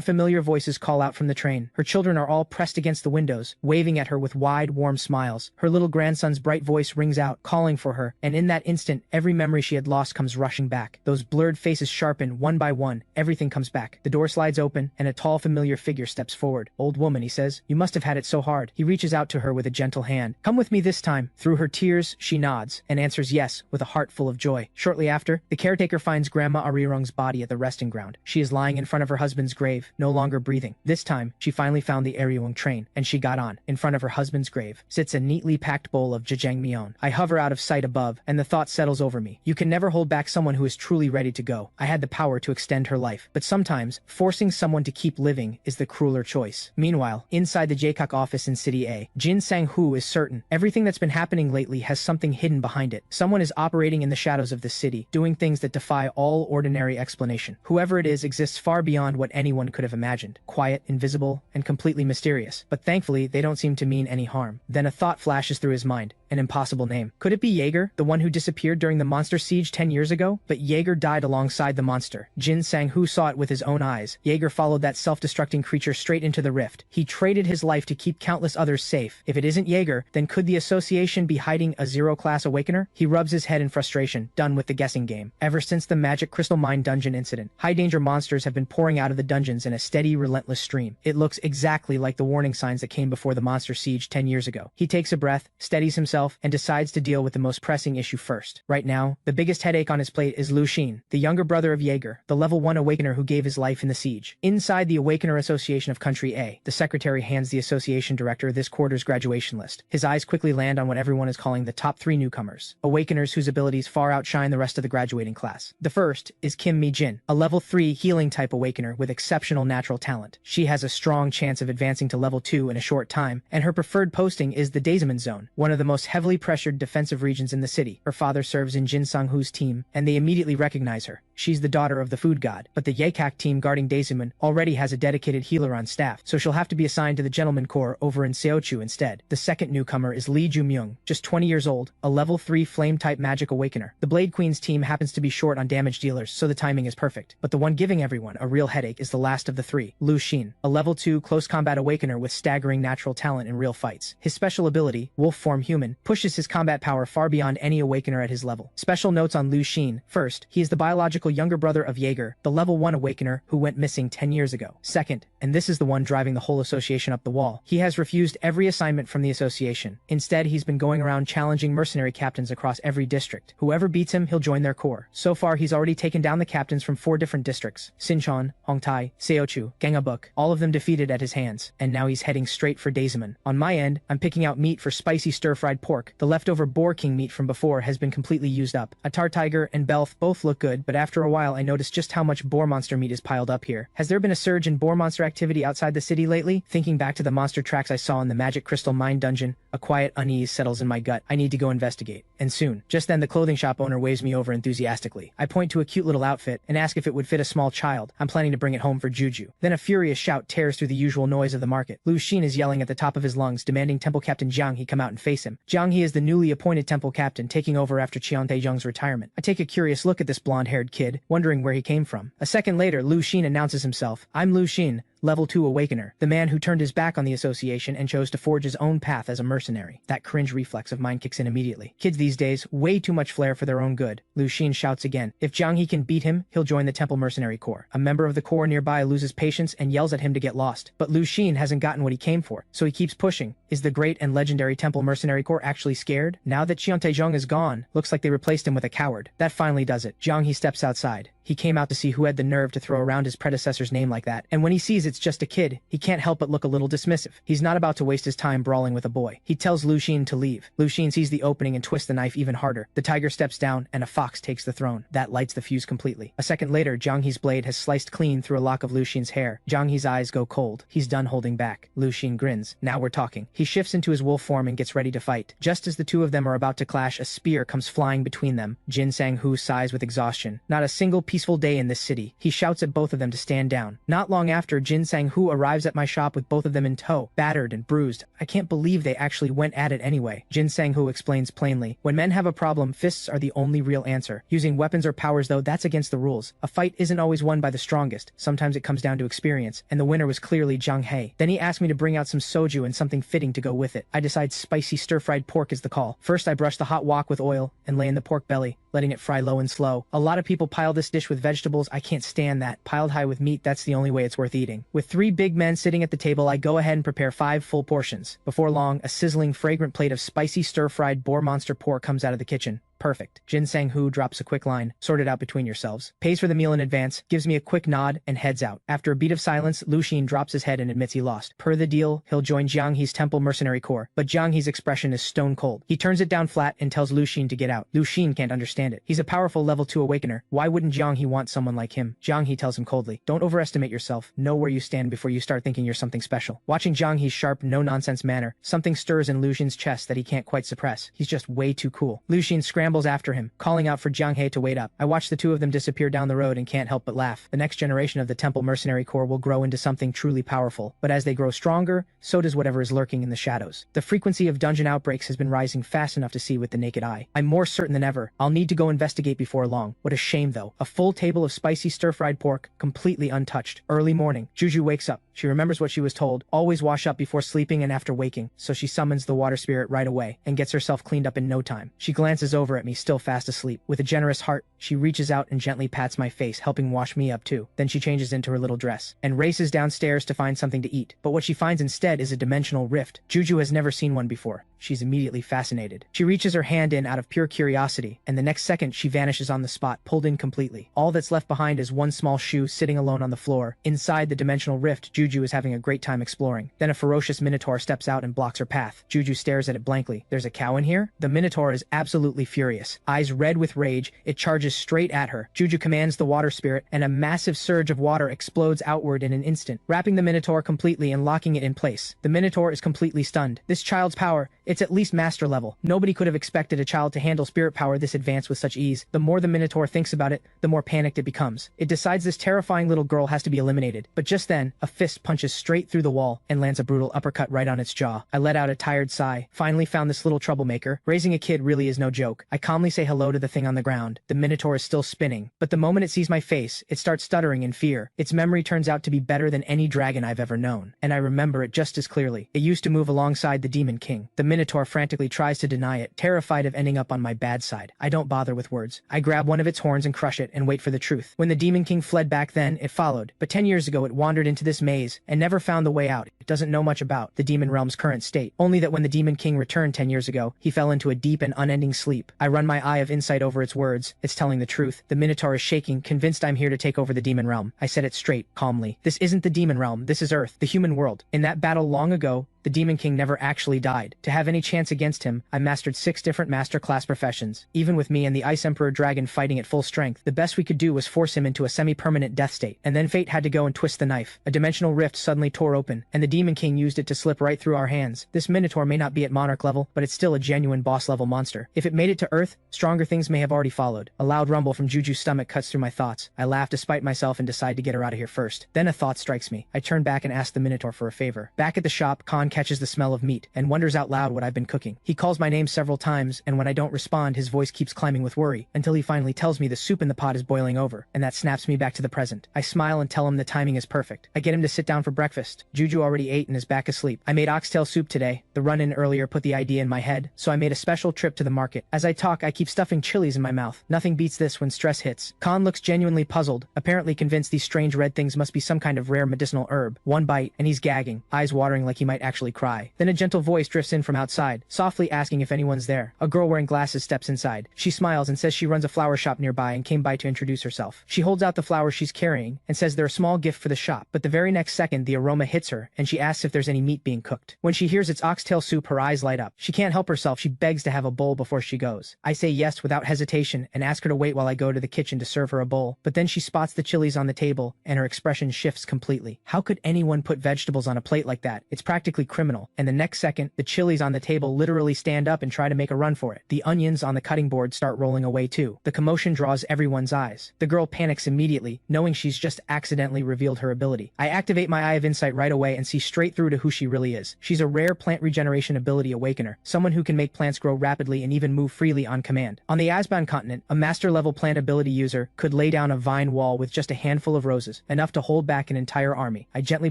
familiar voices call out from the train. Her children are all pressed against the windows, waving at her with wide, warm smiles. Her little grandson's bright voice rings out, calling for her, and in that instant, every memory she had lost comes rushing back. Those blurred faces sharpen one by one. Everything comes back. The door slides open, and a tall, familiar figure steps forward. "Old woman," he says, "you must have had it so hard." He reaches out to her with a gentle hand. "Come with me this time." Through her tears, she nods, and answers yes, with a heart full of joy. Shortly after, the caretaker finds Grandma Arirung's body at the resting ground. She is lying in front of her husband's grave, no longer breathing. This time, she finally found the Arirung train, and she got on. In front of her husband's grave sits a neatly packed bowl of jjangmyeon. I hover out of sight above, and the thought settles over me. You can never hold back someone who is truly ready to go. I had the power to extend her life, but sometimes, forcing someone to keep living is the crueler choice. Meanwhile, inside the Jacob office in City A, Jin Sang-hoo is certain. Everything that's been happening lately has something hidden behind it. Someone is operating in the shadows of the city, doing things that defy all ordinary explanation. Whoever it is exists far beyond what anyone could have imagined. Quiet, invisible, and completely mysterious. But thankfully, they don't seem to mean any harm. Then a thought flashes through his mind. An impossible name. Could it be Jaeger, the one who disappeared during the monster siege 10 years ago? But Jaeger died alongside the monster. Jin Sang-hoo saw it with his own eyes. Jaeger followed that self-destructing creature straight into the rift. He traded his life to keep countless others safe. If it isn't Jaeger, then could the association be hiding a zero-class awakener? He rubs his head in frustration, done with the guessing game. Ever since the Magic Crystal Mine dungeon incident, high-danger monsters have been pouring out of the dungeons in a steady, relentless stream. It looks exactly like the warning signs that came before the monster siege 10 years ago. He takes a breath, steadies himself, and decides to deal with the most pressing issue first. Right now, the biggest headache on his plate is Lu Xin, the younger brother of Jaeger, the level 1 awakener who gave his life in the siege. Inside the Awakener Association of Country A, the secretary hands the association director this quarter's graduation list. His eyes quickly land on what everyone is calling the top 3 newcomers, awakeners whose abilities far outshine the rest of the graduating class. The first is Kim Mi-jin, a level 3 healing type awakener with exceptional natural talent. She has a strong chance of advancing to level 2 in a short time, and her preferred posting is the Daisman Zone, one of the most heavily pressured defensive regions in the city. Her father serves in Jin Sang-hoo's team, and they immediately recognize her. She's the daughter of the food god, but the Yekak team guarding Daisuman already has a dedicated healer on staff, so she'll have to be assigned to the Gentleman Corps over in Seochu instead. The second newcomer is Lee Ju-myung, just 20 years old, a level 3 flame-type magic awakener. The Blade Queen's team happens to be short on damage dealers, so the timing is perfect. But the one giving everyone a real headache is the last of the three, Lu Xin, a level 2 close combat awakener with staggering natural talent in real fights. His special ability, Wolf Form Human, pushes his combat power far beyond any awakener at his level. Special notes on Lu Xin. First, he is the biological younger brother of Jaeger, the level 1 awakener who went missing 10 years ago. Second, and this is the one driving the whole association up the wall, he has refused every assignment from the association. Instead, he's been going around challenging mercenary captains across every district. Whoever beats him, he'll join their corps. So far, he's already taken down the captains from 4 different districts: Sinchon, Hongtai, Seochu, Gangabuk, all of them defeated at his hands, and now he's heading straight for Daisuman. On my end, I'm picking out meat for spicy stir-fried pork. The leftover Boar King meat from before has been completely used up. Atar Tiger and Belth both look good, but after a while I noticed just how much boar monster meat is piled up here. Has there been a surge in boar monster activity outside the city lately? Thinking back to the monster tracks I saw in the Magic Crystal Mine dungeon, a quiet unease settles in my gut. I need to go investigate. And soon. Just then the clothing shop owner waves me over enthusiastically. I point to a cute little outfit and ask if it would fit a small child. I'm planning to bring it home for Juju. Then a furious shout tears through the usual noise of the market. Lu Xin is yelling at the top of his lungs, demanding Temple Captain Jiang He come out and face him. Jiang He is the newly appointed temple captain, taking over after Qian Taejung's retirement. I take a curious look at this blonde-haired kid, wondering where he came from. A second later, Lu Xin announces himself. I'm Lu Xin, level 2 awakener, the man who turned his back on the association and chose to forge his own path as a mercenary. That cringe reflex of mine kicks in immediately. Kids these days, way too much flair for their own good. Lu Xin shouts again. If Jiang He can beat him, he'll join the Temple Mercenary Corps. A member of the Corps nearby loses patience and yells at him to get lost. But Lu Xin hasn't gotten what he came for, so he keeps pushing. Is the great and legendary Temple Mercenary Corps actually scared? Now that Qian Taejung is gone, looks like they replaced him with a coward. That finally does it. Jiang He steps outside. He came out to see who had the nerve to throw around his predecessor's name like that, and when he sees it's just a kid, he can't help but look a little dismissive. He's not about to waste his time brawling with a boy. He tells Lu Xin to leave. Lu Xin sees the opening and twists the knife even harder. The tiger steps down, and a fox takes the throne. That lights the fuse completely. A second later, Jiang He's blade has sliced clean through a lock of Lu Xin's hair. Jiang He's eyes go cold. He's done holding back. Lu Xin grins. Now we're talking. He shifts into his wolf form and gets ready to fight. Just as the two of them are about to clash, a spear comes flying between them. Jin Sang-hoo sighs with exhaustion. Not a single peaceful day in this city. He shouts at both of them to stand down. Not long after, Jin Sang-hoo arrives at my shop with both of them in tow, battered and bruised. I can't believe they actually went at it anyway. Jin Sang-hoo explains plainly. When men have a problem, fists are the only real answer. Using weapons or powers though, that's against the rules. A fight isn't always won by the strongest. Sometimes it comes down to experience, and the winner was clearly Jiang He. Then he asked me to bring out some soju and something fitting to go with it. I decide spicy stir-fried pork is the call. First I brush the hot wok with oil and lay in the pork belly, letting it fry low and slow. A lot of people pile this dish with vegetables. I can't stand that. Piled high with meat, that's the only way it's worth eating. With 3 big men sitting at the table, I go ahead and prepare 5 full portions. Before long, a sizzling, fragrant plate of spicy stir-fried boar monster pork comes out of the kitchen. Perfect. Jin Sang-hoo drops a quick line. Sort it out between yourselves. Pays for the meal in advance, gives me a quick nod, and heads out. After a beat of silence, Lu Xin drops his head and admits he lost. Per the deal, he'll join Jiang He's Temple Mercenary Corps. But Jiang He's expression is stone cold. He turns it down flat and tells Lu Xin to get out. Lu Xin can't understand it. He's a powerful level 2 awakener. Why wouldn't Jiang He want someone like him? Jiang He tells him coldly. Don't overestimate yourself. Know where you stand before you start thinking you're something special. Watching Jiang He's sharp, no-nonsense manner, something stirs in Lu Xin's chest that he can't quite suppress. He's just way too cool. Lu Xin scrambles after him, calling out for Jiang He to wait up. I watch the two of them disappear down the road and can't help but laugh. The next generation of the Temple Mercenary Corps will grow into something truly powerful, but as they grow stronger, so does whatever is lurking in the shadows. The frequency of dungeon outbreaks has been rising fast enough to see with the naked eye. I'm more certain than ever. I'll need to go investigate before long. What a shame though. A full table of spicy stir-fried pork, completely untouched. Early morning. Juju wakes up. She remembers what she was told. Always wash up before sleeping and after waking, so she summons the water spirit right away and gets herself cleaned up in no time. She glances over at me, still fast asleep. With a generous heart, she reaches out and gently pats my face, helping wash me up too. Then she changes into her little dress and races downstairs to find something to eat. But what she finds instead is a dimensional rift. Juju has never seen one before. She's immediately fascinated. She reaches her hand in out of pure curiosity, and the next second she vanishes on the spot, pulled in completely. All that's left behind is one small shoe sitting alone on the floor. Inside the dimensional rift, Juju is having a great time exploring. Then a ferocious minotaur steps out and blocks her path. Juju stares at it blankly. There's a cow in here? The minotaur is absolutely furious. Eyes red with rage, it charges straight at her. Juju commands the water spirit, and a massive surge of water explodes outward in an instant, wrapping the minotaur completely and locking it in place. The minotaur is completely stunned. This child's power, It's at least master level. Nobody could have expected a child to handle spirit power this advanced with such ease. The more the Minotaur thinks about it, the more panicked it becomes. It decides this terrifying little girl has to be eliminated. But just then, a fist punches straight through the wall and lands a brutal uppercut right on its jaw. I let out a tired sigh. Finally found this little troublemaker. Raising a kid really is no joke. I calmly say hello to the thing on the ground. The Minotaur is still spinning, but the moment it sees my face, it starts stuttering in fear. Its memory turns out to be better than any dragon I've ever known, and I remember it just as clearly. It used to move alongside the Demon King. The Minotaur frantically tries to deny it, terrified of ending up on my bad side. I don't bother with words. I grab one of its horns and crush it and wait for the truth. When the Demon King fled back then, it followed. But 10 years ago it wandered into this maze and never found the way out. It doesn't know much about the Demon Realm's current state, only that when the Demon King returned 10 years ago, he fell into a deep and unending sleep. I run my eye of insight over its words. It's telling the truth. The Minotaur is shaking, convinced I'm here to take over the Demon Realm. I said it straight, calmly. This isn't the Demon Realm, this is Earth, the human world. In that battle long ago, the Demon King never actually died. To have any chance against him, I mastered 6 different master class professions. Even with me and the Ice Emperor Dragon fighting at full strength, the best we could do was force him into a semi-permanent death state. And then fate had to go and twist the knife. A dimensional rift suddenly tore open, and the Demon King used it to slip right through our hands. This Minotaur may not be at Monarch level, but it's still a genuine boss level monster. If it made it to Earth, stronger things may have already followed. A loud rumble from Juju's stomach cuts through my thoughts. I laugh despite myself and decide to get her out of here first. Then a thought strikes me. I turn back and ask the Minotaur for a favor. Back at the shop, Khan catches the smell of meat and wonders out loud what I've been cooking. He calls my name several times, and when I don't respond, his voice keeps climbing with worry, until he finally tells me the soup in the pot is boiling over, and that snaps me back to the present. I smile and tell him the timing is perfect. I get him to sit down for breakfast. Juju already ate and is back asleep. I made oxtail soup today. The run-in earlier put the idea in my head, so I made a special trip to the market. As I talk, I keep stuffing chilies in my mouth. Nothing beats this when stress hits. Khan looks genuinely puzzled, apparently convinced these strange red things must be some kind of rare medicinal herb. One bite, and he's gagging, eyes watering like he might actually cry. Then a gentle voice drifts in from outside, softly asking if anyone's there. A girl wearing glasses steps inside. She smiles and says she runs a flower shop nearby and came by to introduce herself. She holds out the flowers she's carrying and says they're a small gift for the shop, but the very next second the aroma hits her and she asks if there's any meat being cooked. When she hears it's oxtail soup, her eyes light up. She can't help herself. She begs to have a bowl before she goes. I say yes without hesitation and ask her to wait while I go to the kitchen to serve her a bowl, but then she spots the chilies on the table and her expression shifts completely. How could anyone put vegetables on a plate like that? It's practically criminal. And the next second, the chilies on the table literally stand up and try to make a run for it. The onions on the cutting board start rolling away too. The commotion draws everyone's eyes. The girl panics immediately, knowing she's just accidentally revealed her ability. I activate my Eye of Insight right away and see straight through to who she really is. She's a rare plant regeneration ability awakener, someone who can make plants grow rapidly and even move freely on command. On the Asban continent, a master-level plant ability user could lay down a vine wall with just a handful of roses, enough to hold back an entire army. I gently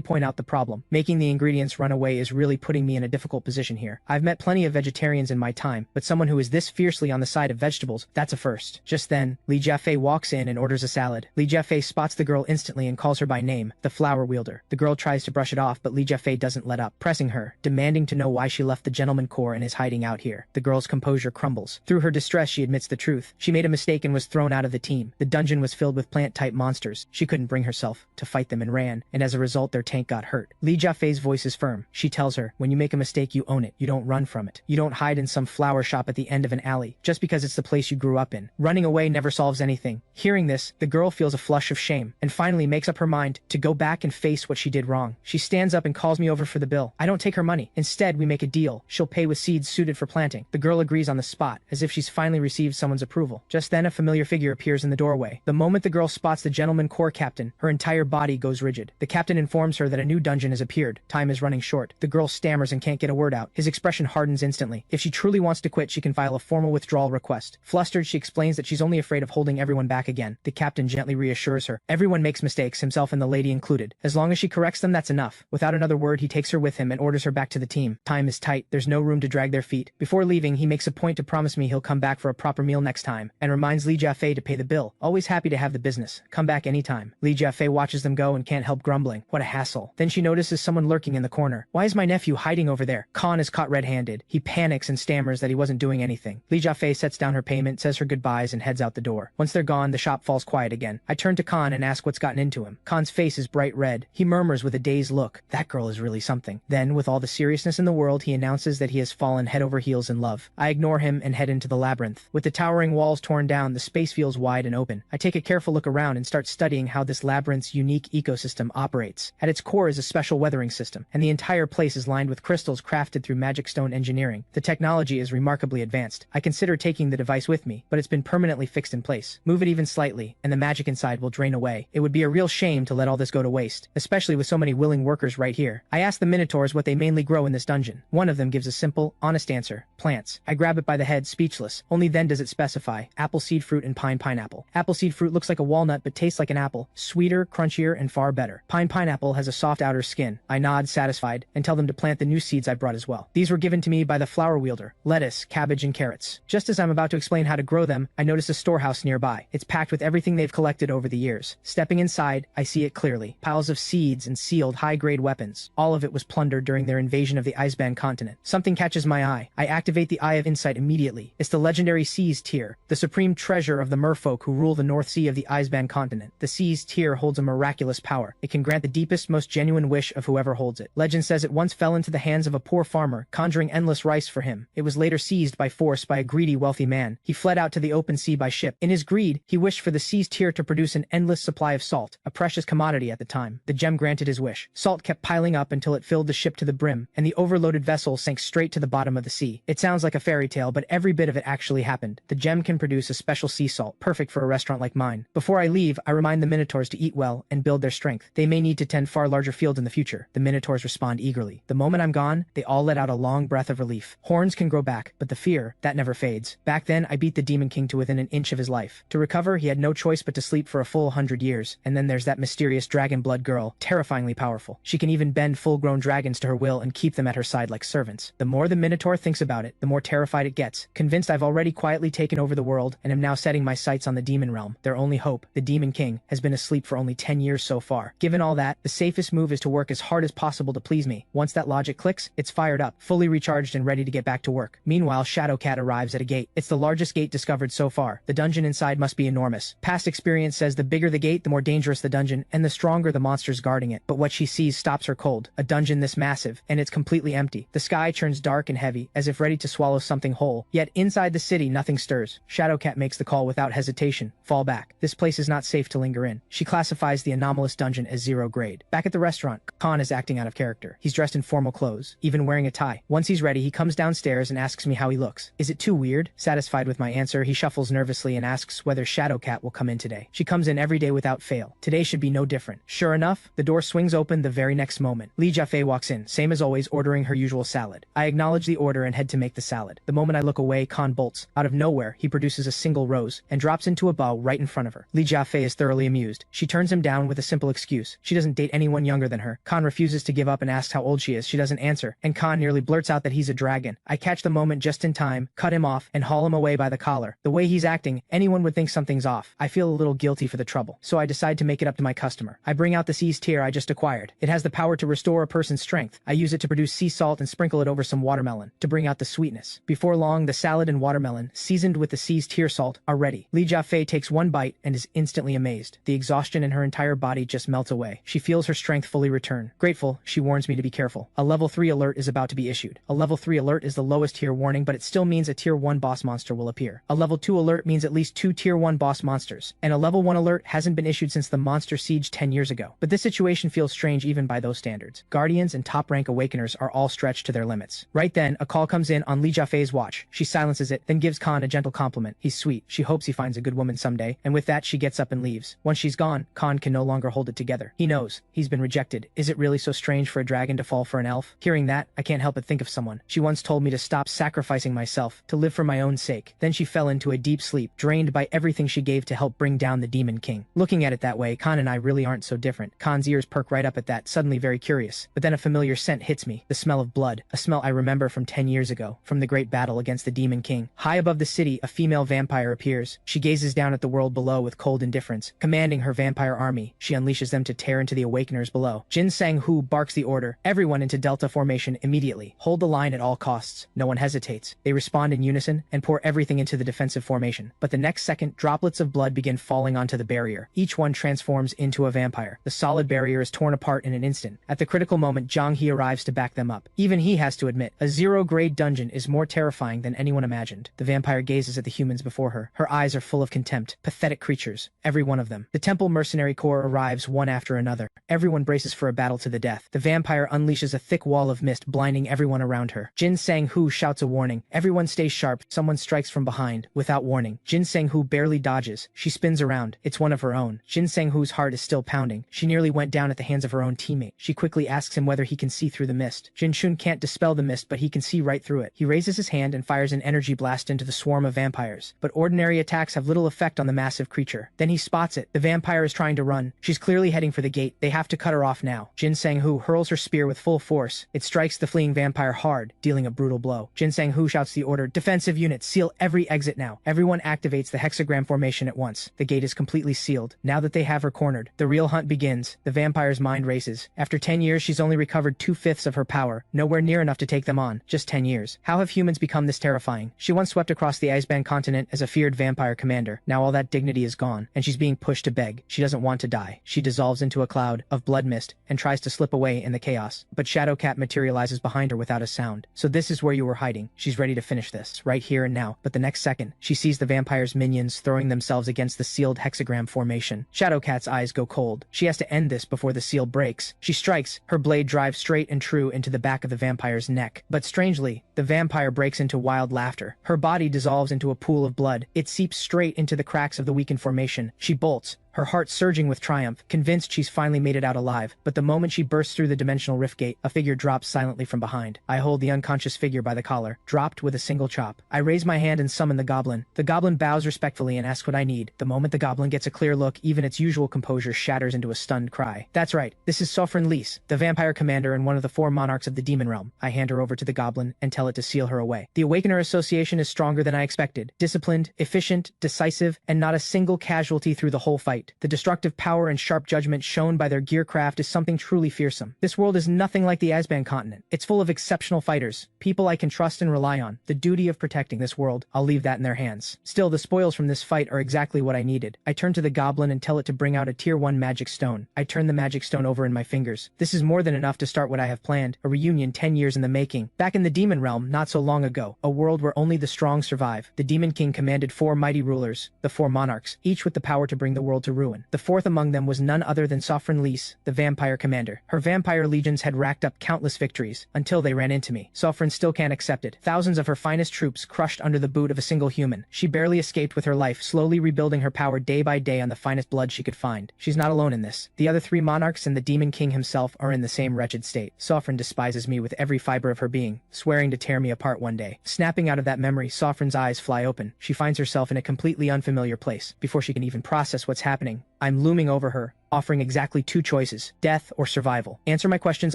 point out the problem. Making the ingredients run away is really putting me in a difficult position here. I've met plenty of vegetarians in my time, but someone who is this fiercely on the side of vegetables, that's a first. Just then, Li Jiafei walks in and orders a salad. Li Jiafei spots the girl instantly and calls her by name, the flower wielder. The girl tries to brush it off, but Li Jiafei doesn't let up, pressing her, demanding to know why she left the gentleman corps and is hiding out here. The girl's composure crumbles. Through her distress, she admits the truth. She made a mistake and was thrown out of the team. The dungeon was filled with plant-type monsters. She couldn't bring herself to fight them and ran, and as a result, their tank got hurt. Li Jiafei's voice is firm. She tells her, when you make a mistake, you own it. You don't run from it. You don't hide in some flower shop at the end of an alley, just because it's the place you grew up in. Running away never solves anything. Hearing this, the girl feels a flush of shame, and finally makes up her mind to go back and face what she did wrong. She stands up and calls me over for the bill. I don't take her money. Instead, we make a deal. She'll pay with seeds suited for planting. The girl agrees on the spot, as if she's finally received someone's approval. Just then, a familiar figure appears in the doorway. The moment the girl spots the gentleman corps captain, her entire body goes rigid. The captain informs her that a new dungeon has appeared. Time is running short. The girl stammers and can't get a word out. His expression hardens instantly. If she truly wants to quit, she can file a formal withdrawal request. Flustered, she explains that she's only afraid of holding everyone back again. The captain gently reassures her. Everyone makes mistakes, himself and the lady included. As long as she corrects them, that's enough. Without another word, he takes her with him and orders her back to the team. Time is tight. There's no room to drag their feet. Before leaving, he makes a point to promise me he'll come back for a proper meal next time, and reminds Li Jiafei to pay the bill. Always happy to have the business. Come back anytime. Li Jiafei watches them go and can't help grumbling. What a hassle. Then she notices someone lurking in the corner. Why is my nephew hiding over there? Khan is caught red-handed. He panics and stammers that he wasn't doing anything. Li Jiafei sets down her payment, says her goodbyes, and heads out the door. Once they're gone, the shop falls quiet again. I turn to Khan and ask what's gotten into him. Khan's face is bright red. He murmurs with a dazed look. That girl is really something. Then, with all the seriousness in the world, he announces that he has fallen head over heels in love. I ignore him and head into the labyrinth. With the towering walls torn down, the space feels wide and open. I take a careful look around and start studying how this labyrinth's unique ecosystem operates. At its core is a special weathering system, and the entire place place is lined with crystals crafted through magic stone engineering. The technology is remarkably advanced. I consider taking the device with me, but it's been permanently fixed in place. Move it even slightly, and the magic inside will drain away. It would be a real shame to let all this go to waste, especially with so many willing workers right here. I ask the Minotaurs what they mainly grow in this dungeon. One of them gives a simple, honest answer: plants. I grab it by the head, speechless. Only then does it specify: apple seed fruit and pineapple. Apple seed fruit looks like a walnut but tastes like an apple. Sweeter, crunchier, and far better. Pineapple has a soft outer skin. I nod, satisfied, and tell them to plant the new seeds I brought as well. These were given to me by the flower wielder: lettuce, cabbage, and carrots. Just as I'm about to explain how to grow them, I notice a storehouse nearby. It's packed with everything they've collected over the years. Stepping inside, I see it clearly. Piles of seeds and sealed high-grade weapons. All of it was plundered during their invasion of the Iceband continent. Something catches my eye. I activate the Eye of Insight immediately. It's the legendary Seas Tier, the supreme treasure of the merfolk who rule the North Sea of the Iceband continent. The Seas Tier holds a miraculous power. It can grant the deepest, most genuine wish of whoever holds it. Legend says it once fell into the hands of a poor farmer, conjuring endless rice for him. It was later seized by force by a greedy, wealthy man. He fled out to the open sea by ship. In his greed, he wished for the Seas Tier to produce an endless supply of salt, a precious commodity at the time. The gem granted his wish. Salt kept piling up until it filled the ship to the brim, and the overloaded vessel sank straight to the bottom of the sea. It sounds like a fairy tale, but every bit of it actually happened. The gem can produce a special sea salt, perfect for a restaurant like mine. Before I leave, I remind the Minotaurs to eat well and build their strength. They may need to tend far larger fields in the future. The Minotaurs respond eagerly. The moment I'm gone, they all let out a long breath of relief. Horns can grow back, but the fear, that never fades. Back then, I beat the Demon King to within an inch of his life. To recover, he had no choice but to sleep for a full 100 years. And then there's that mysterious dragon blood girl, terrifyingly powerful. She can even bend full-grown dragons to her will and keep them at her side like servants. The more the Minotaur thinks about it, the more terrified it gets. Convinced I've already quietly taken over the world and am now setting my sights on the demon realm, their only hope, the Demon King, has been asleep for only 10 years so far. Given all that, the safest move is to work as hard as possible to please me. Once that logic clicks, it's fired up, fully recharged and ready to get back to work. Meanwhile, Shadowcat arrives at a gate. It's the largest gate discovered so far. The dungeon inside must be enormous. Past experience says the bigger the gate, the more dangerous the dungeon, and the stronger the monsters guarding it. But what she sees stops her cold. A dungeon this massive, and it's completely empty. The sky turns dark and heavy, as if ready to swallow something whole. Yet inside the city, nothing stirs. Shadowcat makes the call without hesitation. Fall back. This place is not safe to linger in. She classifies the anomalous dungeon as 0 grade. Back at the restaurant, Khan is acting out of character. He's dressed in formal clothes, even wearing a tie. Once he's ready, he comes downstairs and asks me how he looks. Is it too weird? Satisfied with my answer, he shuffles nervously and asks whether Shadowcat will come in today. She comes in every day without fail. Today should be no different. Sure enough, the door swings open the very next moment. Li Jiafei walks in, same as always, ordering her usual salad. I acknowledge the order and head to make the salad. The moment I look away, Khan bolts. Out of nowhere, he produces a single rose and drops into a bowl right in front of her. Li Jiafei is thoroughly amused. She turns him down with a simple excuse. She doesn't date anyone younger than her. Khan refuses to give up and asks how old she is. She doesn't answer, and Khan nearly blurts out that he's a dragon. I catch the moment just in time, cut him off, and haul him away by the collar. The way he's acting, anyone would think something's off. I feel a little guilty for the trouble, so I decide to make it up to my customer. I bring out the Seas Tier I just acquired. It has the power to restore a person's strength. I use it to produce sea salt and sprinkle it over some watermelon, to bring out the sweetness. Before long, the salad and watermelon, seasoned with the Seas Tier salt, are ready. Li Jiafei takes one bite and is instantly amazed. The exhaustion in her entire body just melts away. She feels her strength fully return. Grateful, she warns me to be careful. A level 3 alert is about to be issued. A level 3 alert is the lowest tier warning, but it still means a tier 1 boss monster will appear. A level 2 alert means at least 2 tier 1 boss monsters. And a level 1 alert hasn't been issued since the monster siege 10 years ago. But this situation feels strange even by those standards. Guardians and top rank awakeners are all stretched to their limits. Right then, a call comes in on Li Jiafei's watch. She silences it, then gives Khan a gentle compliment. He's sweet. She hopes he finds a good woman someday, and with that she gets up and leaves. Once she's gone, Khan can no longer hold it together. He knows. He's been rejected. Is it really so strange for a dragon to fall for an elf? Hearing that, I can't help but think of someone. She once told me to stop sacrificing myself, to live for my own sake. Then she fell into a deep sleep, drained by everything she gave to help bring down the Demon King. Looking at it that way, Khan and I really aren't so different. Khan's ears perk right up at that, suddenly very curious. But then a familiar scent hits me, the smell of blood, a smell I remember from 10 years ago, from the great battle against the Demon King. High above the city, a female vampire appears. She gazes down at the world below with cold indifference. Commanding her vampire army, she unleashes them to tear into the awakeners below. Jin Sang-Hu barks the order. Everyone into Delta formation immediately. Hold the line at all costs. No one hesitates. They respond in unison and pour everything into the defensive formation. But the next second, droplets of blood begin falling onto the barrier. Each one transforms into a vampire. The solid barrier is torn apart in an instant. At the critical moment, Zhang He arrives to back them up. Even he has to admit, a 0-grade dungeon is more terrifying than anyone imagined. The vampire gazes at the humans before her. Her eyes are full of contempt. Pathetic creatures. Every one of them. The temple mercenary corps arrives one after another. Everyone braces for a battle to the death. The vampire unleashes unleashes a thick wall of mist blinding everyone around her. Jin Sang-hoo shouts a warning. Everyone stays sharp. Someone strikes from behind. Without warning, Jin Sang-hoo barely dodges. She spins around. It's one of her own. Jin Sang-hoo's heart is still pounding. She nearly went down at the hands of her own teammate. She quickly asks him whether he can see through the mist. Jin Shun can't dispel the mist, but he can see right through it. He raises his hand and fires an energy blast into the swarm of vampires. But ordinary attacks have little effect on the massive creature. Then he spots it. The vampire is trying to run. She's clearly heading for the gate. They have to cut her off now. Jin Sang-hoo hurls her spear with full force. It strikes the fleeing vampire hard, dealing a brutal blow. Jin Sang-hoo shouts the order, "Defensive units, seal every exit now." Everyone activates the hexagram formation at once. The gate is completely sealed. Now that they have her cornered, the real hunt begins. The vampire's mind races. After 10 years, she's only recovered 2/5 of her power. Nowhere near enough to take them on. Just 10 years. How have humans become this terrifying? She once swept across the Iceband continent as a feared vampire commander. Now all that dignity is gone, and she's being pushed to beg. She doesn't want to die. She dissolves into a cloud of blood mist and tries to slip away in the chaos. But Shadowcat materializes behind her without a sound. "So this is where you were hiding." She's ready to finish this, right here and now. But the next second, she sees the vampire's minions throwing themselves against the sealed hexagram formation. Shadowcat's eyes go cold. She has to end this before the seal breaks. She strikes. Her blade drives straight and true into the back of the vampire's neck. But strangely, the vampire breaks into wild laughter. Her body dissolves into a pool of blood. It seeps straight into the cracks of the weakened formation. She bolts, her heart surging with triumph, convinced she's finally made it out alive. But the moment she bursts through the dimensional rift gate, a figure drops silently from behind. I hold the unconscious figure by the collar, dropped with a single chop. I raise my hand and summon the goblin. The goblin bows respectfully and asks what I need. The moment the goblin gets a clear look, even its usual composure shatters into a stunned cry. That's right, this is Sofran Lys, the vampire commander and one of the 4 monarchs of the demon realm. I hand her over to the goblin and tell it to seal her away. The Awakener Association is stronger than I expected. Disciplined, efficient, decisive, and not a single casualty through the whole fight. The destructive power and sharp judgment shown by their gearcraft is something truly fearsome. This world is nothing like the Iceband continent. It's full of exceptional fighters, people I can trust and rely on. The duty of protecting this world, I'll leave that in their hands. Still, the spoils from this fight are exactly what I needed. I turn to the goblin and tell it to bring out a tier 1 magic stone. I turn the magic stone over in my fingers. This is more than enough to start what I have planned, a reunion 10 years in the making. Back in the demon realm, not so long ago, a world where only the strong survive. The Demon King commanded 4 mighty rulers, the 4 monarchs, each with the power to bring the world to ruin. The 4th among them was none other than Sofran Lys, the vampire commander. Her vampire legions had racked up countless victories, until they ran into me. Sofran still can't accept it. Thousands of her finest troops crushed under the boot of a single human. She barely escaped with her life, slowly rebuilding her power day by day on the finest blood she could find. She's not alone in this. The other 3 monarchs and the Demon King himself are in the same wretched state. Sofran despises me with every fiber of her being, swearing to tear me apart one day. Snapping out of that memory, Sofran's eyes fly open. She finds herself in a completely unfamiliar place. Before she can even process what's happening, I'm looming over her, offering exactly 2 choices, death or survival. Answer my questions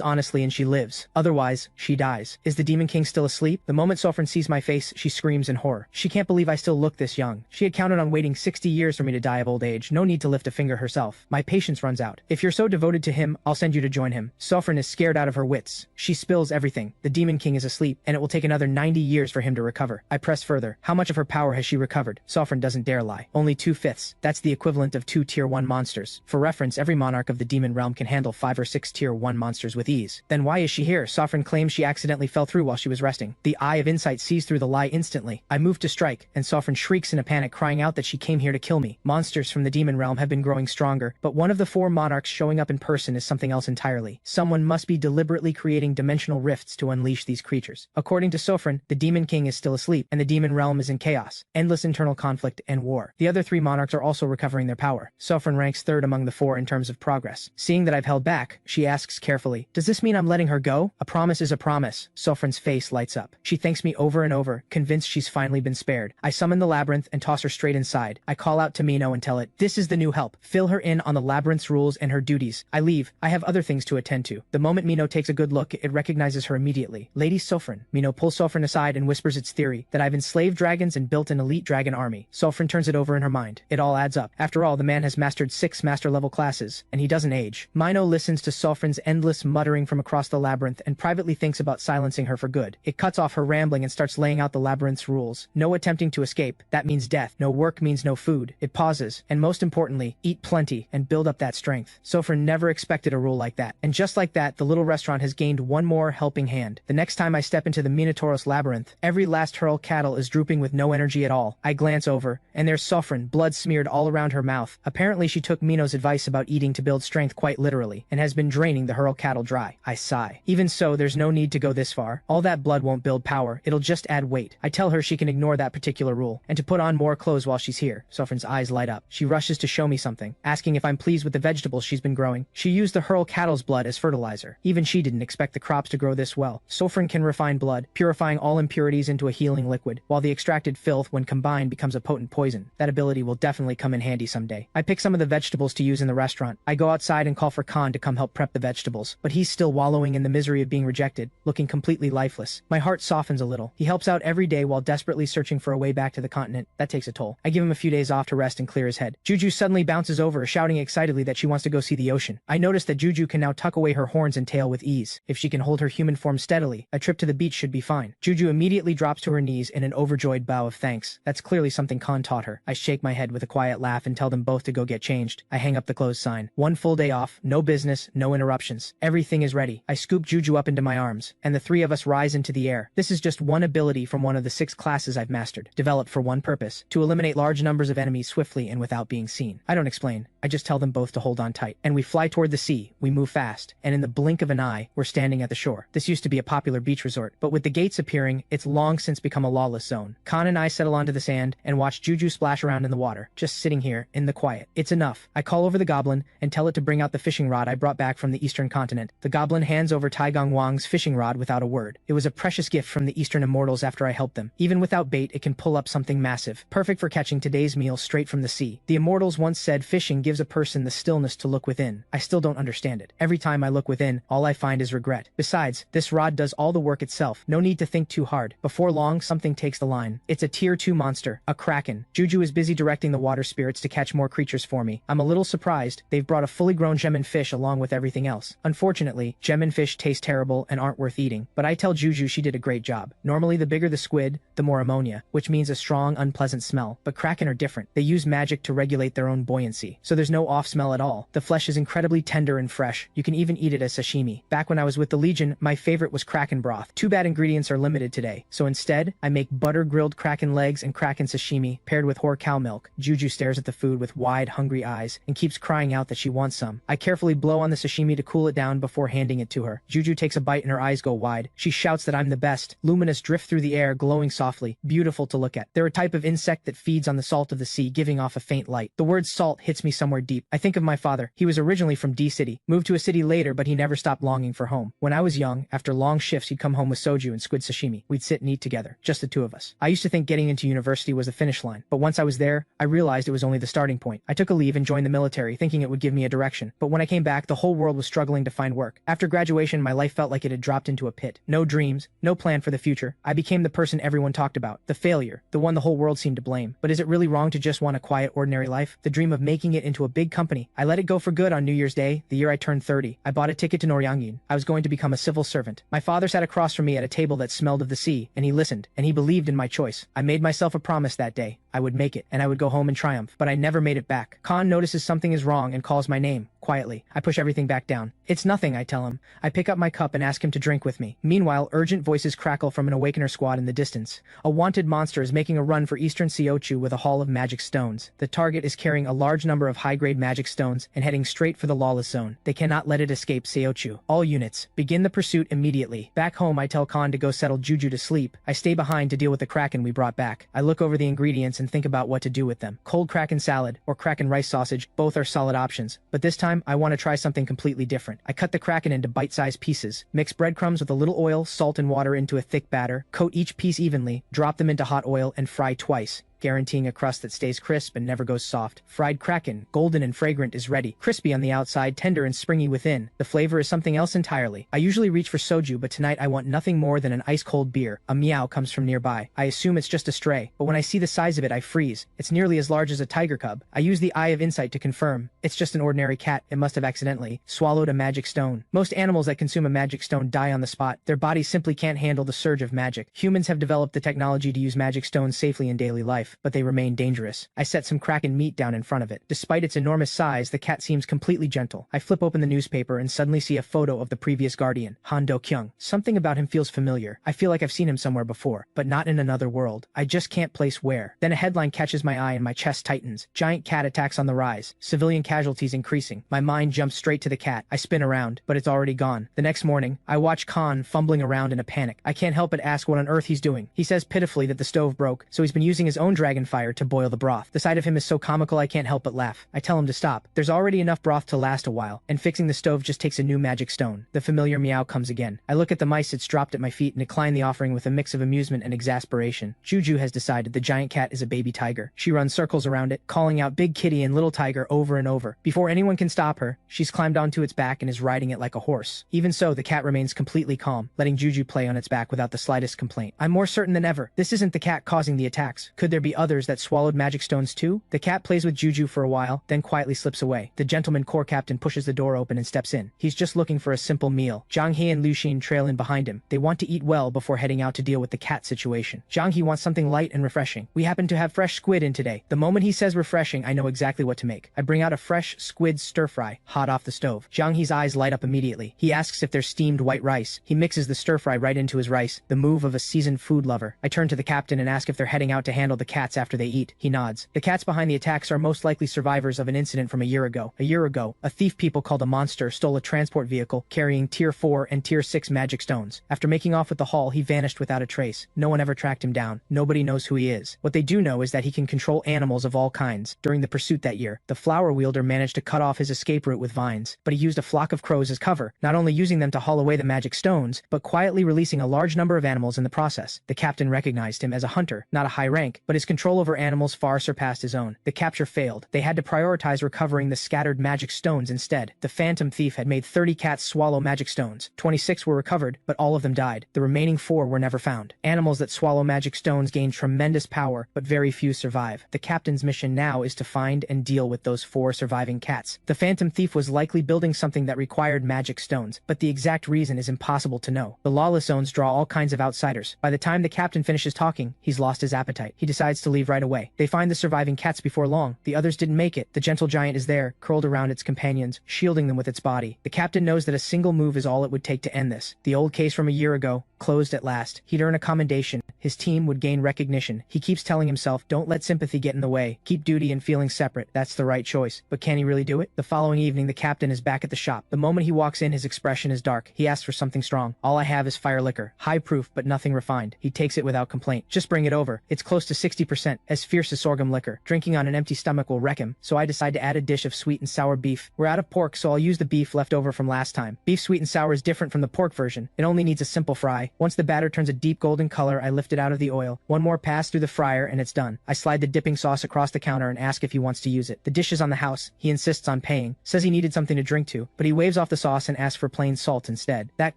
honestly and she lives. Otherwise, she dies. Is the Demon King still asleep? The moment Sofran sees my face, she screams in horror. She can't believe I still look this young. She had counted on waiting 60 years for me to die of old age. No need to lift a finger herself. My patience runs out. If you're so devoted to him, I'll send you to join him. Sofran is scared out of her wits. She spills everything. The Demon King is asleep, and it will take another 90 years for him to recover. I press further. How much of her power has she recovered? Sofran doesn't dare lie. Only 2/5. That's the equivalent of 2 tier 1 monsters. For reference, every monarch of the demon realm can handle 5 or 6 tier 1 monsters with ease. Then why is she here? Sofran claims she accidentally fell through while she was resting. The Eye of Insight sees through the lie instantly. I move to strike, and Sofran shrieks in a panic, crying out that she came here to kill me. Monsters from the demon realm have been growing stronger, but one of the 4 monarchs showing up in person is something else entirely. Someone must be deliberately creating dimensional rifts to unleash these creatures. According to Sofran, the Demon King is still asleep, and the demon realm is in chaos, endless internal conflict and war. The other 3 monarchs are also recovering their power. Sofran ranks 3rd among the 4 in terms of progress. Seeing that I've held back, she asks carefully, "Does this mean I'm letting her go?" "A promise is a promise." Sofran's face lights up. She thanks me over and over, convinced she's finally been spared. I summon the labyrinth and toss her straight inside. I call out to Mino and tell it, "This is the new help. Fill her in on the labyrinth's rules and her duties." I leave. I have other things to attend to. The moment Mino takes a good look, it recognizes her immediately. "Lady Sofran." Mino pulls Sofran aside and whispers its theory, that I've enslaved dragons and built an elite dragon army. Sofran turns it over in her mind. It all adds up. After all, the man has mastered 6 master-level classes, and he doesn't age. Mino listens to Sofran's endless muttering from across the labyrinth and privately thinks about silencing her for good. It cuts off her rambling and starts laying out the labyrinth's rules. No attempting to escape. That means death. No work means no food. It pauses, and most importantly, eat plenty and build up that strength. Sofran never expected a rule like that. And just like that, the little restaurant has gained one more helping hand. The next time I step into the Minotauros labyrinth, every last hurl cattle is drooping with no energy at all. I glance over, and there's Sofran, blood smeared all around her mouth. Apparently Apparently she took Mino's advice about eating to build strength quite literally, and has been draining the Hurl cattle dry. I sigh. Even so, there's no need to go this far. All that blood won't build power, it'll just add weight. I tell her she can ignore that particular rule, and to put on more clothes while she's here. Sofran's eyes light up. She rushes to show me something, asking if I'm pleased with the vegetables she's been growing. She used the Hurl cattle's blood as fertilizer. Even she didn't expect the crops to grow this well. Sofran can refine blood, purifying all impurities into a healing liquid, while the extracted filth, when combined, becomes a potent poison. That ability will definitely come in handy someday. I pick some of the vegetables to use in the restaurant. I go outside and call for Khan to come help prep the vegetables, but he's still wallowing in the misery of being rejected, looking completely lifeless. My heart softens a little. He helps out every day while desperately searching for a way back to the continent. That takes a toll. I give him a few days off to rest and clear his head. Juju suddenly bounces over, shouting excitedly that she wants to go see the ocean. I notice that Juju can now tuck away her horns and tail with ease. If she can hold her human form steadily, a trip to the beach should be fine. Juju immediately drops to her knees in an overjoyed bow of thanks. That's clearly something Khan taught her. I shake my head with a quiet laugh and tell them both to go get changed. I hang up the close sign. One full day off, no business, no interruptions. Everything is ready. I scoop Juju up into my arms, and the three of us rise into the air. This is just one ability from one of the 6 classes I've mastered, developed for one purpose: to eliminate large numbers of enemies swiftly and without being seen. I don't explain. I just tell them both to hold on tight. And we fly toward the sea. We move fast, and in the blink of an eye, we're standing at the shore. This used to be a popular beach resort, but with the gates appearing, it's long since become a lawless zone. Khan and I settle onto the sand and watch Juju splash around in the water, just sitting here, in the quiet. It's enough. I call over the goblin and tell it to bring out the fishing rod I brought back from the eastern continent. The goblin hands over Taigong Wang's fishing rod without a word. It was a precious gift from the eastern immortals after I helped them. Even without bait, it can pull up something massive, perfect for catching today's meal straight from the sea. The immortals once said fishing gives a person the stillness to look within. I still don't understand it. Every time I look within, all I find is regret. Besides, this rod does all the work itself. No need to think too hard. Before long, something takes the line. It's a tier 2 monster, a kraken. Juju is busy directing the water spirits to catch more creatures for me. I'm a little surprised. They've brought a fully grown gemin fish along with everything else. Unfortunately, gemin fish taste terrible and aren't worth eating, but I tell Juju she did a great job. Normally, the bigger the squid, the more ammonia, which means a strong, unpleasant smell. But kraken are different. They use magic to regulate their own buoyancy, so there's no off smell at all. The flesh is incredibly tender and fresh. You can even eat it as sashimi. Back when I was with the Legion, my favorite was kraken broth. Too bad ingredients are limited today, so instead, I make butter-grilled kraken legs and kraken sashimi paired with hoar cow milk. Juju stares at the food with wide, hungry eyes and keeps crying out that she wants some. I carefully blow on the sashimi to cool it down before handing it to her. Juju takes a bite and her eyes go wide. She shouts that I'm the best. Luminous drift through the air, glowing softly, beautiful to look at. They're a type of insect that feeds on the salt of the sea, giving off a faint light. The word salt hits me somewhere deep. I think of my father. He was originally from D-City, moved to a city later, but he never stopped longing for home. When I was young, after long shifts, he'd come home with soju and squid sashimi. We'd sit and eat together, just the two of us. I used to think getting into university was the finish line, but once I was there, I realized it was only the starting point. I took a leave and joined the military, thinking it would give me a direction, but when I came back, the whole world was struggling to find work. After graduation, my life felt like it had dropped into a pit. No dreams, no plan for the future. I became the person everyone talked about, the failure, the one the whole world seemed to blame. But is it really wrong to just want a quiet, ordinary life? The dream of making it into a big company. I let it go for good on New Year's Day, the year I turned 30. I bought a ticket to Noryangin. I was going to become a civil servant. My father sat across from me at a table that smelled of the sea, and he listened, and he believed in my choice. I made myself a promise that day. I would make it, and I would go home in triumph, but I never made it back. Khan notices something is wrong and calls my name. Quietly, I push everything back down. It's nothing, I tell him. I pick up my cup and ask him to drink with me. Meanwhile, urgent voices crackle from an Awakener squad in the distance. A wanted monster is making a run for eastern Seochu with a haul of magic stones. The target is carrying a large number of high-grade magic stones and heading straight for the lawless zone. They cannot let it escape Seochu. All units, begin the pursuit immediately. Back home, I tell Khan to go settle Juju to sleep. I stay behind to deal with the kraken we brought back. I look over the ingredients and think about what to do with them. Cold kraken salad or kraken rice sausage, both are solid options. But this time, I want to try something completely different. I cut the kraken into bite-sized pieces, mix breadcrumbs with a little oil, salt, and water into a thick batter, coat each piece evenly, drop them into hot oil, and fry twice, guaranteeing a crust that stays crisp and never goes soft. Fried kraken, golden and fragrant, is ready. Crispy on the outside, tender and springy within. The flavor is something else entirely. I usually reach for soju, but tonight I want nothing more than an ice-cold beer. A meow comes from nearby. I assume it's just a stray, but when I see the size of it, I freeze. It's nearly as large as a tiger cub. I use the eye of insight to confirm. It's just an ordinary cat. It must have accidentally swallowed a magic stone. Most animals that consume a magic stone die on the spot. Their bodies simply can't handle the surge of magic. Humans have developed the technology to use magic stones safely in daily life. life, but they remain dangerous. I set some Kraken meat down in front of it. Despite its enormous size, the cat seems completely gentle. I flip open the newspaper and suddenly see a photo of the previous guardian, Han Do-kyung. Something about him feels familiar. I feel like I've seen him somewhere before, but not in another world. I just can't place where. Then a headline catches my eye and my chest tightens. Giant cat attacks on the rise. Civilian casualties increasing. My mind jumps straight to the cat. I spin around, but it's already gone. The next morning, I watch Khan fumbling around in a panic. I can't help but ask what on earth he's doing. He says pitifully that the stove broke, so he's been using his own dragon fire to boil the broth. The sight of him is so comical I can't help but laugh. I tell him to stop. There's already enough broth to last a while, and fixing the stove just takes a new magic stone. The familiar meow comes again. I look at the mice it's dropped at my feet and decline the offering with a mix of amusement and exasperation. Juju has decided the giant cat is a baby tiger. She runs circles around it, calling out big kitty and little tiger over and over. Before anyone can stop her, she's climbed onto its back and is riding it like a horse. Even so, the cat remains completely calm, letting Juju play on its back without the slightest complaint. I'm more certain than ever, this isn't the cat causing the attacks. Could there be others that swallowed magic stones too? The cat plays with Juju for a while, then quietly slips away. The gentleman corps captain pushes the door open and steps in. He's just looking for a simple meal. Zhang He and Lu Xin trail in behind him. They want to eat well before heading out to deal with the cat situation. Zhang He wants something light and refreshing. We happen to have fresh squid in today. The moment he says refreshing, I know exactly what to make. I bring out a fresh squid stir-fry, hot off the stove. Zhang He's eyes light up immediately. He asks if there's steamed white rice. He mixes the stir-fry right into his rice, the move of a seasoned food lover. I turn to the captain and ask if they're heading out to handle the cats after they eat. He nods. The cats behind the attacks are most likely survivors of an incident from a year ago. A year ago, a thief people called a monster stole a transport vehicle carrying Tier 4 and Tier 6 magic stones. After making off with the haul, he vanished without a trace. No one ever tracked him down. Nobody knows who he is. What they do know is that he can control animals of all kinds. During the pursuit that year, the flower wielder managed to cut off his escape route with vines, but he used a flock of crows as cover, not only using them to haul away the magic stones, but quietly releasing a large number of animals in the process. The captain recognized him as a hunter, not a high rank, but his control over animals far surpassed his own. The capture failed. They had to prioritize recovering the scattered magic stones instead. The phantom thief had made 30 cats swallow magic stones. 26 were recovered, but all of them died. The remaining 4 were never found. Animals that swallow magic stones gain tremendous power, but very few survive. The captain's mission now is to find and deal with those 4 surviving cats. The phantom thief was likely building something that required magic stones, but the exact reason is impossible to know. The lawless zones draw all kinds of outsiders. By the time the captain finishes talking, he's lost his appetite. He decides to leave right away. They find the surviving cats before long. The others didn't make it. The gentle giant is there, curled around its companions, shielding them with its body. The captain knows that a single move is all it would take to end this. The old case from a year ago, closed at last. He'd earn a commendation. His team would gain recognition. He keeps telling himself, don't let sympathy get in the way. Keep duty and feeling separate. That's the right choice. But can he really do it? The following evening, the captain is back at the shop. The moment he walks in, his expression is dark. He asks for something strong. All I have is fire liquor. High proof, but nothing refined. He takes it without complaint. Just bring it over. It's close to 60%, as fierce as sorghum liquor. Drinking on an empty stomach will wreck him, so I decide to add a dish of sweet and sour beef. We're out of pork, so I'll use the beef left over from last time. Beef sweet and sour is different from the pork version. It only needs a simple fry. Once the batter turns a deep golden color, I lift it out of the oil. One more pass through the fryer and it's done. I slide the dipping sauce across the counter and ask if he wants to use it. The dish is on the house. He insists on paying. Says he needed something to drink to, but he waves off the sauce and asks for plain salt instead. That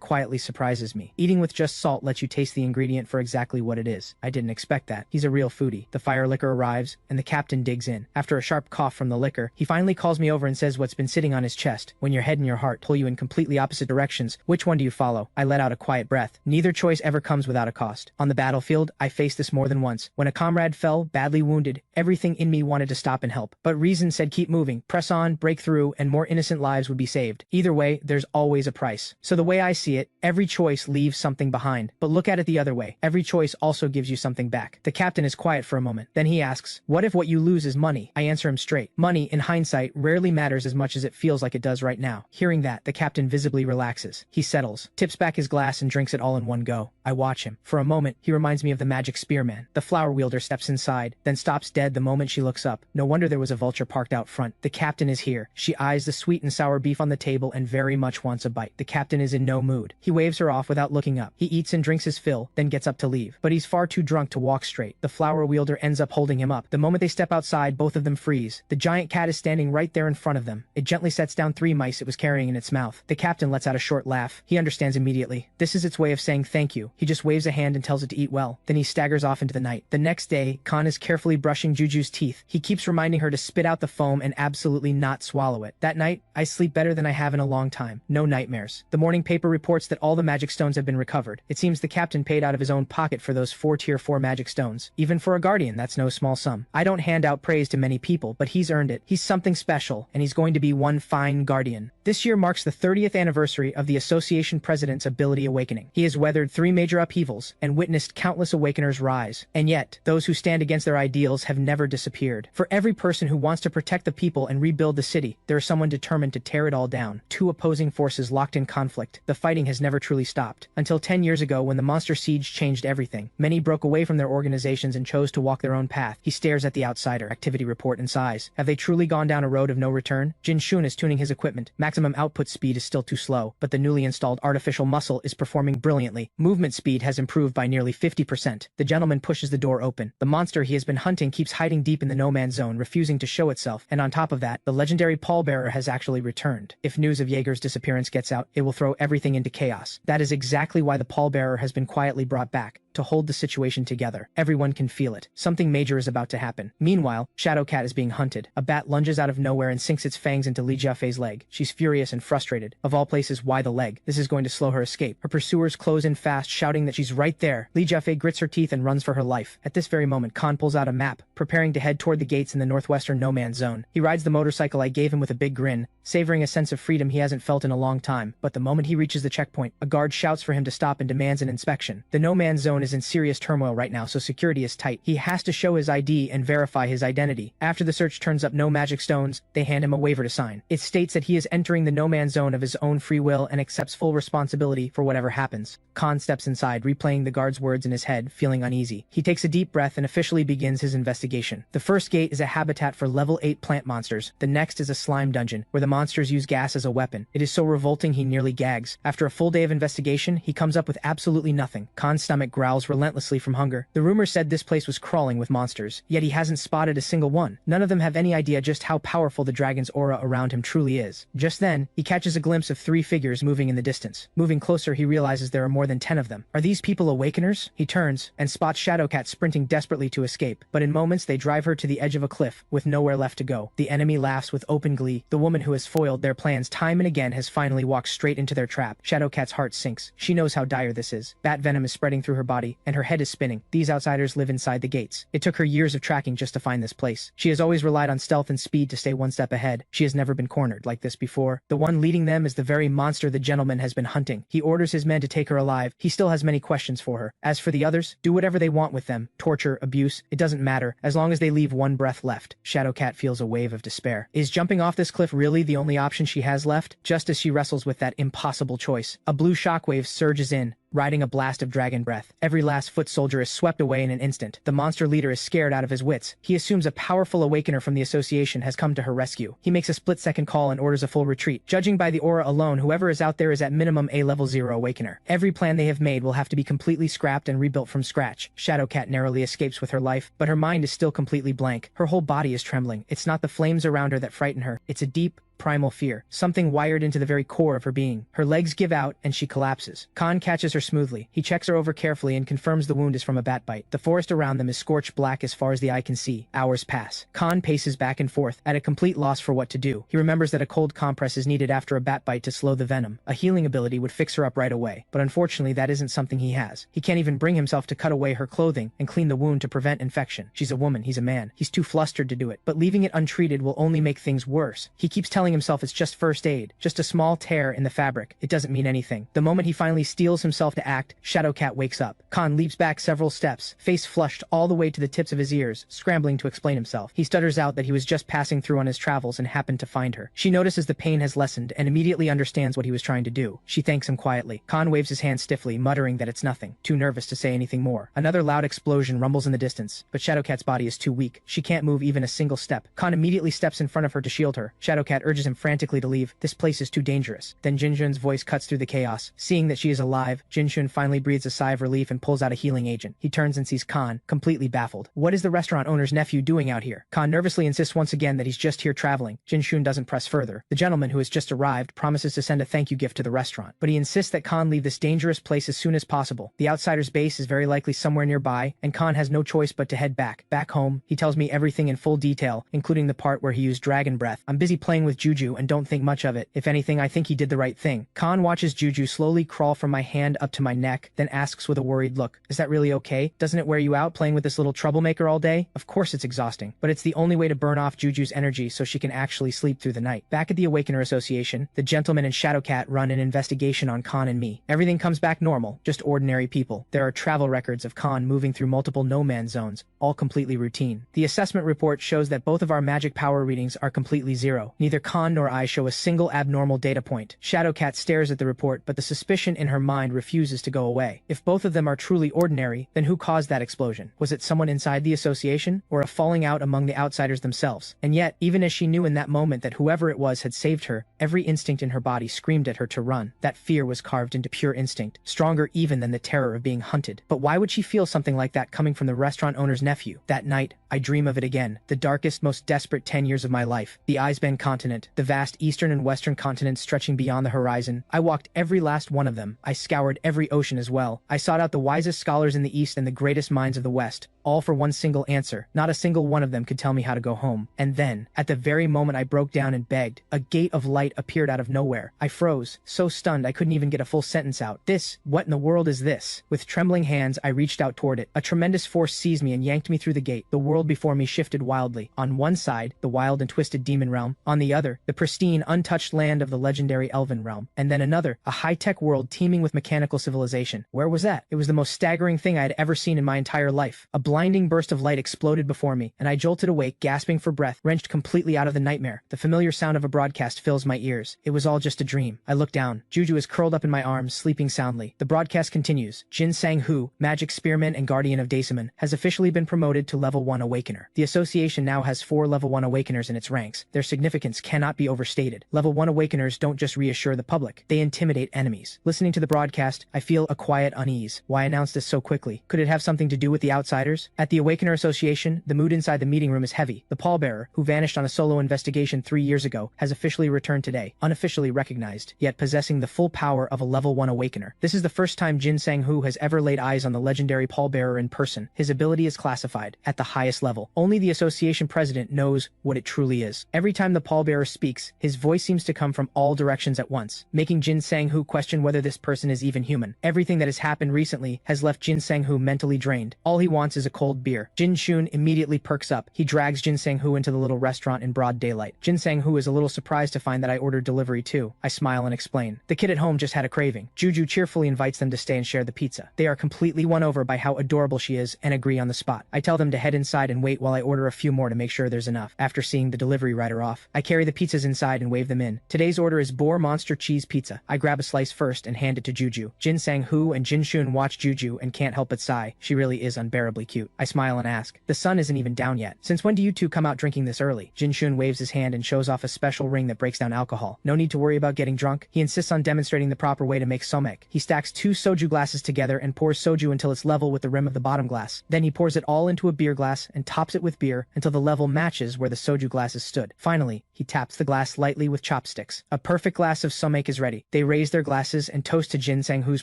quietly surprises me. Eating with just salt lets you taste the ingredient for exactly what it is. I didn't expect that. He's a real foodie. The fire liquor arrives, and the captain digs in. After a sharp cough from the liquor, he finally calls me over and says what's been sitting on his chest. When your head and your heart pull you in completely opposite directions, which one do you follow? I let out a quiet breath. Neither choice ever comes without a cost. On the battlefield, I faced this more than once. When a comrade fell, badly wounded, everything in me wanted to stop and help. But reason said keep moving, press on, break through, and more innocent lives would be saved. Either way, there's always a price. So the way I see it, every choice leaves something behind. But look at it the other way. Every choice also gives you something back. The captain is quiet for a moment. Then he asks, what if what you lose is money? I answer him straight. Money, in hindsight, rarely matters as much as it feels like it does right now. Hearing that, the captain visibly relaxes. He settles, tips back his glass and drinks it all in one go. I watch him. For a moment, he reminds me of the magic spearman. The flower wielder steps inside, then stops dead the moment she looks up. No wonder there was a vulture parked out front. The captain is here. She eyes the sweet and sour beef on the table and very much wants a bite. The captain is in no mood. He waves her off without looking up. He eats and drinks his fill, then gets up to leave. But he's far too drunk to walk straight. The flower wielder ends up holding him up. The moment they step outside, both of them freeze. The giant cat is standing right there in front of them. It gently sets down 3 mice it was carrying in its mouth. The captain lets out a short laugh. He understands immediately. This is its way of saying saying thank you. He just waves a hand and tells it to eat well. Then he staggers off into the night. The next day, Khan is carefully brushing Juju's teeth. He keeps reminding her to spit out the foam and absolutely not swallow it. That night, I sleep better than I have in a long time. No nightmares. The morning paper reports that all the magic stones have been recovered. It seems the captain paid out of his own pocket for those 4 tier 4 magic stones. Even for a guardian, that's no small sum. I don't hand out praise to many people, but he's earned it. He's something special, and he's going to be one fine guardian. This year marks the 30th anniversary of the Association President's ability awakening. He has weathered 3 major upheavals and witnessed countless awakeners rise. And yet, those who stand against their ideals have never disappeared. For every person who wants to protect the people and rebuild the city, there is someone determined to tear it all down. 2 opposing forces locked in conflict. The fighting has never truly stopped. Until 10 years ago, when the monster siege changed everything, many broke away from their organizations and chose to walk their own path. He stares at the outsider. Activity report and sighs. Have they truly gone down a road of no return? Jin Shun is tuning his equipment. Maximum output speed is still too slow, but the newly installed artificial muscle is performing brilliantly. Movement speed has improved by nearly 50%. The gentleman pushes the door open. The monster he has been hunting keeps hiding deep in the no-man's zone, refusing to show itself, and on top of that, the legendary pallbearer has actually returned. If news of Jaeger's disappearance gets out, it will throw everything into chaos. That is exactly why the pallbearer has been quietly brought back, to hold the situation together. Everyone can feel it. Something major is about to happen. Meanwhile, Shadowcat is being hunted. A bat lunges out of nowhere and sinks its fangs into Li Jiafei's leg. She's furious and frustrated. Of all places, why the leg? This is going to slow her escape. Her pursuers close in fast, shouting that she's right there. Li Jiafei grits her teeth and runs for her life. At this very moment, Khan pulls out a map, preparing to head toward the gates in the northwestern no-man's zone. He rides the motorcycle I gave him with a big grin, savoring a sense of freedom he hasn't felt in a long time. But the moment he reaches the checkpoint, a guard shouts for him to stop and demands an inspection. The no-man's zone is in serious turmoil right now, so security is tight. He has to show his ID and verify his identity. After the search turns up no magic stones, they hand him a waiver to sign. It states that he is entering the no-man's zone of his own free will and accepts full responsibility for whatever happens. Khan steps inside, replaying the guard's words in his head, feeling uneasy. He takes a deep breath and officially begins his investigation. The first gate is a habitat for level 8 plant monsters. The next is a slime dungeon, where the monsters use gas as a weapon. It is so revolting he nearly gags. After a full day of investigation, he comes up with absolutely nothing. Khan's stomach growls relentlessly from hunger. The rumor said this place was crawling with monsters, yet he hasn't spotted a single one. None of them have any idea just how powerful the dragon's aura around him truly is. Just then, he catches a glimpse of 3 figures moving in the distance. Moving closer, he realizes there are more than 10 of them. Are these people awakeners? He turns and spots Shadowcat sprinting desperately to escape, but in moments they drive her to the edge of a cliff, with nowhere left to go. The enemy laughs with open glee. The woman who has foiled their plans time and again has finally walked straight into their trap. Shadowcat's heart sinks. She knows how dire this is. Bat venom is spreading through her body, and her head is spinning. These outsiders live inside the gates. It took her years of tracking just to find this place. She has always relied on stealth and speed to stay one step ahead. She has never been cornered like this before. The one leading them is the very monster the gentleman has been hunting. He orders his men to take her alive. He still has many questions for her. As for the others, do whatever they want with them. Torture, abuse, it doesn't matter, as long as they leave one breath left. Shadowcat feels a wave of despair. Is jumping off this cliff really the only option she has left? Just as she wrestles with that impossible choice, a blue shockwave surges in, riding a blast of dragon breath. Every last foot soldier is swept away in an instant. The monster leader is scared out of his wits. He assumes a powerful awakener from the association has come to her rescue. He makes a split-second call and orders a full retreat. Judging by the aura alone, whoever is out there is at minimum a level 0 awakener. Every plan they have made will have to be completely scrapped and rebuilt from scratch. Shadowcat narrowly escapes with her life, but her mind is still completely blank. Her whole body is trembling. It's not the flames around her that frighten her. It's a deep, primal fear, something wired into the very core of her being. Her legs give out and she collapses. Khan catches her smoothly. He checks her over carefully and confirms the wound is from a bat bite. The forest around them is scorched black as far as the eye can see. Hours pass. Khan paces back and forth, at a complete loss for what to do. He remembers that a cold compress is needed after a bat bite to slow the venom. A healing ability would fix her up right away, but unfortunately that isn't something he has. He can't even bring himself to cut away her clothing and clean the wound to prevent infection. She's a woman, he's a man. He's too flustered to do it, but leaving it untreated will only make things worse. He keeps telling himself it's just first aid, just a small tear in the fabric. It doesn't mean anything. The moment he finally steels himself to act, Shadowcat wakes up. Khan leaps back several steps, face flushed all the way to the tips of his ears, scrambling to explain himself. He stutters out that he was just passing through on his travels and happened to find her. She notices the pain has lessened and immediately understands what he was trying to do. She thanks him quietly. Khan waves his hand stiffly, muttering that it's nothing, too nervous to say anything more. Another loud explosion rumbles in the distance, but Shadowcat's body is too weak. She can't move even a single step. Khan immediately steps in front of her to shield her. Shadowcat urges nudges him frantically to leave. This place is too dangerous. Then Jinshun's voice cuts through the chaos. Seeing that she is alive, Jinshun finally breathes a sigh of relief and pulls out a healing agent. He turns and sees Khan, completely baffled. What is the restaurant owner's nephew doing out here? Khan nervously insists once again that he's just here traveling. Jinshun doesn't press further. The gentleman who has just arrived promises to send a thank you gift to the restaurant, but he insists that Khan leave this dangerous place as soon as possible. The outsider's base is very likely somewhere nearby, and Khan has no choice but to head back. Back home, he tells me everything in full detail, including the part where he used dragon breath. I'm busy playing with Juju and don't think much of it. If anything, I think he did the right thing. Khan watches Juju slowly crawl from my hand up to my neck, then asks with a worried look, is that really okay? Doesn't it wear you out playing with this little troublemaker all day? Of course it's exhausting, but it's the only way to burn off Juju's energy so she can actually sleep through the night. Back at the Awakener Association, the gentleman and Shadowcat run an investigation on Khan and me. Everything comes back normal, just ordinary people. There are travel records of Khan moving through multiple no-man zones, all completely routine. The assessment report shows that both of our magic power readings are completely zero. Neither Khan nor I show a single abnormal data point. Shadowcat stares at the report, but the suspicion in her mind refuses to go away. If both of them are truly ordinary, then who caused that explosion? Was it someone inside the association, or a falling out among the outsiders themselves? And yet, even as she knew in that moment that whoever it was had saved her, every instinct in her body screamed at her to run. That fear was carved into pure instinct, stronger even than the terror of being hunted. But why would she feel something like that coming from the restaurant owner's nephew? That night, I dream of it again. The darkest, most desperate 10 years of my life. The Eisband continent, the vast eastern and western continents stretching beyond the horizon. I walked every last one of them. I scoured every ocean as well. I sought out the wisest scholars in the east and the greatest minds of the west, all for one single answer. Not a single one of them could tell me how to go home. And then, at the very moment I broke down and begged, a gate of light appeared out of nowhere. I froze, so stunned I couldn't even get a full sentence out. What in the world is this? With trembling hands, I reached out toward it. A tremendous force seized me and yanked me through the gate. The world before me shifted wildly. On one side, the wild and twisted demon realm. On the other, the pristine, untouched land of the legendary elven realm. And then another, a high-tech world teeming with mechanical civilization. Where was that? It was the most staggering thing I had ever seen in my entire life. A blinding burst of light exploded before me, and I jolted awake, gasping for breath, wrenched completely out of the nightmare. The familiar sound of a broadcast fills my ears. It was all just a dream. I look down. Juju is curled up in my arms, sleeping soundly. The broadcast continues. Jin Sang-Hu, magic spearman and guardian of Daesaman, has officially been promoted to level 1 awakener. The association now has 4 level 1 awakeners in its ranks. Their significance cannot be overstated. Level 1 awakeners don't just reassure the public, they intimidate enemies. Listening to the broadcast, I feel a quiet unease. Why announce this so quickly? Could it have something to do with the outsiders? At the Awakener Association, the mood inside the meeting room is heavy. The pallbearer, who vanished on a solo investigation 3 years ago, has officially returned today, unofficially recognized, yet possessing the full power of a level 1 awakener. This is the first time Jin Sang-Hu has ever laid eyes on the legendary pallbearer in person. His ability is classified at the highest level. Only the association president knows what it truly is. Every time the pallbearer speaks, his voice seems to come from all directions at once, making Jin Sang-Hu question whether this person is even human. Everything that has happened recently has left Jin Sang-Hu mentally drained. All he wants is a cold beer. Jin Shun immediately perks up. He drags Jin Sang-Hu into the little restaurant in broad daylight. Jin Sang-Hu is a little surprised to find that I ordered delivery too. I smile and explain. The kid at home just had a craving. Juju cheerfully invites them to stay and share the pizza. They are completely won over by how adorable she is and agree on the spot. I tell them to head inside and wait while I order a few more to make sure there's enough. After seeing the delivery rider off, I carry the pizzas inside and wave them in. Today's order is Boar Monster Cheese Pizza. I grab a slice first and hand it to Juju. Jin Sang-Hu and Jin Shun watch Juju and can't help but sigh. She really is unbearably cute. I smile and ask, the sun isn't even down yet. Since when do you two come out drinking this early? Jin Shun waves his hand and shows off a special ring that breaks down alcohol. No need to worry about getting drunk. He insists on demonstrating the proper way to make somek. He stacks 2 soju glasses together and pours soju until it's level with the rim of the bottom glass. Then he pours it all into a beer glass and tops it with beer until the level matches where the soju glasses stood. Finally, he taps the glass lightly with chopsticks. A perfect glass of somek is ready. They raise their glasses and toast to Jin Sang-Hu's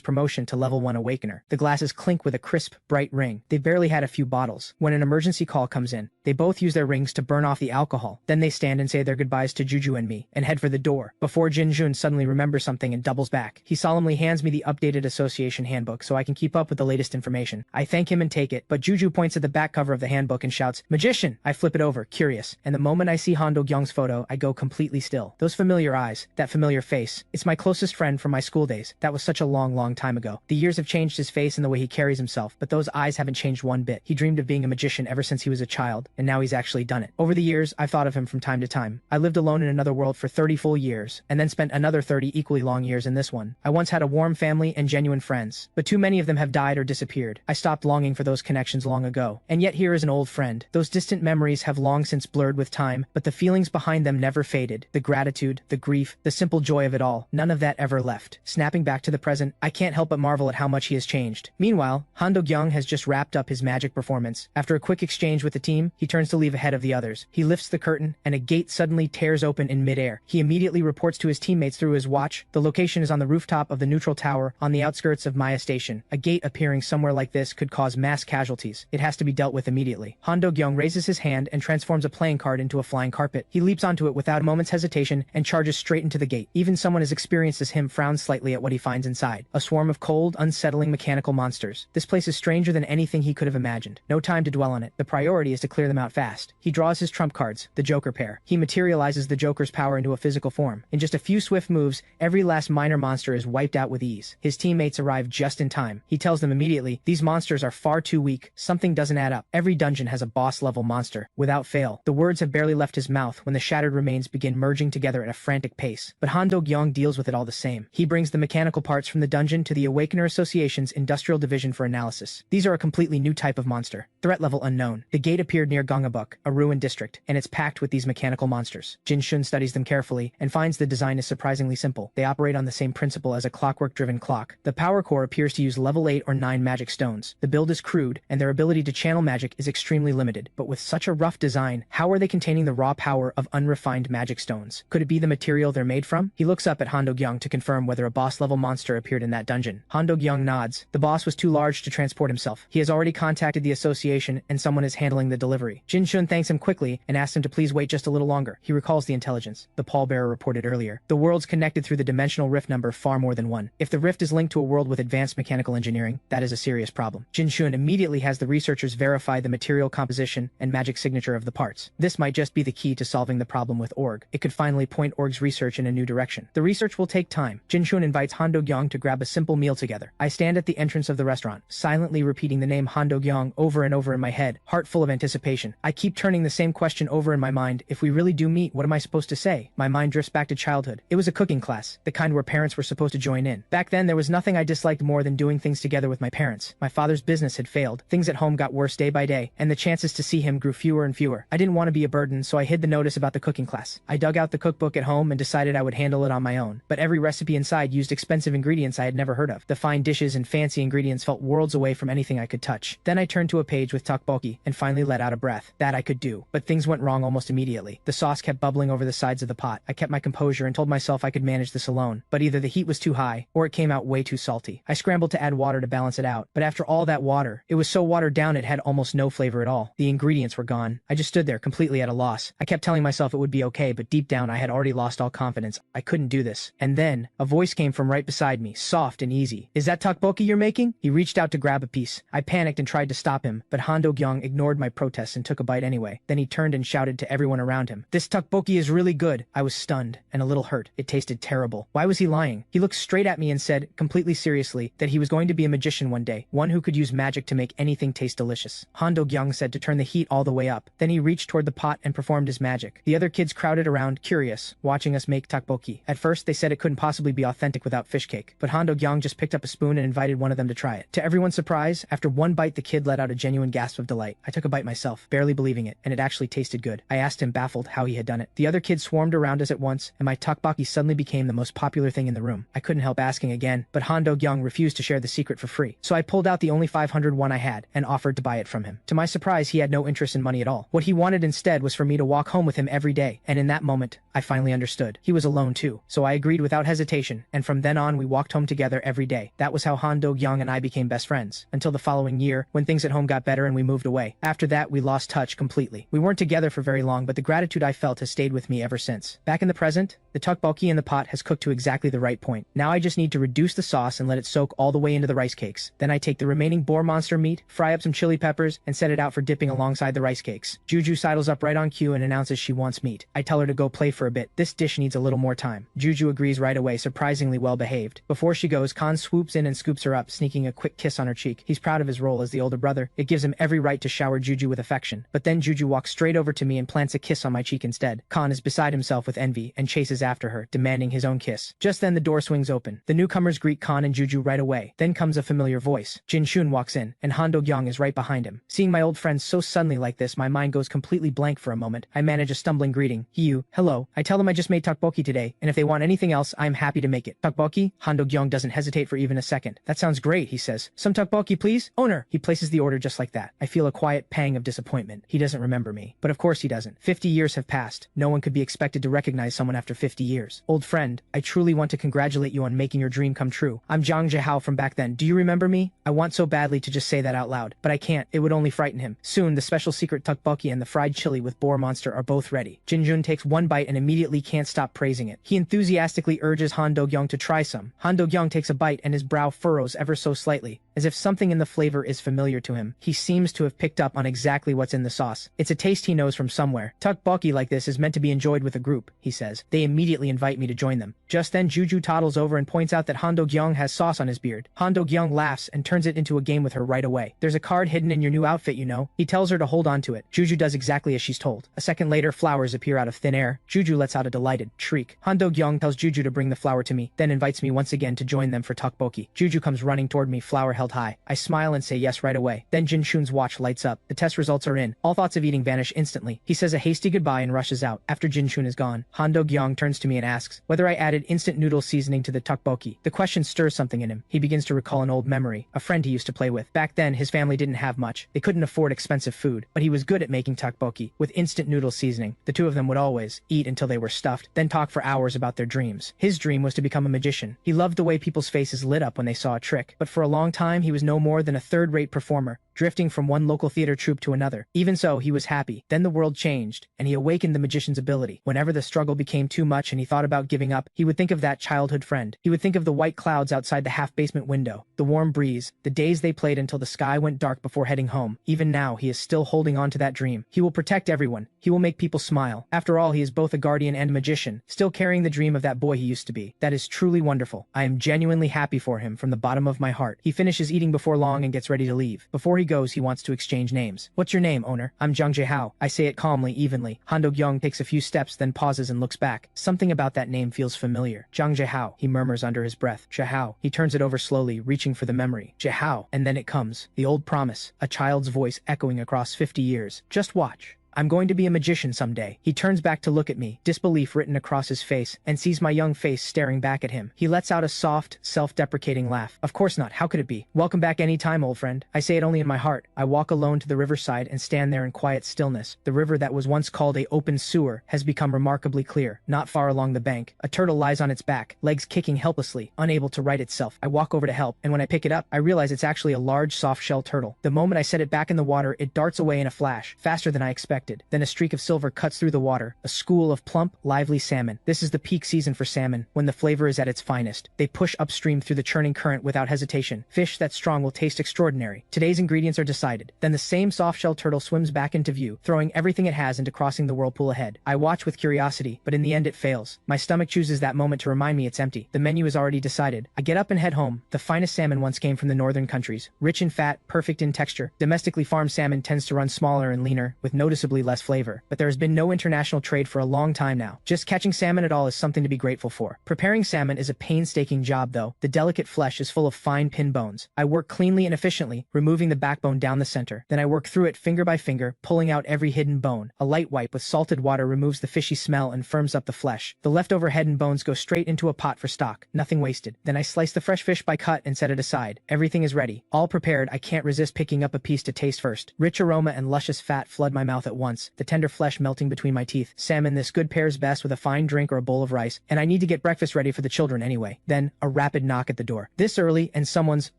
promotion to level 1 awakener. The glasses clink with a crisp, bright ring. They've barely had a few bottles. When an emergency call comes in, they both use their rings to burn off the alcohol. Then they stand and say their goodbyes to Juju and me, and head for the door, before Jin Jun suddenly remembers something and doubles back. He solemnly hands me the updated association handbook so I can keep up with the latest information. I thank him and take it, but Juju points at the back cover of the handbook and shouts, "Magician!" I flip it over, curious, and the moment I see Han Do-kyung's photo, I go completely still. Those familiar eyes, that familiar face. It's my closest friend from my school days. That was such a long, long time ago. The years have changed his face and the way he carries himself, but those eyes haven't changed one bit. admit, he dreamed of being a magician ever since he was a child, and now he's actually done it. Over the years, I've thought of him from time to time. I lived alone in another world for 30 full years, and then spent another 30 equally long years in this one. I once had a warm family and genuine friends, but too many of them have died or disappeared. I stopped longing for those connections long ago. And yet here is an old friend. Those distant memories have long since blurred with time, but the feelings behind them never faded. The gratitude, the grief, the simple joy of it all, none of that ever left. Snapping back to the present, I can't help but marvel at how much he has changed. Meanwhile, Han Do-kyung has just wrapped up his magic performance. After a quick exchange with the team, he turns to leave ahead of the others. He lifts the curtain, and a gate suddenly tears open in midair. He immediately reports to his teammates through his watch. The location is on the rooftop of the neutral tower on the outskirts of Maya Station. A gate appearing somewhere like this could cause mass casualties. It has to be dealt with immediately. Han Do-kyung raises his hand and transforms a playing card into a flying carpet. He leaps onto it without a moment's hesitation and charges straight into the gate. Even someone as experienced as him frowns slightly at what he finds inside. A swarm of cold, unsettling mechanical monsters. This place is stranger than anything he could have imagined. No time to dwell on it. The priority is to clear them out fast. He draws his trump cards, the Joker pair. He materializes the Joker's power into a physical form. In just a few swift moves, every last minor monster is wiped out with ease. His teammates arrive just in time. He tells them immediately, these monsters are far too weak. Something doesn't add up. Every dungeon has a boss-level monster. Without fail. The words have barely left his mouth when the shattered remains begin merging together at a frantic pace. But Han Do-kyung deals with it all the same. He brings the mechanical parts from the dungeon to the Awakener Association's Industrial Division for analysis. These are a completely new type of monster. Threat level unknown. The gate appeared near Gongabuk, a ruined district, and it's packed with these mechanical monsters. Jin Shun studies them carefully and finds the design is surprisingly simple. They operate on the same principle as a clockwork-driven clock. The power core appears to use level 8 or 9 magic stones. The build is crude, and their ability to channel magic is extremely limited. But with such a rough design, how are they containing the raw power of unrefined magic stones? Could it be the material they're made from? He looks up at Han Do-kyung to confirm whether a boss-level monster appeared in that dungeon. Han Do-kyung nods. The boss was too large to transport himself. He has already contacted the association, and someone is handling the delivery. Jin Shun thanks him quickly and asks him to please wait just a little longer. He recalls the intelligence the pallbearer reported earlier. The world's connected through the dimensional rift number far more than one. If the rift is linked to a world with advanced mechanical engineering, that is a serious problem. Jin Shun immediately has the researchers verify the material composition and magic signature of the parts. This might just be the key to solving the problem with Org. It could finally point Org's research in a new direction. The research will take time. Jin Shun invites Han Do-kyung to grab a simple meal together. I stand at the entrance of the restaurant, silently repeating the name Han Do-kyung over and over in my head, heart full of anticipation. I keep turning the same question over in my mind. If we really do meet, what am I supposed to say? My mind drifts back to childhood. It was a cooking class, the kind where parents were supposed to join in. Back then, there was nothing I disliked more than doing things together with my parents. My father's business had failed. Things at home got worse day by day, and the chances to see him grew fewer and fewer. I didn't want to be a burden, so I hid the notice about the cooking class. I dug out the cookbook at home and decided I would handle it on my own. But every recipe inside used expensive ingredients I had never heard of. The fine dishes and fancy ingredients felt worlds away from anything I could touch. Then I turned to a page with tteokbokki and finally let out a breath. That I could do. But things went wrong almost immediately. The sauce kept bubbling over the sides of the pot. I kept my composure and told myself I could manage this alone. But either the heat was too high, or it came out way too salty. I scrambled to add water to balance it out. But after all that water, it was so watered down it had almost no flavor at all. The ingredients were gone. I just stood there completely at a loss. I kept telling myself it would be okay, but deep down I had already lost all confidence. I couldn't do this. And then, a voice came from right beside me, soft and easy. "Is that tteokbokki you're making?" He reached out to grab a piece. I panicked and tried to stop him, but Han Do-kyung ignored my protests and took a bite anyway. Then he turned and shouted to everyone around him, "This tteokbokki is really good." I was stunned and a little hurt. It tasted terrible. Why was he lying? He looked straight at me and said, completely seriously, that he was going to be a magician one day, one who could use magic to make anything taste delicious. Han Do-kyung said to turn the heat all the way up. Then he reached toward the pot and performed his magic. The other kids crowded around, curious, watching us make tteokbokki. At first, they said it couldn't possibly be authentic without fish cake, but Han Do-kyung just picked up a spoon and invited one of them to try it. To everyone's surprise, after one bite the kid let out a genuine gasp of delight. I took a bite myself, barely believing it, and it actually tasted good. I asked him, baffled, how he had done it. The other kids swarmed around us at once, and my tteokbokki suddenly became the most popular thing in the room. I couldn't help asking again, but Han Do-kyung refused to share the secret for free. So I pulled out the only 500 won I had, and offered to buy it from him. To my surprise, he had no interest in money at all. What he wanted instead was for me to walk home with him every day, and in that moment, I finally understood. He was alone too, so I agreed without hesitation, and from then on we walked home together every day. That was how Han Do-kyung and I became best friends, until the following year, when things at home got better and we moved away. After that, we lost touch completely. We weren't together for very long, but the gratitude I felt has stayed with me ever since. Back in the present, the tteokbokki in the pot has cooked to exactly the right point. Now I just need to reduce the sauce and let it soak all the way into the rice cakes. Then I take the remaining boar monster meat, fry up some chili peppers, and set it out for dipping alongside the rice cakes. Juju sidles up right on cue and announces she wants meat. I tell her to go play for a bit. This dish needs a little more time. Juju agrees right away, surprisingly well behaved. Before she goes, Khan swoops in and scoops her up, sneaking a quick kiss on her cheek. He's proud of his role as the older brother. brother, it gives him every right to shower Juju with affection. But then Juju walks straight over to me and plants a kiss on my cheek instead. Khan is beside himself with envy and chases after her, demanding his own kiss. Just then the door swings open. The newcomers greet Khan and Juju right away. Then comes a familiar voice. Jin Shun walks in, and Han Do-kyung is right behind him. Seeing my old friends so suddenly like this, my mind goes completely blank for a moment. I manage a stumbling greeting. "You, hello." I tell them I just made tteokbokki today, and if they want anything else, I am happy to make it. "Tteokbokki?" Han Do-kyung doesn't hesitate for even a second. "That sounds great," he says. "Some tteokbokki, please, owner." He places the order just like that. I feel a quiet pang of disappointment. He doesn't remember me. But of course he doesn't. 50 years have passed. No one could be expected to recognize someone after 50 years. "Old friend, I truly want to congratulate you on making your dream come true. I'm Zhang Zhihao from back then. Do you remember me?" I want so badly to just say that out loud, but I can't. It would only frighten him. Soon, the special secret tteokbokki and the fried chili with boar monster are both ready. Jin Jun takes one bite and immediately can't stop praising it. He enthusiastically urges Han Do-kyung to try some. Han Do-kyung takes a bite and his brow furrows ever so slightly, as if something in the flavor is familiar to him. He seems to have picked up on exactly what's in the sauce. It's a taste he knows from somewhere. "Tteokbokki like this is meant to be enjoyed with a group," he says. They immediately invite me to join them. Just then Juju toddles over and points out that Han Do-kyung has sauce on his beard. Han Do-kyung laughs and turns it into a game with her right away. "There's a card hidden in your new outfit, you know." He tells her to hold on to it. Juju does exactly as she's told. A second later, flowers appear out of thin air. Juju lets out a delighted shriek. Han Do-kyung tells Juju to bring the flower to me, then invites me once again to join them for tteokbokki. Juju comes running toward me, flower held high. I smile and say yes right away. Then Jin Shun's watch lights up. The test results are in. All thoughts of eating vanish instantly. He says a hasty goodbye and rushes out. After Jin Shun is gone, Han Do-kyung turns to me and asks whether I added instant noodle seasoning to the tteokbokki. The question stirs something in him. He begins to recall an old memory, a friend he used to play with. Back then, his family didn't have much. They couldn't afford expensive food, but he was good at making tteokbokki with instant noodle seasoning. The two of them would always eat until they were stuffed, then talk for hours about their dreams. His dream was to become a magician. He loved the way people's faces lit up when they saw a trick, but for a long time he was no more than a third-rate performer, drifting from one local theater troupe to another. Even so, he was happy. Then the world changed, and he awakened the magician's ability. Whenever the struggle became too much and he thought about giving up, he would think of that childhood friend. He would think of the white clouds outside the half-basement window, the warm breeze, the days they played until the sky went dark before heading home. Even now, he is still holding on to that dream. He will protect everyone. He will make people smile. After all, he is both a guardian and a magician, still carrying the dream of that boy he used to be. That is truly wonderful. I am genuinely happy for him from the bottom of my heart. He finishes eating before long and gets ready to leave. Before he goes, he wants to exchange names. "What's your name, owner?" "I'm Zhang Zhihao." I say it calmly, evenly. Han Do-kyung takes a few steps, then pauses and looks back. Something about that name feels familiar. "Zhang Zhihao," he murmurs under his breath. "Zhihao." He turns it over slowly, reaching for the memory. "Zhihao." And then it comes. The old promise. A child's voice echoing across 50 years. "Just watch. I'm going to be a magician someday." He turns back to look at me, disbelief written across his face, and sees my young face staring back at him. He lets out a soft, self-deprecating laugh. "Of course not. How could it be? Welcome back any time, old friend." I say it only in my heart. I walk alone to the riverside and stand there in quiet stillness. The river that was once called a open sewer has become remarkably clear. Not far along the bank, a turtle lies on its back, legs kicking helplessly, unable to right itself. I walk over to help, and when I pick it up, I realize it's actually a large soft-shell turtle. The moment I set it back in the water, it darts away in a flash, faster than I expected. Then a streak of silver cuts through the water, a school of plump, lively salmon. This is the peak season for salmon, when the flavor is at its finest. They push upstream through the churning current without hesitation. Fish that strong will taste extraordinary. Today's ingredients are decided. Then the same soft-shell turtle swims back into view, throwing everything it has into crossing the whirlpool ahead. I watch with curiosity, but in the end it fails. My stomach chooses that moment to remind me it's empty. The menu is already decided. I get up and head home. The finest salmon once came from the northern countries. Rich in fat, perfect in texture. Domestically farmed salmon tends to run smaller and leaner, with noticeably less flavor. But there has been no international trade for a long time now. Just catching salmon at all is something to be grateful for. Preparing salmon is a painstaking job though. The delicate flesh is full of fine pin bones. I work cleanly and efficiently, removing the backbone down the center. Then I work through it finger by finger, pulling out every hidden bone. A light wipe with salted water removes the fishy smell and firms up the flesh. The leftover head and bones go straight into a pot for stock. Nothing wasted. Then I slice the fresh fish by cut and set it aside. Everything is ready. All prepared, I can't resist picking up a piece to taste first. Rich aroma and luscious fat flood my mouth at once, the tender flesh melting between my teeth. Salmon, this good pairs best with a fine drink or a bowl of rice, and I need to get breakfast ready for the children anyway. Then, a rapid knock at the door. This early, and someone's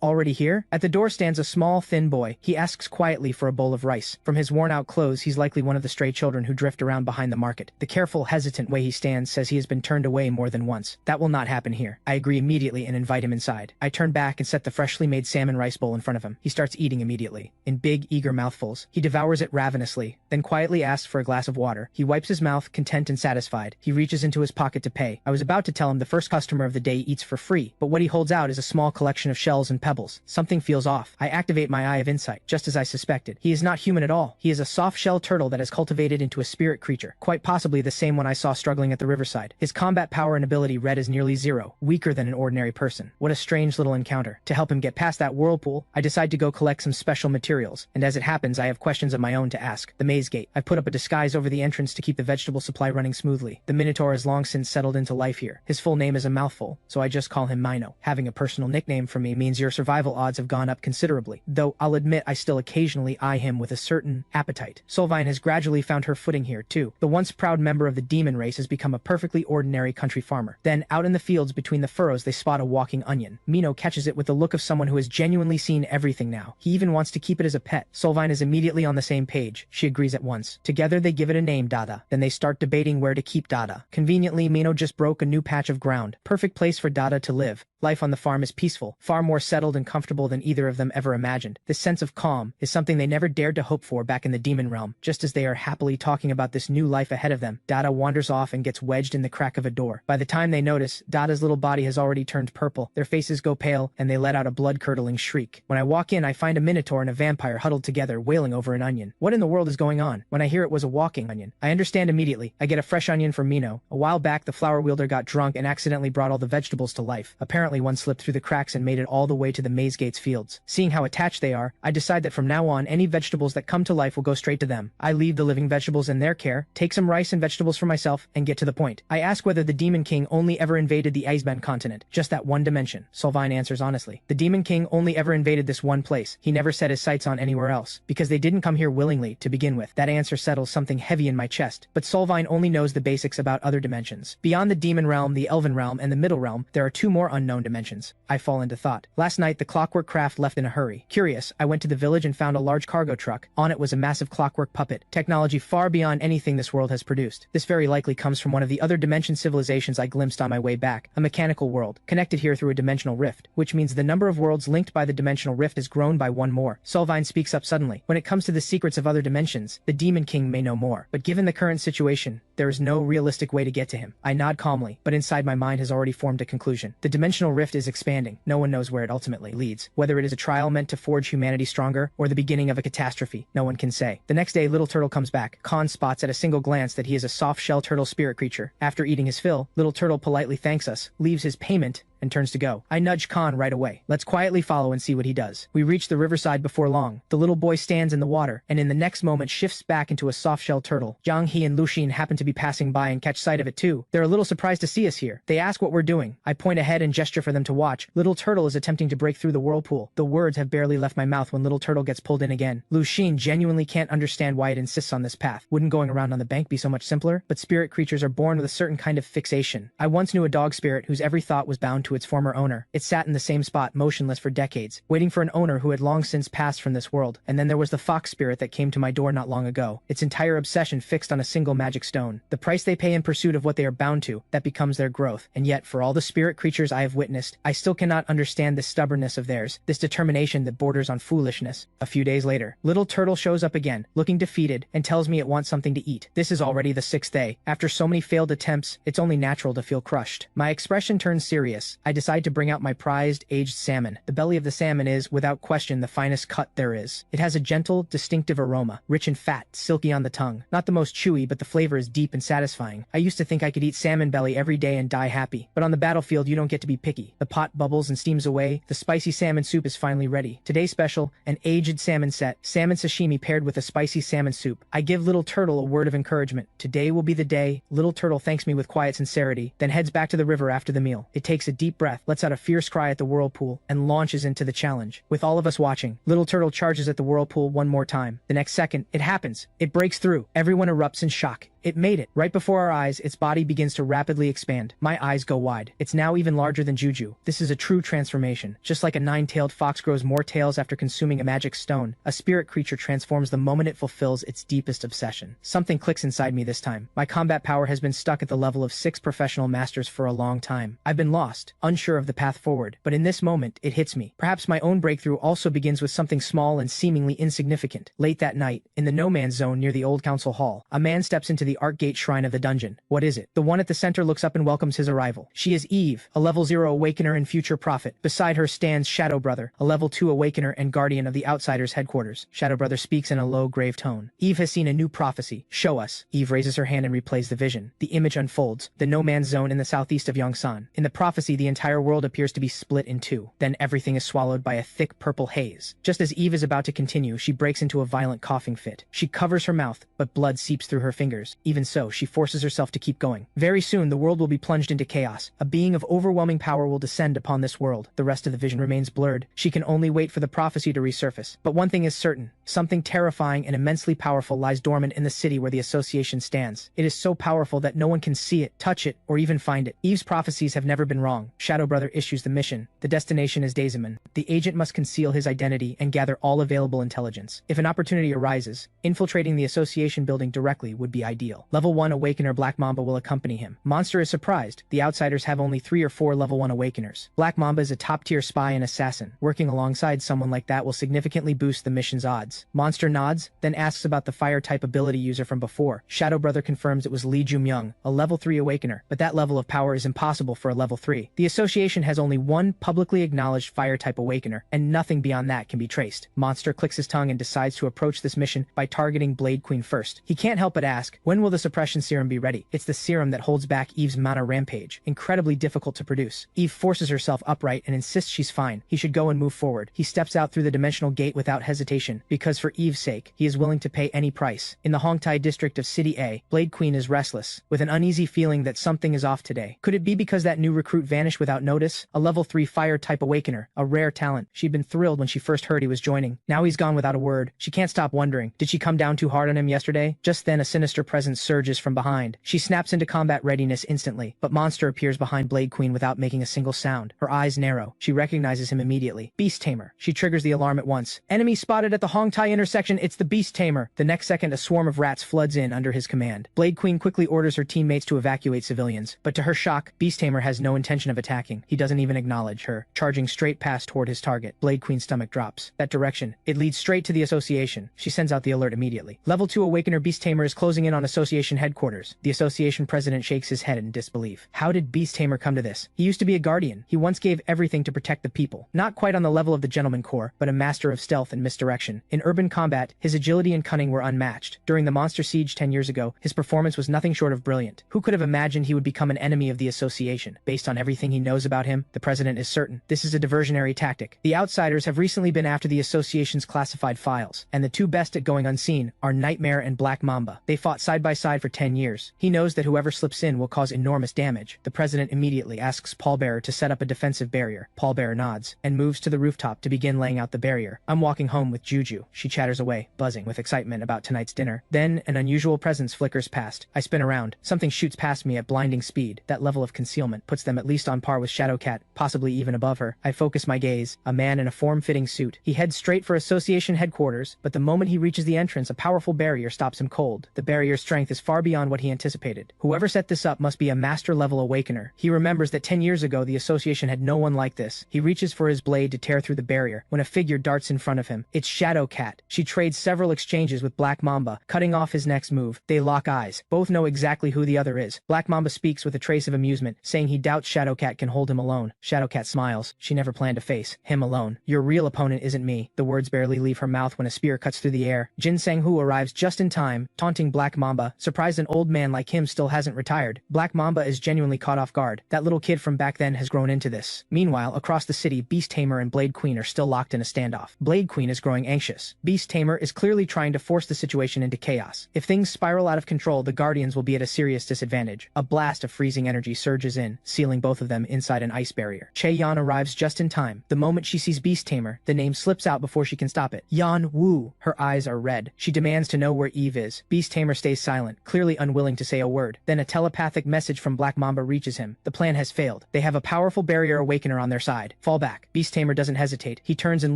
already here? At the door stands a small, thin boy. He asks quietly for a bowl of rice. From his worn-out clothes, he's likely one of the stray children who drift around behind the market. The careful, hesitant way he stands says he has been turned away more than once. That will not happen here. I agree immediately and invite him inside. I turn back and set the freshly made salmon rice bowl in front of him. He starts eating immediately. In big, eager mouthfuls, he devours it ravenously, then quietly asks for a glass of water. He wipes his mouth, content and satisfied. He reaches into his pocket to pay. I was about to tell him the first customer of the day eats for free, but what he holds out is a small collection of shells and pebbles. Something feels off. I activate my eye of insight, just as I suspected. He is not human at all. He is a soft-shell turtle that has cultivated into a spirit creature, quite possibly the same one I saw struggling at the riverside. His combat power and ability read as nearly zero, weaker than an ordinary person. What a strange little encounter. To help him get past that whirlpool, I decide to go collect some special materials, and as it happens, I have questions of my own to ask. The maze gate. I put up a disguise over the entrance to keep the vegetable supply running smoothly. The Minotaur has long since settled into life here. His full name is a mouthful, so I just call him Mino. Having a personal nickname for me means your survival odds have gone up considerably, though I'll admit I still occasionally eye him with a certain appetite. Solvine has gradually found her footing here, too. The once proud member of the demon race has become a perfectly ordinary country farmer. Then, out in the fields between the furrows, they spot a walking onion. Mino catches it with the look of someone who has genuinely seen everything now. He even wants to keep it as a pet. Solvine is immediately on the same page. She agrees at once. Together they give it a name, Dada. Then they start debating where to keep Dada. Conveniently, Mino just broke a new patch of ground. Perfect place for Dada to live. Life on the farm is peaceful, far more settled and comfortable than either of them ever imagined. This sense of calm is something they never dared to hope for back in the demon realm. Just as they are happily talking about this new life ahead of them, Dada wanders off and gets wedged in the crack of a door. By the time they notice, Dada's little body has already turned purple. Their faces go pale, and they let out a blood-curdling shriek. When I walk in, I find a minotaur and a vampire huddled together, wailing over an onion. What in the world is going on? When I hear it was a walking onion, I understand immediately. I get a fresh onion from Mino. A while back, the flower wielder got drunk and accidentally brought all the vegetables to life. Apparently, one slipped through the cracks and made it all the way to the maze gate's fields. Seeing how attached they are, I decide that from now on, any vegetables that come to life will go straight to them. I leave the living vegetables in their care, take some rice and vegetables for myself, and get to the point. I ask whether the Demon King only ever invaded the Iceman continent, just that one dimension. Solvine answers honestly. The Demon King only ever invaded this one place. He never set his sights on anywhere else, because they didn't come here willingly to begin with. That answer settles something heavy in my chest, but Solvine only knows the basics about other dimensions. Beyond the Demon Realm, the Elven Realm, and the Middle Realm, there are two more unknown dimensions. I fall into thought. Last night, the clockwork craft left in a hurry. Curious, I went to the village and found a large cargo truck. On it was a massive clockwork puppet, technology far beyond anything this world has produced. This very likely comes from one of the other dimension civilizations I glimpsed on my way back, a mechanical world, connected here through a dimensional rift, which means the number of worlds linked by the dimensional rift has grown by one more. Solvine speaks up suddenly. When it comes to the secrets of other dimensions, the Demon King may know more, but given the current situation, there is no realistic way to get to him. I nod calmly, but inside my mind has already formed a conclusion. The dimensional rift is expanding. No one knows where it ultimately leads. Whether it is a trial meant to forge humanity stronger, or the beginning of a catastrophe, no one can say. The next day, Little Turtle comes back. Khan spots at a single glance that he is a soft-shell turtle spirit creature. After eating his fill, Little Turtle politely thanks us, leaves his payment, and turns to go. I nudge Khan right away. Let's quietly follow and see what he does. We reach the riverside before long. The little boy stands in the water, and in the next moment shifts back into a soft-shell turtle. Jiang He and Lu Xin happen to be passing by and catch sight of it too. They're a little surprised to see us here. They ask what we're doing. I point ahead and gesture for them to watch. Little Turtle is attempting to break through the whirlpool. The words have barely left my mouth when Little Turtle gets pulled in again. Lu Xin genuinely can't understand why it insists on this path. Wouldn't going around on the bank be so much simpler? But spirit creatures are born with a certain kind of fixation. I once knew a dog spirit whose every thought was bound to its former owner. It sat in the same spot, motionless for decades, waiting for an owner who had long since passed from this world. And then there was the fox spirit that came to my door not long ago, its entire obsession fixed on a single magic stone. The price they pay in pursuit of what they are bound to, that becomes their growth. And yet, for all the spirit creatures I have witnessed, I still cannot understand this stubbornness of theirs, this determination that borders on foolishness. A few days later, Little Turtle shows up again, looking defeated, and tells me it wants something to eat. This is already the 6th day. After so many failed attempts, it's only natural to feel crushed. My expression turns serious. I decide to bring out my prized, aged salmon. The belly of the salmon is, without question, the finest cut there is. It has a gentle, distinctive aroma, rich in fat, silky on the tongue. Not the most chewy, but the flavor is deep and satisfying. I used to think I could eat salmon belly every day and die happy. But on the battlefield, you don't get to be picky. The pot bubbles and steams away. The spicy salmon soup is finally ready. Today's special, an aged salmon set, salmon sashimi paired with a spicy salmon soup. I give Little Turtle a word of encouragement. Today will be the day. Little Turtle thanks me with quiet sincerity, then heads back to the river after the meal. It takes a deep breath, lets out a fierce cry at the whirlpool, and launches into the challenge. With all of us watching, Little Turtle charges at the whirlpool one more time. The next second, it happens. It breaks through. Everyone erupts in shock. It made it. Right before our eyes, its body begins to rapidly expand. My eyes go wide. It's now even larger than Juju. This is a true transformation. Just like a nine-tailed fox grows more tails after consuming a magic stone, a spirit creature transforms the moment it fulfills its deepest obsession. Something clicks inside me this time. My combat power has been stuck at the level of 6 professional masters for a long time. I've been lost, unsure of the path forward, but in this moment, it hits me. Perhaps my own breakthrough also begins with something small and seemingly insignificant. Late that night, in the no-man's zone near the old council hall, a man steps into the Arcgate shrine of the dungeon. What is it? The one at the center looks up and welcomes his arrival. She is Eve, a level 0 awakener and future prophet. Beside her stands Shadow Brother, a level 2 awakener and guardian of the Outsiders' headquarters. Shadow Brother speaks in a low, grave tone. Eve has seen a new prophecy. Show us. Eve raises her hand and replays the vision. The image unfolds. The no-man's zone in the southeast of Yongsan. In the prophecy, the entire world appears to be split in two. Then everything is swallowed by a thick purple haze. Just as Eve is about to continue, she breaks into a violent coughing fit. She covers her mouth, but blood seeps through her fingers. Even so, she forces herself to keep going. Very soon, the world will be plunged into chaos. A being of overwhelming power will descend upon this world. The rest of the vision remains blurred. She can only wait for the prophecy to resurface. But one thing is certain. Something terrifying and immensely powerful lies dormant in the city where the association stands. It is so powerful that no one can see it, touch it, or even find it. Eve's prophecies have never been wrong. Shadow Brother issues the mission. The destination is Dazeman. The agent must conceal his identity and gather all available intelligence. If an opportunity arises, infiltrating the association building directly would be ideal. Level 1 Awakener Black Mamba will accompany him. Monster is surprised. The Outsiders have only 3 or 4 level 1 Awakeners. Black Mamba is a top-tier spy and assassin. Working alongside someone like that will significantly boost the mission's odds. Monster nods, then asks about the fire-type ability user from before. Shadow Brother confirms it was Lee Jumyoung, a level 3 Awakener, but that level of power is impossible for a level 3. The association has only one publicly acknowledged fire-type Awakener, and nothing beyond that can be traced. Monster clicks his tongue and decides to approach this mission by targeting Blade Queen first. He can't help but ask, when will the suppression serum be ready? It's the serum that holds back Eve's mana rampage, incredibly difficult to produce. Eve forces herself upright and insists she's fine. He should go and move forward. He steps out through the dimensional gate without hesitation, because for Eve's sake, he is willing to pay any price. In the Hongtai district of City A, Blade Queen is restless, with an uneasy feeling that something is off today. Could it be because that new recruit vanished without notice? A level 3 fire-type Awakener, a rare talent. She'd been thrilled when she first heard he was joining. Now he's gone without a word. She can't stop wondering, did she come down too hard on him yesterday? Just then a sinister presence surges from behind. She snaps into combat readiness instantly, but Monster appears behind Blade Queen without making a single sound. Her eyes narrow. She recognizes him immediately. Beast Tamer. She triggers the alarm at once. Enemy spotted at the Hongtai intersection. It's the Beast Tamer. The next second, a swarm of rats floods in under his command. Blade Queen quickly orders her teammates to evacuate civilians, but to her shock, Beast Tamer has no intention of attacking. He doesn't even acknowledge her, charging straight past toward his target. Blade Queen's stomach drops. That direction. It leads straight to the association. She sends out the alert immediately. Level 2 Awakener Beast Tamer is closing in on association headquarters. The association president shakes his head in disbelief. How did Beast Tamer come to this? He used to be a guardian. He once gave everything to protect the people. Not quite on the level of the Gentleman Corps, but a master of stealth and misdirection. In urban combat, his agility and cunning were unmatched. During the Monster Siege 10 years ago, his performance was nothing short of brilliant. Who could have imagined he would become an enemy of the association? Based on everything he knows about him, the president is certain this is a diversionary tactic. The Outsiders have recently been after the association's classified files, and the two best at going unseen are Nightmare and Black Mamba. They fought side by side for 10 years. He knows that whoever slips in will cause enormous damage. The president immediately asks Pallbearer to set up a defensive barrier. Pallbearer nods, and moves to the rooftop to begin laying out the barrier. I'm walking home with Juju. She chatters away, buzzing with excitement about tonight's dinner. Then, an unusual presence flickers past. I spin around. Something shoots past me at blinding speed. That level of concealment puts them at least on par with Shadowcat, possibly even above her. I focus my gaze. A man in a form-fitting suit. He heads straight for association headquarters, but the moment he reaches the entrance, a powerful barrier stops him cold. The barrier's strength is far beyond what he anticipated. Whoever set this up must be a master-level awakener. He remembers that 10 years ago the association had no one like this. He reaches for his blade to tear through the barrier, when a figure darts in front of him. It's Shadowcat. She trades several exchanges with Black Mamba, cutting off his next move. They lock eyes. Both know exactly who the other is. Black Mamba speaks with a trace of amusement, saying he doubts Shadowcat can hold him alone. Shadowcat smiles. She never planned to face him alone. Your real opponent isn't me. The words barely leave her mouth when a spear cuts through the air. Jin Sang-hoo arrives just in time, taunting Black Mamba, surprised an old man like him still hasn't retired. Black Mamba is genuinely caught off guard. That little kid from back then has grown into this. Meanwhile, across the city, Beast Tamer and Blade Queen are still locked in a standoff. Blade Queen is growing anxious. close. Beast Tamer is clearly trying to force the situation into chaos. If things spiral out of control, the Guardians will be at a serious disadvantage. A blast of freezing energy surges in, sealing both of them inside an ice barrier. Che-Yan arrives just in time. The moment she sees Beast Tamer, the name slips out before she can stop it. Yan Wu. Her eyes are red. She demands to know where Eve is. Beast Tamer stays silent, clearly unwilling to say a word. Then a telepathic message from Black Mamba reaches him. The plan has failed. They have a powerful barrier awakener on their side. Fall back. Beast Tamer doesn't hesitate. He turns and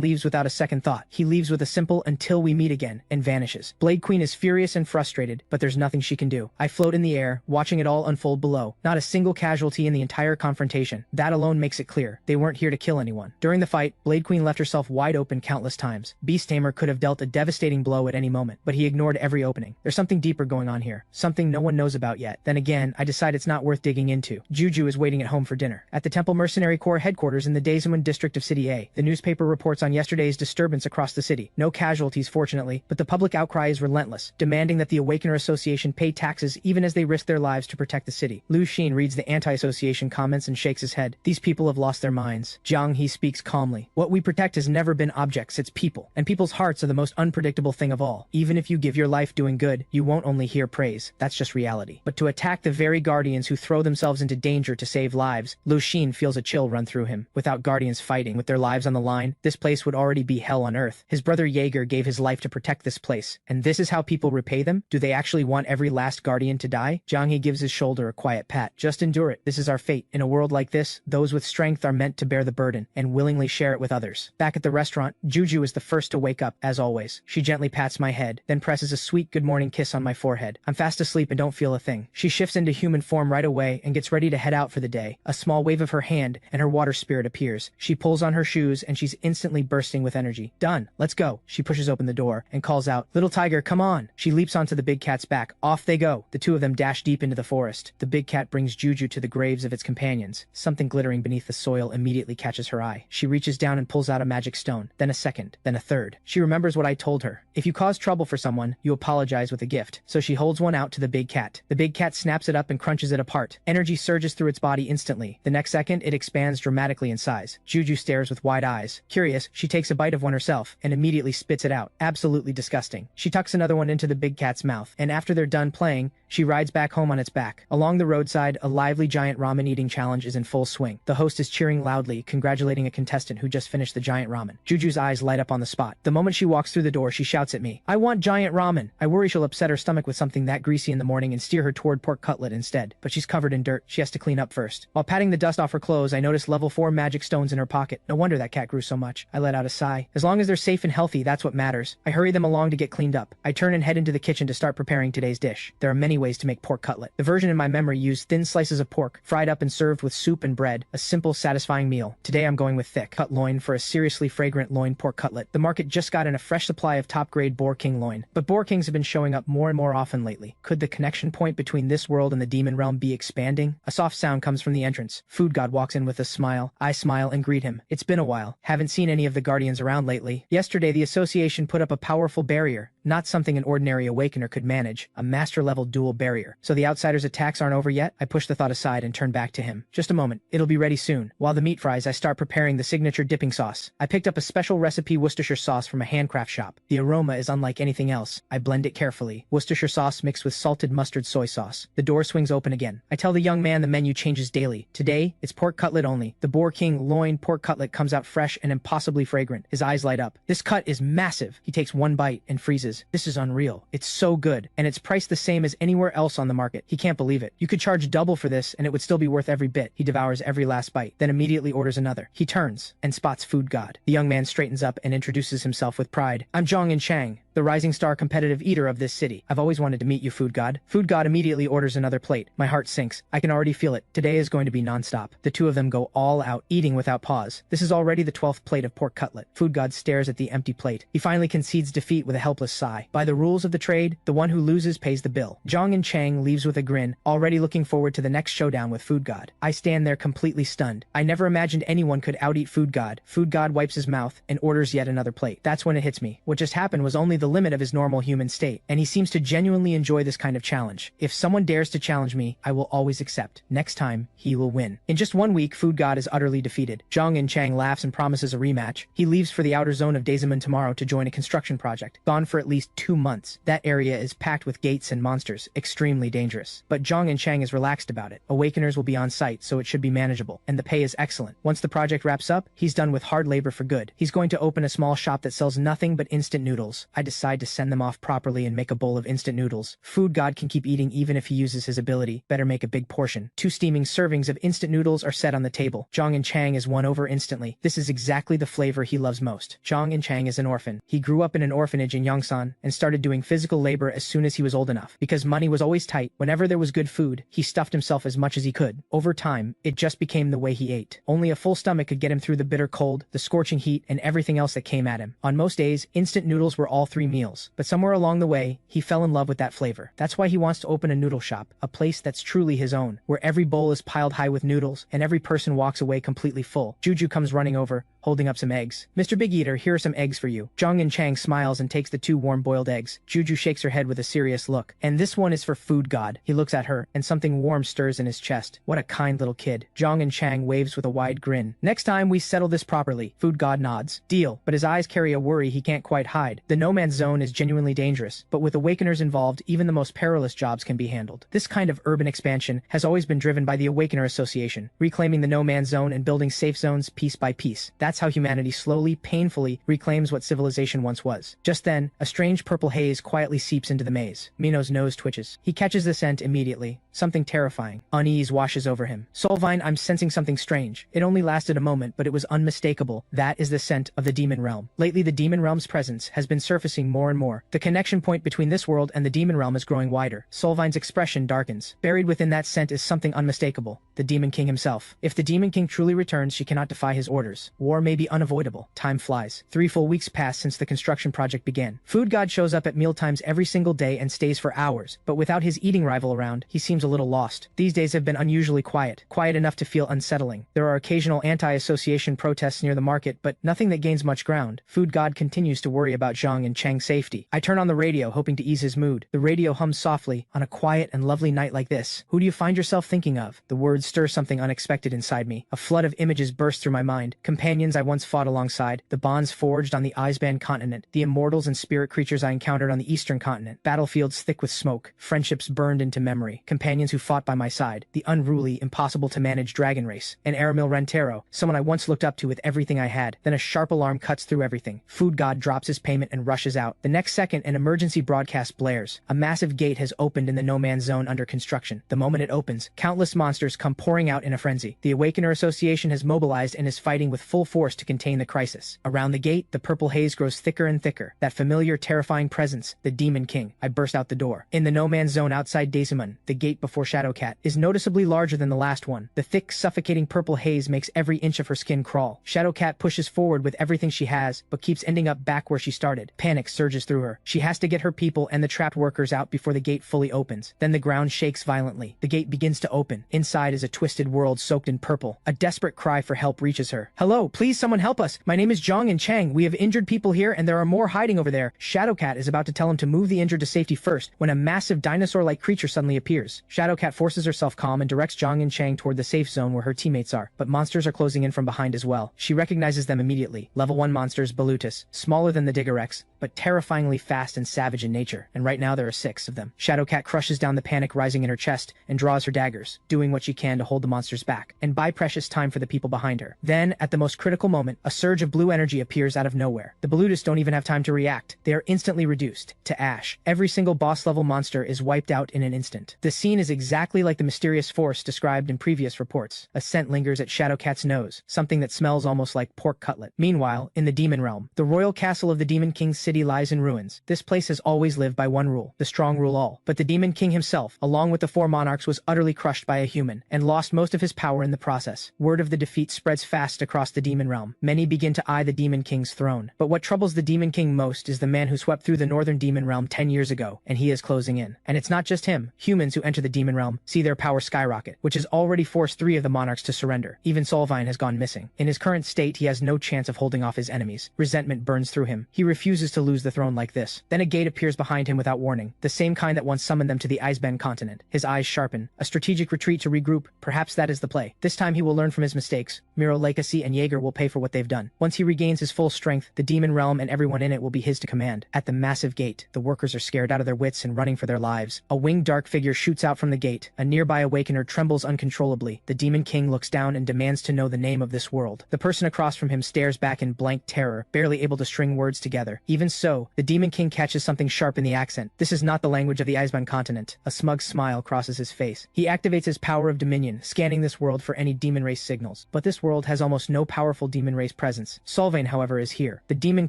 leaves without a second thought. He leaves with a simple "until we meet again" and vanishes. Blade Queen is furious and frustrated, but there's nothing she can do. I float in the air, watching it all unfold below. Not a single casualty in the entire confrontation. That alone makes it clear. They weren't here to kill anyone. During the fight, Blade Queen left herself wide open countless times. Beast Tamer could have dealt a devastating blow at any moment, but he ignored every opening. There's something deeper going on here. Something no one knows about yet. Then again, I decide it's not worth digging into. Juju is waiting at home for dinner. At the Temple Mercenary Corps headquarters in the Daesamun district of City A, the newspaper reports on yesterday's disturbance across the city. No casualties, fortunately, but the public outcry is relentless, demanding that the Awakener Association pay taxes even as they risk their lives to protect the city. Lu Xin reads the anti-association comments and shakes his head. These people have lost their minds. Jiang He speaks calmly. What we protect has never been objects, it's people. And people's hearts are the most unpredictable thing of all. Even if you give your life doing good, you won't only hear praise. That's just reality. But to attack the very guardians who throw themselves into danger to save lives, Lu Xin feels a chill run through him. Without guardians fighting, with their lives on the line, this place would already be hell on earth. His brother Jaeger gave his life to protect this place. And this is how people repay them? Do they actually want every last guardian to die? Jiang He gives his shoulder a quiet pat. Just endure it. This is our fate. In a world like this, those with strength are meant to bear the burden and willingly share it with others. Back at the restaurant, Juju is the first to wake up, as always. She gently pats my head, then presses a sweet good morning kiss on my forehead. I'm fast asleep and don't feel a thing. She shifts into human form right away and gets ready to head out for the day. A small wave of her hand and her water spirit appears. She pulls on her shoes and she's instantly bursting with energy. Done. Let's go. She pushes open the door and calls out, "Little tiger, come on." She leaps onto the big cat's back. Off they go. The two of them dash deep into the forest. The big cat brings Juju to the graves of its companions. Something glittering beneath the soil immediately catches her eye. She reaches down and pulls out a magic stone, then a second, then a third. She remembers what I told her. If you cause trouble for someone, you apologize with a gift. So she holds one out to the big cat. The big cat snaps it up and crunches it apart. Energy surges through its body instantly. The next second, it expands dramatically in size. Juju stares with wide eyes. Curious, she takes a bite of one herself and immediately spits it out. Absolutely disgusting. She tucks another one into the big cat's mouth, and after they're done playing, she rides back home on its back. Along the roadside, a lively giant ramen eating challenge is in full swing. The host is cheering loudly, congratulating a contestant who just finished the giant ramen. Juju's eyes light up on the spot. The moment she walks through the door, she shouts at me, "I want giant ramen." I worry she'll upset her stomach with something that greasy in the morning and steer her toward pork cutlet instead. But she's covered in dirt. She has to clean up first. While patting the dust off her clothes, I notice level 4 magic stones in her pocket. No wonder that cat grew so much. I let out a sigh. As long as they're safe and healthy, that's what matters. I hurry them along to get cleaned up. I turn and head into the kitchen to start preparing today's dish. There are many ways to make pork cutlet. The version in my memory used thin slices of pork, fried up and served with soup and bread, a simple, satisfying meal. Today I'm going with thick cut loin for a seriously fragrant loin pork cutlet. The market just got in a fresh supply of top-grade Boar King loin, but Boar Kings have been showing up more and more often lately. Could the connection point between this world and the demon realm be expanding? A soft sound comes from the entrance. Food God walks in with a smile. I smile and greet him. It's been a while. Haven't seen any of the Guardians around lately. Yesterday the association put up a powerful barrier. Not something an ordinary Awakener could manage. A master-level dual barrier. So the outsiders' attacks aren't over yet? I push the thought aside and turn back to him. Just a moment. It'll be ready soon. While the meat fries, I start preparing the signature dipping sauce. I picked up a special recipe Worcestershire sauce from a handcraft shop. The aroma is unlike anything else. I blend it carefully. Worcestershire sauce mixed with salted mustard soy sauce. The door swings open again. I tell the young man the menu changes daily. Today, it's pork cutlet only. The Boar King loin pork cutlet comes out fresh and impossibly fragrant. His eyes light up. This cut is massive. He takes one bite and freezes. This is unreal. It's so good. And it's priced the same as anywhere else on the market. He can't believe it. You could charge double for this and it would still be worth every bit. He devours every last bite, then immediately orders another. He turns and spots Food God. The young man straightens up and introduces himself with pride. I'm Zhong Chang, the rising star competitive eater of this city. I've always wanted to meet you, Food God. Food God immediately orders another plate. My heart sinks. I can already feel it. Today is going to be nonstop. The two of them go all out, eating without pause. This is already the 12th plate of pork cutlet. Food God stares at the empty plate. He finally concedes defeat with a helpless sigh. By the rules of the trade, the one who loses pays the bill. Zhong and Chang leaves with a grin, already looking forward to the next showdown with Food God. I stand there completely stunned. I never imagined anyone could out-eat Food God. Food God wipes his mouth and orders yet another plate. That's when it hits me. What just happened was only the the limit of his normal human state, and he seems to genuinely enjoy this kind of challenge. If someone dares to challenge me, I will always accept. Next time, he will win. In just 1 week, Food God is utterly defeated. Zhang In-chang laughs and promises a rematch. He leaves for the outer zone of Daesamun tomorrow to join a construction project. Gone for at least 2 months. That area is packed with gates and monsters, extremely dangerous. But Zhang In-chang is relaxed about it. Awakeners will be on site, so it should be manageable, and the pay is excellent. Once the project wraps up, he's done with hard labor for good. He's going to open a small shop that sells nothing but instant noodles. I decide to send them off properly and make a bowl of instant noodles. Food God can keep eating even if he uses his ability. Better make a big portion. 2 steaming servings of instant noodles are set on the table. Zhang In-chang is won over instantly. This is exactly the flavor he loves most. Zhang In-chang is an orphan. He grew up in an orphanage in Yongsan and started doing physical labor as soon as he was old enough. Because money was always tight, whenever there was good food, he stuffed himself as much as he could. Over time, it just became the way he ate. Only a full stomach could get him through the bitter cold, the scorching heat, and everything else that came at him. On most days, instant noodles were all 3 meals. But somewhere along the way, he fell in love with that flavor. That's why he wants to open a noodle shop, a place that's truly his own, where every bowl is piled high with noodles, and every person walks away completely full. Juju comes running over, holding up some eggs. "Mr. Big Eater, here are some eggs for you." Zhang In-chang smiles and takes the 2 warm boiled eggs. Juju shakes her head with a serious look. "And this one is for Food God." He looks at her, and something warm stirs in his chest. What a kind little kid. Zhang In-chang waves with a wide grin. "Next time we settle this properly." Food God nods. "Deal." But his eyes carry a worry he can't quite hide. The no man's zone is genuinely dangerous, but with awakeners involved, even the most perilous jobs can be handled. This kind of urban expansion has always been driven by the Awakener Association, reclaiming the no man's zone and building safe zones piece by piece. That's how humanity slowly, painfully reclaims what civilization once was. Just then, a strange purple haze quietly seeps into the maze. Mino's nose twitches. He catches the scent immediately. Something terrifying. Unease washes over him. "Solvine, I'm sensing something strange." It only lasted a moment, but it was unmistakable. That is the scent of the demon realm. Lately, the demon realm's presence has been surfacing more and more. The connection point between this world and the demon realm is growing wider. Solvine's expression darkens. Buried within that scent is something unmistakable. The Demon King himself. If the Demon King truly returns, she cannot defy his orders. War may be unavoidable. Time flies. 3 full weeks pass since the construction project began. Food God shows up at mealtimes every single day and stays for hours, but without his eating rival around, he seems a little lost. These days have been unusually quiet enough to feel unsettling. There are occasional anti-association protests near the market, but nothing that gains much ground. Food God continues to worry about Zhang In-chang's safety. I turn on the radio, hoping to ease his mood. The radio hums softly. "On a quiet and lovely night like this, who do you find yourself thinking of?" The words stir something unexpected inside me. A flood of images burst through my mind. Companions I once fought alongside, the bonds forged on the Iceband continent, the immortals and spirit creatures I encountered on the eastern continent, battlefields thick with smoke, friendships burned into memory, companions who fought by my side, the unruly, impossible-to-manage dragon race, and Aramil Rentero, someone I once looked up to with everything I had. Then a sharp alarm cuts through everything. Food God drops his payment and rushes out. The next second, an emergency broadcast blares. A massive gate has opened in the no man's zone under construction. The moment it opens, countless monsters come pouring out in a frenzy. The Awakener Association has mobilized and is fighting with full force to contain the crisis. Around the gate, the purple haze grows thicker and thicker. That familiar, terrifying presence, the Demon King. I burst out the door. In the no man's zone outside Daesamun, the gate before Shadowcat is noticeably larger than the last one. The thick, suffocating purple haze makes every inch of her skin crawl. Shadowcat pushes forward with everything she has, but keeps ending up back where she started. Panic surges through her. She has to get her people and the trapped workers out before the gate fully opens. Then the ground shakes violently. The gate begins to open. Inside is a twisted world soaked in purple. A desperate cry for help reaches her. "Hello, please someone help us. My name is Zhang In-chang. We have injured people here and there are more hiding over there." Shadowcat is about to tell him to move the injured to safety first when a massive dinosaur-like creature suddenly appears. Shadowcat forces herself calm and directs Zhang In-chang toward the safe zone where her teammates are, but monsters are closing in from behind as well. She recognizes them immediately. Level 1 monsters, Balutus, smaller than the Digorex, but terrifyingly fast and savage in nature, and right now there are 6 of them. Shadowcat crushes down the panic rising in her chest and draws her daggers, doing what she can to hold the monsters back, and buy precious time for the people behind her. Then, at the most critical moment, a surge of blue energy appears out of nowhere. The Balutus don't even have time to react. They are instantly reduced to ash. Every single boss-level monster is wiped out in an instant. The scene is exactly like the mysterious force described in previous reports. A scent lingers at Shadowcat's nose, something that smells almost like pork cutlet. Meanwhile, in the Demon Realm, the royal castle of the Demon King's city lies in ruins. This place has always lived by one rule: the strong rule all. But the Demon King himself, along with the 4 monarchs, was utterly crushed by a human, and lost most of his power in the process. Word of the defeat spreads fast across the Demon Realm. Many begin to eye the Demon King's throne. But what troubles the Demon King most is the man who swept through the northern Demon Realm 10 years ago, and he is closing in. And it's not just him. Humans who enter the Demon Realm see their power skyrocket, which has already forced 3 of the monarchs to surrender. Even Solvine has gone missing. In his current state, he has no chance of holding off his enemies. Resentment burns through him. He refuses to lose the throne like this. Then a gate appears behind him without warning, the same kind that once summoned them to the Icebend continent. His eyes sharpen. A strategic retreat to regroup, perhaps that is the play. This time he will learn from his mistakes. Miro, Legacy, and Jaeger will pay for what they've done. Once he regains his full strength, the demon realm and everyone in it will be his to command. At the massive gate, the workers are scared out of their wits and running for their lives. A winged dark figure shoots out from the gate. A nearby awakener trembles uncontrollably. The Demon King looks down and demands to know the name of this world. The person across from him stares back in blank terror, barely able to string words together. Even so, the Demon King catches something sharp in the accent. This is not the language of the Icebend continent. A smug smile crosses his face. He activates his power of dominion, scanning this world for any demon race signals. But this world has almost no powerful demon race presence. Solvane, however, is here. The Demon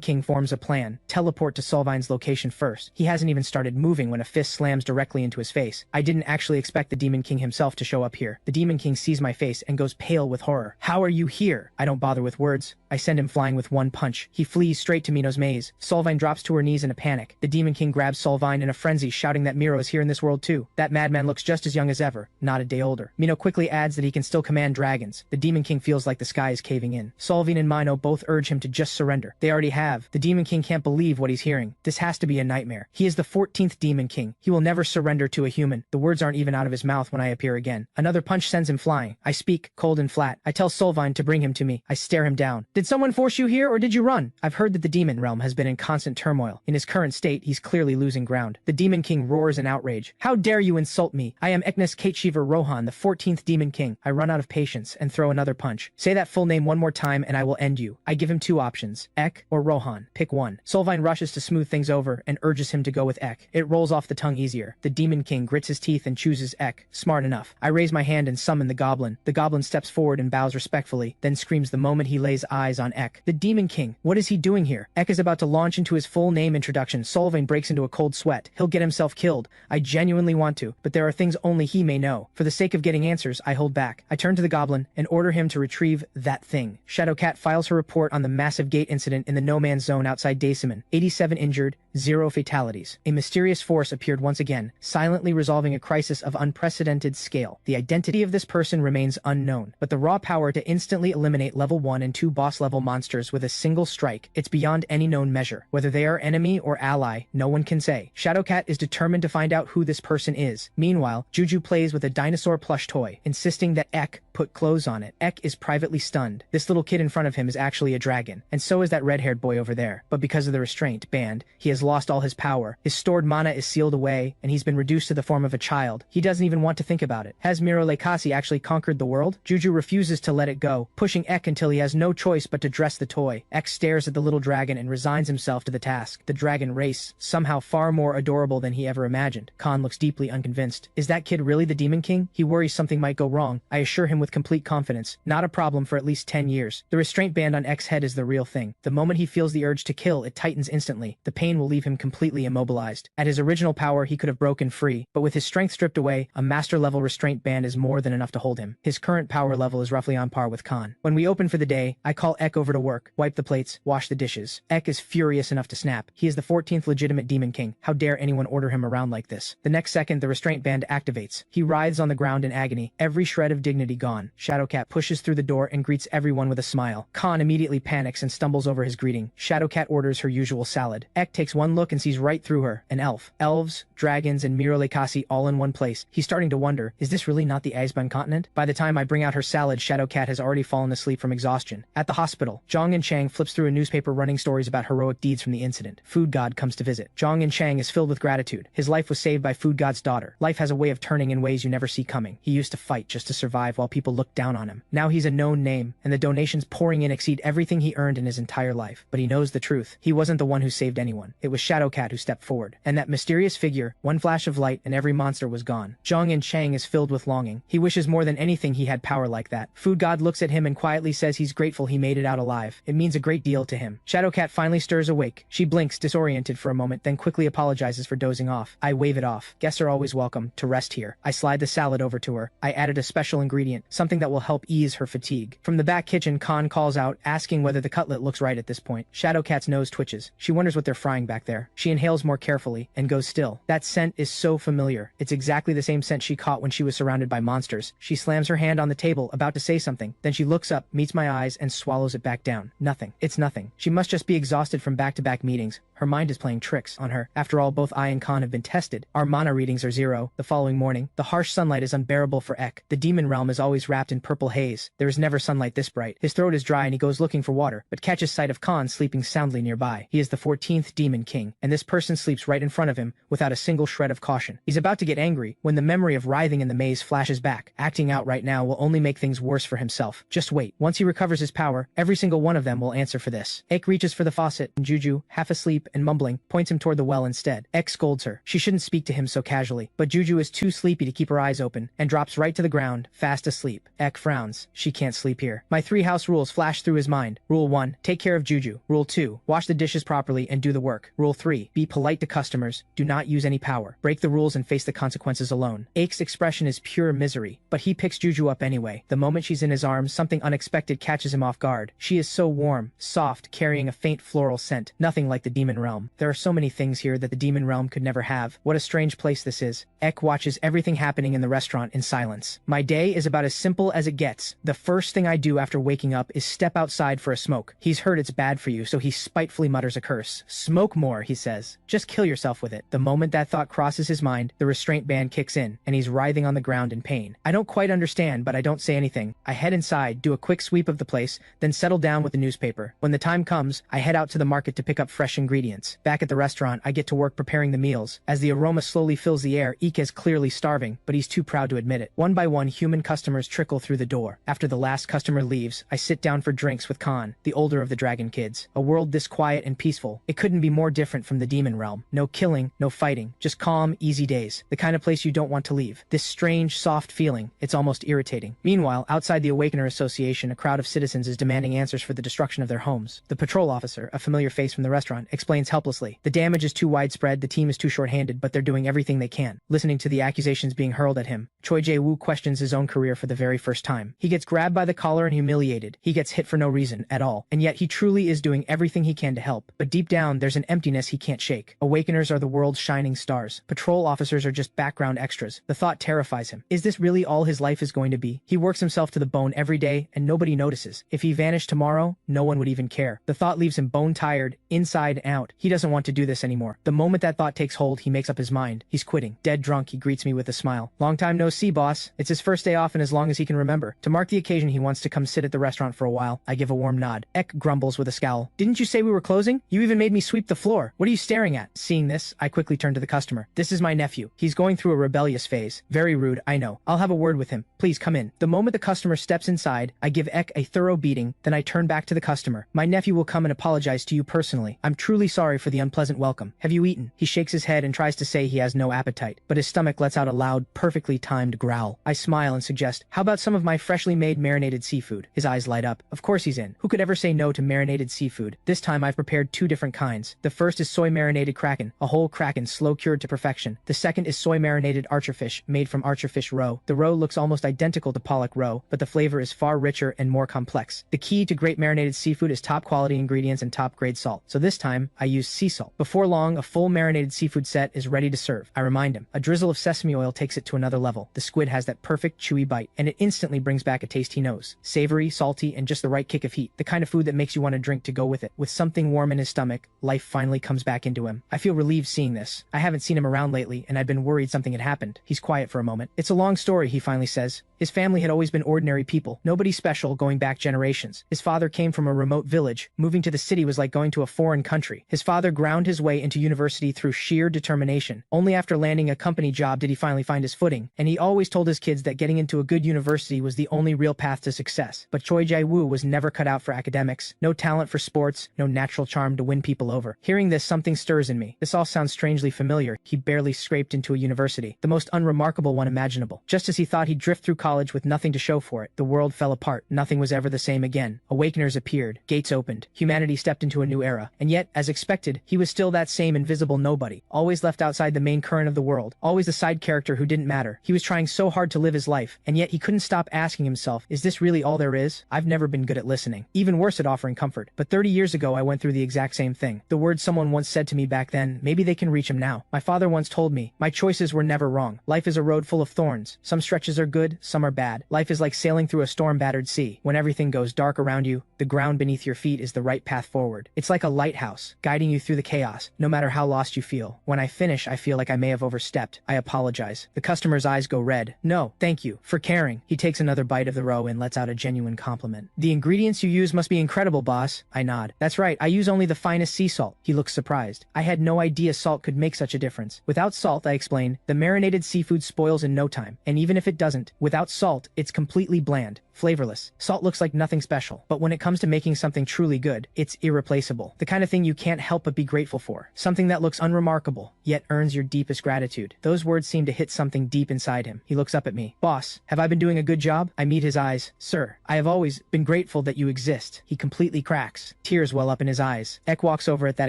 King forms a plan. Teleport to Solvane's location first. He hasn't even started moving when a fist slams directly into his face. I didn't actually expect the Demon King himself to show up here. The Demon King sees my face and goes pale with horror. How are you here? I don't bother with words. I send him flying with one punch. He flees straight to Mino's maze. Solvine drops to her knees in a panic. The Demon King grabs Solvine in a frenzy, shouting that Miro is here in this world too. That madman looks just as young as ever, not a day older. Mino quickly adds that he can still command dragons. The Demon King feels like the sky is caving in. Solvine and Mino both urge him to just surrender. They already have. The Demon King can't believe what he's hearing. This has to be a nightmare. He is the 14th Demon King. He will never surrender to a human. The words aren't even out of his mouth when I appear again. Another punch sends him flying. I speak, cold and flat. I tell Solvine to bring him to me. I stare him down. Did someone force you here or did you run? I've heard that the demon realm has been in constant turmoil. In his current state, he's clearly losing ground. The Demon King roars in outrage. How dare you insult me? I am Eknes Kateshiver Rohan, the 14th Demon King. I run out of patience and throw another punch. Say that full name one more time and I will end you. I give him two options, Ek or Rohan. Pick one. Solvine rushes to smooth things over and urges him to go with Ek. It rolls off the tongue easier. The Demon King grits his teeth and chooses Ek. Smart enough. I raise my hand and summon the goblin. The goblin steps forward and bows respectfully, then screams the moment he lays eyes on Ek. The Demon King, what is he doing here? Ek is about to launch into his full name introduction. Solvine breaks into a cold sweat. He'll get himself killed. I genuinely want to, but there are things only he may know. For the sake of getting answers, I hold back. I turn to the goblin and order him to retrieve that thing. Shadowcat files her report on the massive gate incident in the no-man's zone outside Dacimen. 87 injured, 0 fatalities. A mysterious force appeared once again, silently resolving a crisis of unprecedented scale. The identity of this person remains unknown, but the raw power to instantly eliminate level 1 and 2 boss-level monsters with a single strike, it's beyond any known measure. Whether they are enemy or ally, no one can say. Shadowcat is determined to find out who this person is. Meanwhile, Juju plays with a dinosaur plush toy, insisting that Ek put clothes on it. Ek is privately stunned. This little kid in front of him is actually a dragon, and so is that red-haired boy over there. But because of the restraint band, he has lost all his power. His stored mana is sealed away, and he's been reduced to the form of a child. He doesn't even want to think about it. Has Miro Leikasi actually conquered the world? Juju refuses to let it go, pushing Ek until he has no choice but to dress the toy. Ek stares at the little dragon and resigns himself to the task. The dragon race, somehow far more adorable than he ever imagined. Khan looks deeply unconvinced. Is that kid really the Demon King? He worries something might go wrong. I assure him with complete confidence. Not a problem for at least 10 years. The restraint band on Ek's head is the real thing. The moment he feels the urge to kill, it tightens instantly. The pain will leave him completely immobilized. At his original power, he could have broken free, but with his strength stripped away, a master-level restraint band is more than enough to hold him. His current power level is roughly on par with Khan. When we open for the day, I call Ek over to work, wipe the plates, wash the dishes. Ek is furious enough to snap. He is the 14th legitimate Demon King. How dare anyone order him around like this? The next second, the restraint band activates. He writhes on the ground in agony, every shred of dignity gone. Shadowcat pushes through the door and greets everyone with a smile. Khan immediately panics and stumbles over his greeting. Shadowcat orders her usual salad. Ek takes one look and sees right through her. An elf. Elves, dragons, and Miro Leikasi all in one place. He's starting to wonder, is this really not the Icebend continent? By the time I bring out her salad, Shadowcat has already fallen asleep from exhaustion. At the hospital, Zhang and Chang flips through a newspaper running stories about heroic deeds from the incident. Food God comes to visit. Zhang and Chang is filled with gratitude. His life was saved by Food God's daughter. Life has a way of turning in ways you never see coming. He used to fight just to survive while people looked down on him. Now he's a known name, and the donations pouring in exceed everything he earned in his entire life. But he knows the truth. He wasn't the one who saved anyone. It was Shadowcat who stepped forward. And that mysterious figure, one flash of light and every monster was gone. Zhang and Chang is filled with longing. He wishes more than anything he had power like that. Food God looks at him and quietly says he's grateful he made it out alive. It means a great deal to him. Shadowcat finally stirs awake. She blinks, disoriented for a moment, then quickly apologizes for dozing off. I wave it off. Guests are always welcome to rest here. I slide the salad over to her. I added a special ingredient, something that will help ease her fatigue. From the back kitchen, Khan calls out, asking whether the cutlet looks right at this point. Shadowcat's nose twitches. She wonders what they're frying back there. She inhales more carefully and goes still. That scent is so familiar. It's exactly the same scent she caught when she was surrounded by monsters. She slams her hand on the table, about to say something. Then she looks up, meets my eyes, and swallows it back down. Nothing. It's nothing. She must just be exhausted from back-to-back meetings. Her mind is playing tricks on her. After all, both I and Khan have been tested. Our mana readings are 0. The following morning, the harsh sunlight is unbearable for Ek. The demon realm is always wrapped in purple haze. There is never sunlight this bright. His throat is dry and he goes looking for water, but catches sight of Khan sleeping soundly nearby. He is the 14th demon king, and this person sleeps right in front of him without a single shred of caution. He's about to get angry when the memory of writhing in the maze flashes back. Acting out right now will only make things worse for himself. Just wait. Once he recovers his power, every single one of them will answer for this. Ek reaches for the faucet, and Juju, half asleep and mumbling, points him toward the well instead. Ek scolds her. She shouldn't speak to him so casually, but Juju is too sleepy to keep her eyes open and drops right to the ground, fast asleep. Ek frowns. She can't sleep here. My 3 house rules flash through his mind. Rule 1, take care of Juju. Rule 2, wash the dishes properly and do the work. Rule 3, be polite to customers. Do not use any power. Break the rules and face the consequences alone. Ek's expression is pure misery, but he picks Juju up anyway. The moment she's in his arms, something unexpected catches him off guard. She is so warm, soft, carrying a faint floral scent. Nothing like the demon realm. There are so many things here that the demon realm could never have. What a strange place this is. Ek watches everything happening in the restaurant in silence. My day is about as simple as it gets. The first thing I do after waking up is step outside for a smoke. He's heard it's bad for you, so he spitefully mutters a curse. Smoke more, he says. Just kill yourself with it. The moment that thought crosses his mind, the restraint band kicks in, and he's writhing on the ground in pain. I don't quite understand, but I don't say anything. I head inside, do a quick sweep of the place, then settle down with the newspaper. When the time comes, I head out to the market to pick up fresh ingredients. Back at the restaurant, I get to work preparing the meals. As the aroma slowly fills the air, Ike is clearly starving, but he's too proud to admit it. One by one, human customers trickle through the door. After the last customer leaves, I sit down for drinks with Khan, the older of the dragon kids. A world this quiet and peaceful. It couldn't be more different from the demon realm. No killing, no fighting, just calm, easy days. The kind of place you don't want to leave. This strange, soft feeling. It's almost irritating. Meanwhile, outside the Awakener Association, a crowd of citizens is demanding answers for the destruction of their homes. The patrol officer, a familiar face from the restaurant, explains helplessly. The damage is too widespread, the team is too short-handed, but they're doing everything they can. Listening to the accusations being hurled at him, Choi Jae-woo questions his own career for the very first time. He gets grabbed by the collar and humiliated. He gets hit for no reason at all. And yet he truly is doing everything he can to help. But deep down, there's an emptiness he can't shake. Awakeners are the world's shining stars. Patrol officers are just background extras. The thought terrifies him. Is this really all his life is going to be? He works himself to the bone every day, and nobody notices. If he vanished tomorrow, no one would even care. The thought leaves him bone-tired, inside and out. He doesn't want to do this anymore. The moment that thought takes hold, he makes up his mind. He's quitting. Dead drunk, he greets me with a smile. Long time no see, boss. It's his first day off and as long as he can remember. To mark the occasion, he wants to come sit at the restaurant for a while. I give a warm nod. Ek grumbles with a scowl. Didn't you say we were closing? You even made me sweep the floor. What are you staring at? Seeing this, I quickly turn to the customer. This is my nephew. He's going through a rebellious phase. Very rude, I know. I'll have a word with him. Please come in. The moment the customer steps inside, I give Ek a thorough beating, then I turn back to the customer. My nephew will come and apologize to you personally. I'm truly sorry for the unpleasant welcome. Have you eaten? He shakes his head and tries to say he has no appetite, but his stomach lets out a loud, perfectly timed growl. I smile and suggest, how about some of my freshly made marinated seafood? His eyes light up. Of course he's in. Who could ever say no to marinated seafood? This time I've prepared 2 different kinds. The first is soy marinated kraken, a whole kraken slow cured to perfection. The second is soy marinated archerfish, made from archerfish roe. The roe looks almost identical to pollock roe, but the flavor is far richer and more complex. The key to great marinated seafood is top quality ingredients and top grade salt. So this time, I use sea salt. Before long, a full marinated seafood set is ready to serve. I remind him. A drizzle of sesame oil takes it to another level. The squid has that perfect chewy bite, and it instantly brings back a taste he knows. Savory, salty, and just the right kick of heat. The kind of food that makes you want to drink to go with it. With something warm in his stomach, life finally comes back into him. I feel relieved seeing this. I haven't seen him around lately, and I'd been worried something had happened. He's quiet for a moment. It's a long story, he finally says. His family had always been ordinary people, nobody special going back generations. His father came from a remote village. Moving to the city was like going to a foreign country. His father ground his way into university through sheer determination. Only after landing a company job did he finally find his footing, and he always told his kids that getting into a good university was the only real path to success. But Choi Jae-woo was never cut out for academics. No talent for sports, no natural charm to win people over. Hearing this, something stirs in me. This all sounds strangely familiar. He barely scraped into a university, the most unremarkable one imaginable. Just as he thought he'd drift through college with nothing to show for it, the world fell apart. Nothing was ever the same again. Awakeners appeared. Gates opened. Humanity stepped into a new era. And yet, as expected, he was still that same invisible nobody. Always left outside the main current of the world. Always the side character who didn't matter. He was trying so hard to live his life, and yet he couldn't stop asking himself, is this really all there is? I've never been good at listening. Even worse at offering comfort. But 30 years ago I went through the exact same thing. The words someone once said to me back then, maybe they can reach him now. My father once told me, my choices were never wrong. Life is a road full of thorns. Some stretches are good, some some are bad. Life is like sailing through a storm-battered sea. When everything goes dark around you, the ground beneath your feet is the right path forward. It's like a lighthouse, guiding you through the chaos, no matter how lost you feel. When I finish, I feel like I may have overstepped. I apologize. The customer's eyes go red. No, thank you for caring. He takes another bite of the roe and lets out a genuine compliment. The ingredients you use must be incredible, boss. I nod. That's right, I use only the finest sea salt. He looks surprised. I had no idea salt could make such a difference. Without salt, I explain, the marinated seafood spoils in no time. And even if it doesn't, without salt, it's completely bland, flavorless. Salt looks like nothing special, but when it comes to making something truly good, it's irreplaceable. The kind of thing you can't help but be grateful for. Something that looks unremarkable, yet earns your deepest gratitude. Those words seem to hit something deep inside him. He looks up at me. Boss, have I been doing a good job? I meet his eyes. Sir, I have always been grateful that you exist. He completely cracks. Tears well up in his eyes. Ek walks over at that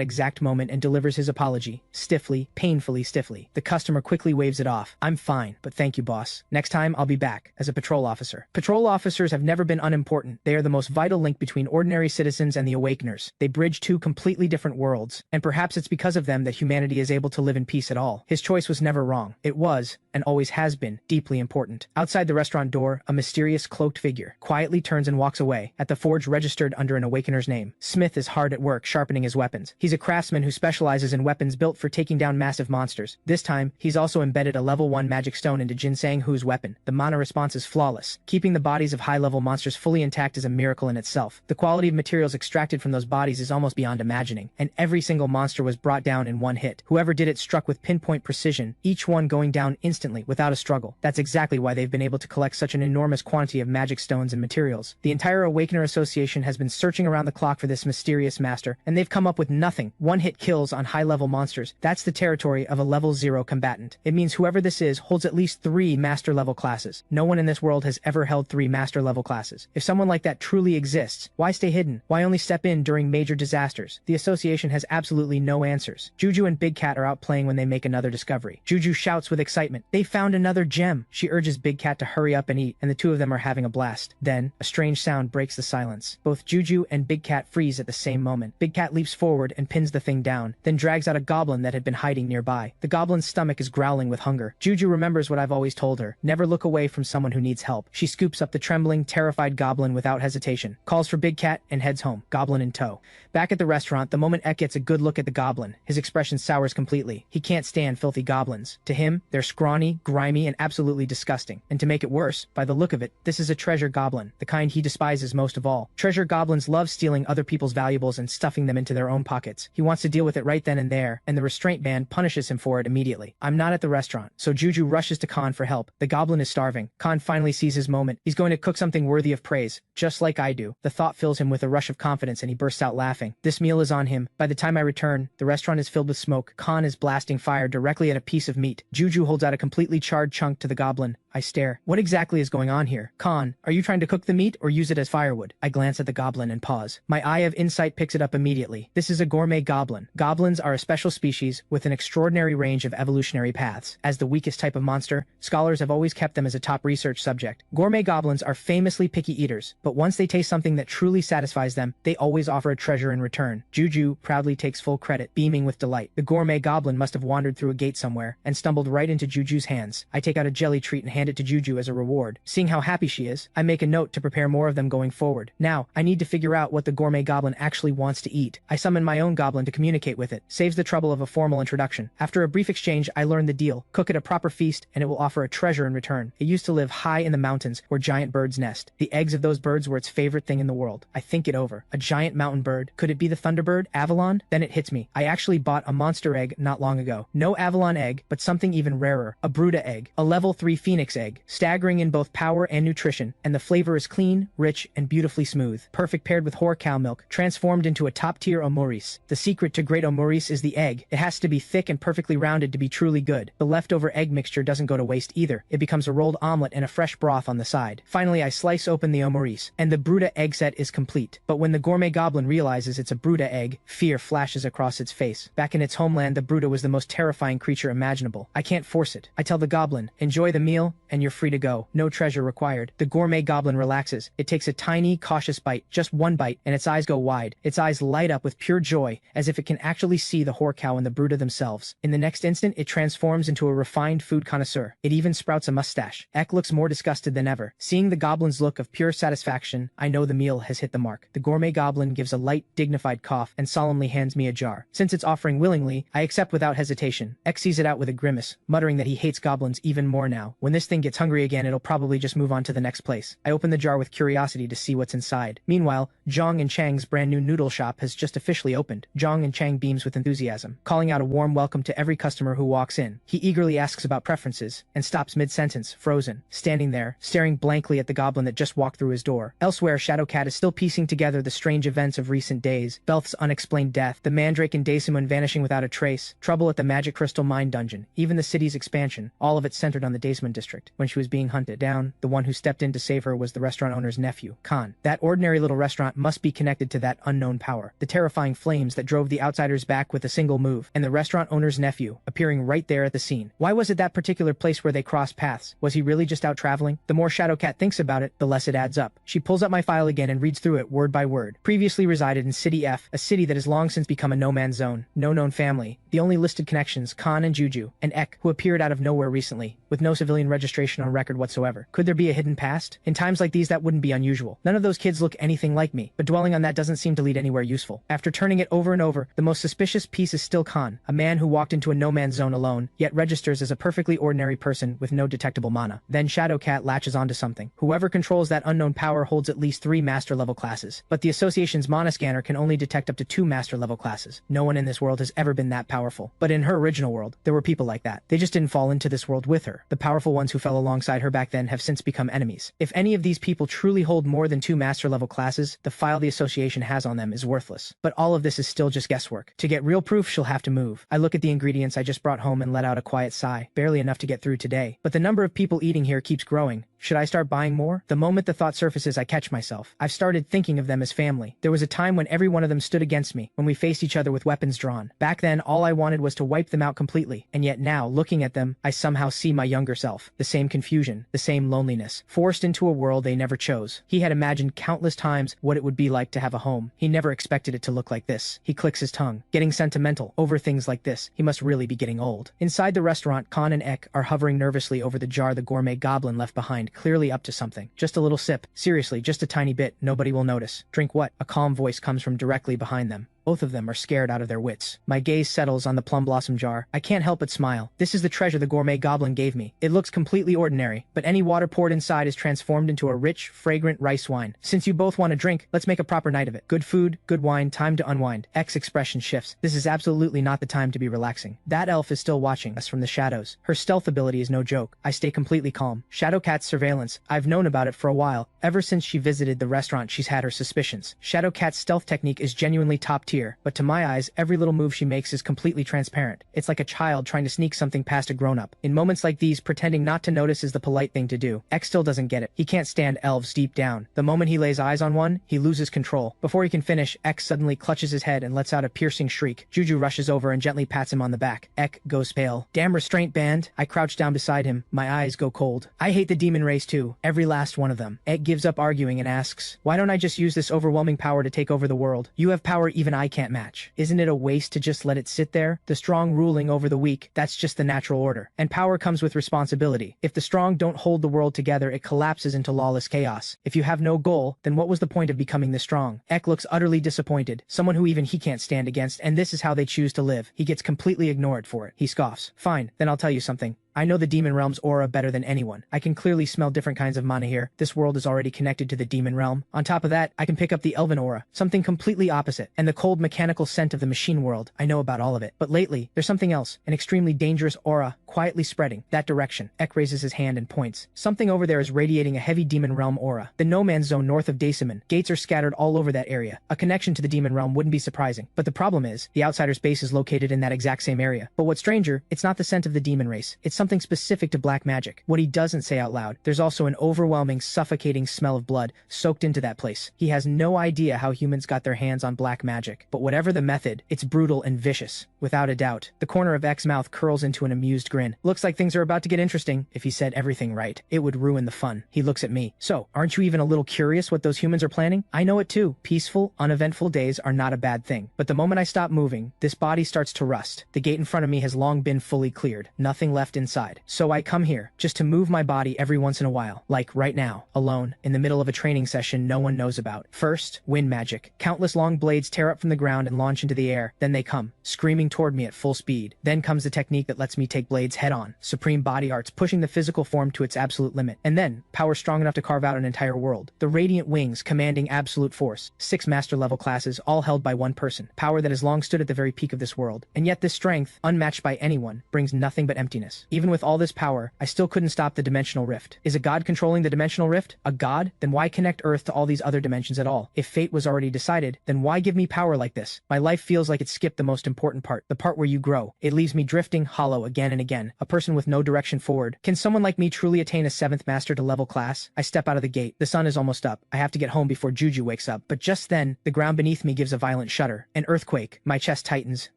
exact moment and delivers his apology. Stiffly, painfully stiffly. The customer quickly waves it off. I'm fine, but thank you, boss. Next time, I'll be back as a patrol officer. Patrol officers have never been unimportant. They are the most vital link between ordinary citizens and the Awakeners. They bridge two completely different worlds, and perhaps it's because of them that humanity is able to live in peace at all. His choice was never wrong. It was, and always has been, deeply important. Outside the restaurant door, a mysterious cloaked figure quietly turns and walks away. At the forge registered under an Awakener's name, Smith is hard at work sharpening his weapons. He's a craftsman who specializes in weapons built for taking down massive monsters. This time, he's also embedded a level 1 magic stone into Jin Sang-hoo's weapon. The mana response is flawless. Keeping the bodies of high-level monsters fully intact is a miracle in itself. The quality of materials extracted from those bodies is almost beyond imagining, and every single monster was brought down in one hit. Whoever did it struck with pinpoint precision, each one going down instantly without a struggle. That's exactly why they've been able to collect such an enormous quantity of magic stones and materials. The entire Awakener Association has been searching around the clock for this mysterious master, and they've come up with nothing. One-hit kills on high-level monsters. That's the territory of a level 0 combatant. It means whoever this is holds at least 3 master-level classes. No one in this world has ever held 3 master-level classes. If someone like that truly exists, why stay hidden? Why only step in during major disasters? The association has absolutely no answers. Juju and Big Cat are out playing when they make another discovery. Juju shouts with excitement, "They found another gem!" She urges Big Cat to hurry up and eat, and the two of them are having a blast. Then, a strange sound breaks the silence. Both Juju and Big Cat freeze at the same moment. Big Cat leaps forward and pins the thing down, then drags out a goblin that had been hiding nearby. The goblin's stomach is growling with hunger. Juju remembers what I've always told her: never look away from someone who needs help. She scoops up the trembling, terrified goblin without hesitation, calls for Big Cat, and heads home, goblin in tow. Back at the restaurant, the moment Ek gets a good look at the goblin, his expression sours completely. He can't stand filthy goblins. To him, they're scrawny, grimy, and absolutely disgusting. And to make it worse, by the look of it, this is a treasure goblin, the kind he despises most of all. Treasure goblins love stealing other people's valuables and stuffing them into their own pockets. He wants to deal with it right then and there, and the restraint band punishes him for it immediately. I'm not at the restaurant, so Juju rushes to Khan for help. The goblin is starving. Khan finally sees his moment. He's going to cook something worthy of praise, just like I do. The thought fills him with a rush of confidence and he bursts out laughing. This meal is on him. By the time I return, the restaurant is filled with smoke. Khan is blasting fire directly at a piece of meat. Juju holds out a completely charred chunk to the goblin. I stare. What exactly is going on here? Khan, are you trying to cook the meat or use it as firewood? I glance at the goblin and pause. My eye of insight picks it up immediately. This is a gourmet goblin. Goblins are a special species with an extraordinary range of evolutionary paths. As the weakest type of monster, scholars have always kept them as a top research subject. Gourmet goblins are famously picky eaters, but once they taste something that truly satisfies them, they always offer a treasure in return. Juju proudly takes full credit, beaming with delight. The gourmet goblin must have wandered through a gate somewhere and stumbled right into Juju's hands. I take out a jelly treat and hand it to Juju as a reward. Seeing how happy she is, I make a note to prepare more of them going forward. Now, I need to figure out what the gourmet goblin actually wants to eat. I summon my own goblin to communicate with it. Saves the trouble of a formal introduction. After a brief exchange, I learn the deal. Cook it a proper feast, and it will offer a treasure in return. It used to live high in the mountains where giant birds nest. The eggs of those birds were its favorite thing in the world. I think it over. A giant mountain bird. Could it be the thunderbird, Avalon? Then it hits me. I actually bought a monster egg not long ago. No Avalon egg, but something even rarer. A Bruta egg. A level 3 phoenix egg. Staggering in both power and nutrition, and the flavor is clean, rich, and beautifully smooth. Perfect paired with hoar cow milk, transformed into a top-tier omuris. The secret to great omuris is the egg. It has to be thick and perfectly rounded to be truly good. The leftover egg mixture doesn't go to waste either. It becomes a rolled omelet and a fresh broth on the side. Finally, I slice open the omuris, and the Bruta egg set is complete. But when the gourmet goblin realizes it's a Bruta egg, fear flashes across its face. Back in its homeland, the Bruta was the most terrifying creature imaginable. I can't force it. I tell the goblin, enjoy the meal, and you're free to go. No treasure required. The gourmet goblin relaxes. It takes a tiny, cautious bite, just one bite, and its eyes go wide. Its eyes light up with pure joy, as if it can actually see the whore cow and the brood of themselves. In the next instant, it transforms into a refined food connoisseur. It even sprouts a mustache. Ek looks more disgusted than ever. Seeing the goblin's look of pure satisfaction, I know the meal has hit the mark. The gourmet goblin gives a light, dignified cough and solemnly hands me a jar. Since it's offering willingly, I accept without hesitation. Ek sees it out with a grimace, muttering that he hates goblins even more now. When this thing gets hungry again, it'll probably just move on to the next place. I open the jar with curiosity to see what's inside. Meanwhile, Zhang and Chang's brand new noodle shop has just officially opened. Zhang and Chang beams with enthusiasm, calling out a warm welcome to every customer who walks in. He eagerly asks about preferences, and stops mid-sentence, frozen, standing there, staring blankly at the goblin that just walked through his door. Elsewhere, Shadowcat is still piecing together the strange events of recent days. Belth's unexplained death, the Mandrake and Daesimon vanishing without a trace, trouble at the Magic Crystal Mine Dungeon, even the city's expansion, all of it centered on the Daesimon district. When she was being hunted down, the one who stepped in to save her was the restaurant owner's nephew, Khan. That ordinary little restaurant must be connected to that unknown power. The terrifying flames that drove the outsiders back with a single move, and the restaurant owner's nephew, appearing right there at the scene. Why was it that particular place where they crossed paths? Was he really just out traveling? The more Shadowcat thinks about it, the less it adds up. She pulls up my file again and reads through it word by word. Previously resided in City F, a city that has long since become a no-man's zone. No known family. The only listed connections, Khan and Juju, and Ek, who appeared out of nowhere recently, with no civilian registration on record whatsoever. Could there be a hidden past? In times like these, that wouldn't be unusual. None of those kids look anything like me, but dwelling on that doesn't seem to lead anywhere useful. After turning it over and over, the most suspicious piece is still Khan, a man who walked into a no-man's zone alone, yet registers as a perfectly ordinary person with no detectable mana. Then Shadowcat latches onto something. Whoever controls that unknown power holds at least 3 master-level classes, but the association's mana scanner can only detect up to 2 master-level classes. No one in this world has ever been that powerful. But in her original world, there were people like that. They just didn't fall into this world with her. The powerful ones who fell alongside her back then have since become enemies. If any of these people truly hold more than 2 master-level classes, the file the association has on them is worthless. But all of this is still just guesswork. To get real proof, she'll have to move. I look at the ingredients I just brought home and let out a quiet sigh, barely enough to get through today. But the number of people eating here keeps growing. Should I start buying more? The moment the thought surfaces, I catch myself. I've started thinking of them as family. There was a time when every one of them stood against me, when we faced each other with weapons drawn. Back then, all I wanted was to wipe them out completely. And yet now, looking at them, I somehow see my younger self. The same confusion, the same loneliness, forced into a world they never chose. He had imagined countless times what it would be like to have a home. He never expected it to look like this. He clicks his tongue, getting sentimental over things like this. He must really be getting old. Inside the restaurant, Khan and Ek are hovering nervously over the jar the gourmet goblin left behind, clearly up to something. Just a little sip. Seriously, just a tiny bit. Nobody will notice. Drink what? A calm voice comes from directly behind them. Both of them are scared out of their wits. My gaze settles on the plum blossom jar. I can't help but smile. This is the treasure the gourmet goblin gave me. It looks completely ordinary, but any water poured inside is transformed into a rich, fragrant rice wine. Since you both want a drink, let's make a proper night of it. Good food, good wine, time to unwind. Ek's expression shifts. This is absolutely not the time to be relaxing. That elf is still watching us from the shadows. Her stealth ability is no joke. I stay completely calm. Shadowcat's surveillance. I've known about it for a while. Ever since she visited the restaurant, she's had her suspicions. Shadowcat's stealth technique is genuinely top tier, but to my eyes, every little move she makes is completely transparent. It's like a child trying to sneak something past a grown-up. In moments like these, pretending not to notice is the polite thing to do. Ek still doesn't get it. He can't stand elves deep down. The moment he lays eyes on one, he loses control. Before he can finish, Ek suddenly clutches his head and lets out a piercing shriek. Juju rushes over and gently pats him on the back. Ek goes pale. Damn restraint band. I crouch down beside him. My eyes go cold. I hate the demon race too. Every last one of them. Ek gives up arguing and asks, why don't I just use this overwhelming power to take over the world? You have power even I can't match. Isn't it a waste to just let it sit there? The strong ruling over the weak, that's just the natural order. And power comes with responsibility. If the strong don't hold the world together, it collapses into lawless chaos. If you have no goal, then what was the point of becoming the strong? Ek looks utterly disappointed, someone who even he can't stand against, and this is how they choose to live. He gets completely ignored for it. He scoffs. Fine, then I'll tell you something. I know the demon realm's aura better than anyone. I can clearly smell different kinds of mana here. This world is already connected to the demon realm. On top of that, I can pick up the elven aura, something completely opposite, and the cold mechanical scent of the machine world. I know about all of it. But lately, there's something else, an extremely dangerous aura, quietly spreading. That direction. Ek raises his hand and points. Something over there is radiating a heavy demon realm aura. The no man's zone north of Daesimon. Gates are scattered all over that area. A connection to the demon realm wouldn't be surprising. But the problem is, the outsider's base is located in that exact same area. But what's stranger, it's not the scent of the demon race. It's something specific to black magic. What he doesn't say out loud, there's also an overwhelming, suffocating smell of blood soaked into that place. He has no idea how humans got their hands on black magic. But whatever the method, it's brutal and vicious. Without a doubt. The corner of Ek's mouth curls into an amused grin. grin. Looks like things are about to get interesting. If he said everything right, it would ruin the fun. He looks at me. So, aren't you even a little curious what those humans are planning? I know it too. Peaceful, uneventful days are not a bad thing. But the moment I stop moving, this body starts to rust. The gate in front of me has long been fully cleared. Nothing left inside. So I come here, just to move my body every once in a while. Like right now, alone, in the middle of a training session no one knows about. First, wind magic. Countless long blades tear up from the ground and launch into the air. Then they come, screaming toward me at full speed. Then comes the technique that lets me take blades head on. Supreme body arts pushing the physical form to its absolute limit. And then, power strong enough to carve out an entire world. The radiant wings commanding absolute force. 6 master level classes, all held by one person. Power that has long stood at the very peak of this world. And yet this strength, unmatched by anyone, brings nothing but emptiness. Even with all this power, I still couldn't stop the dimensional rift. Is a god controlling the dimensional rift? A god? Then why connect Earth to all these other dimensions at all? If fate was already decided, then why give me power like this? My life feels like it skipped the most important part, the part where you grow. It leaves me drifting, hollow again and again, a person with no direction forward. Can someone like me truly attain a 7th master to level class? I step out of the gate. The sun is almost up. I have to get home before Juju wakes up. But just then, the ground beneath me gives a violent shudder. An earthquake. My chest tightens.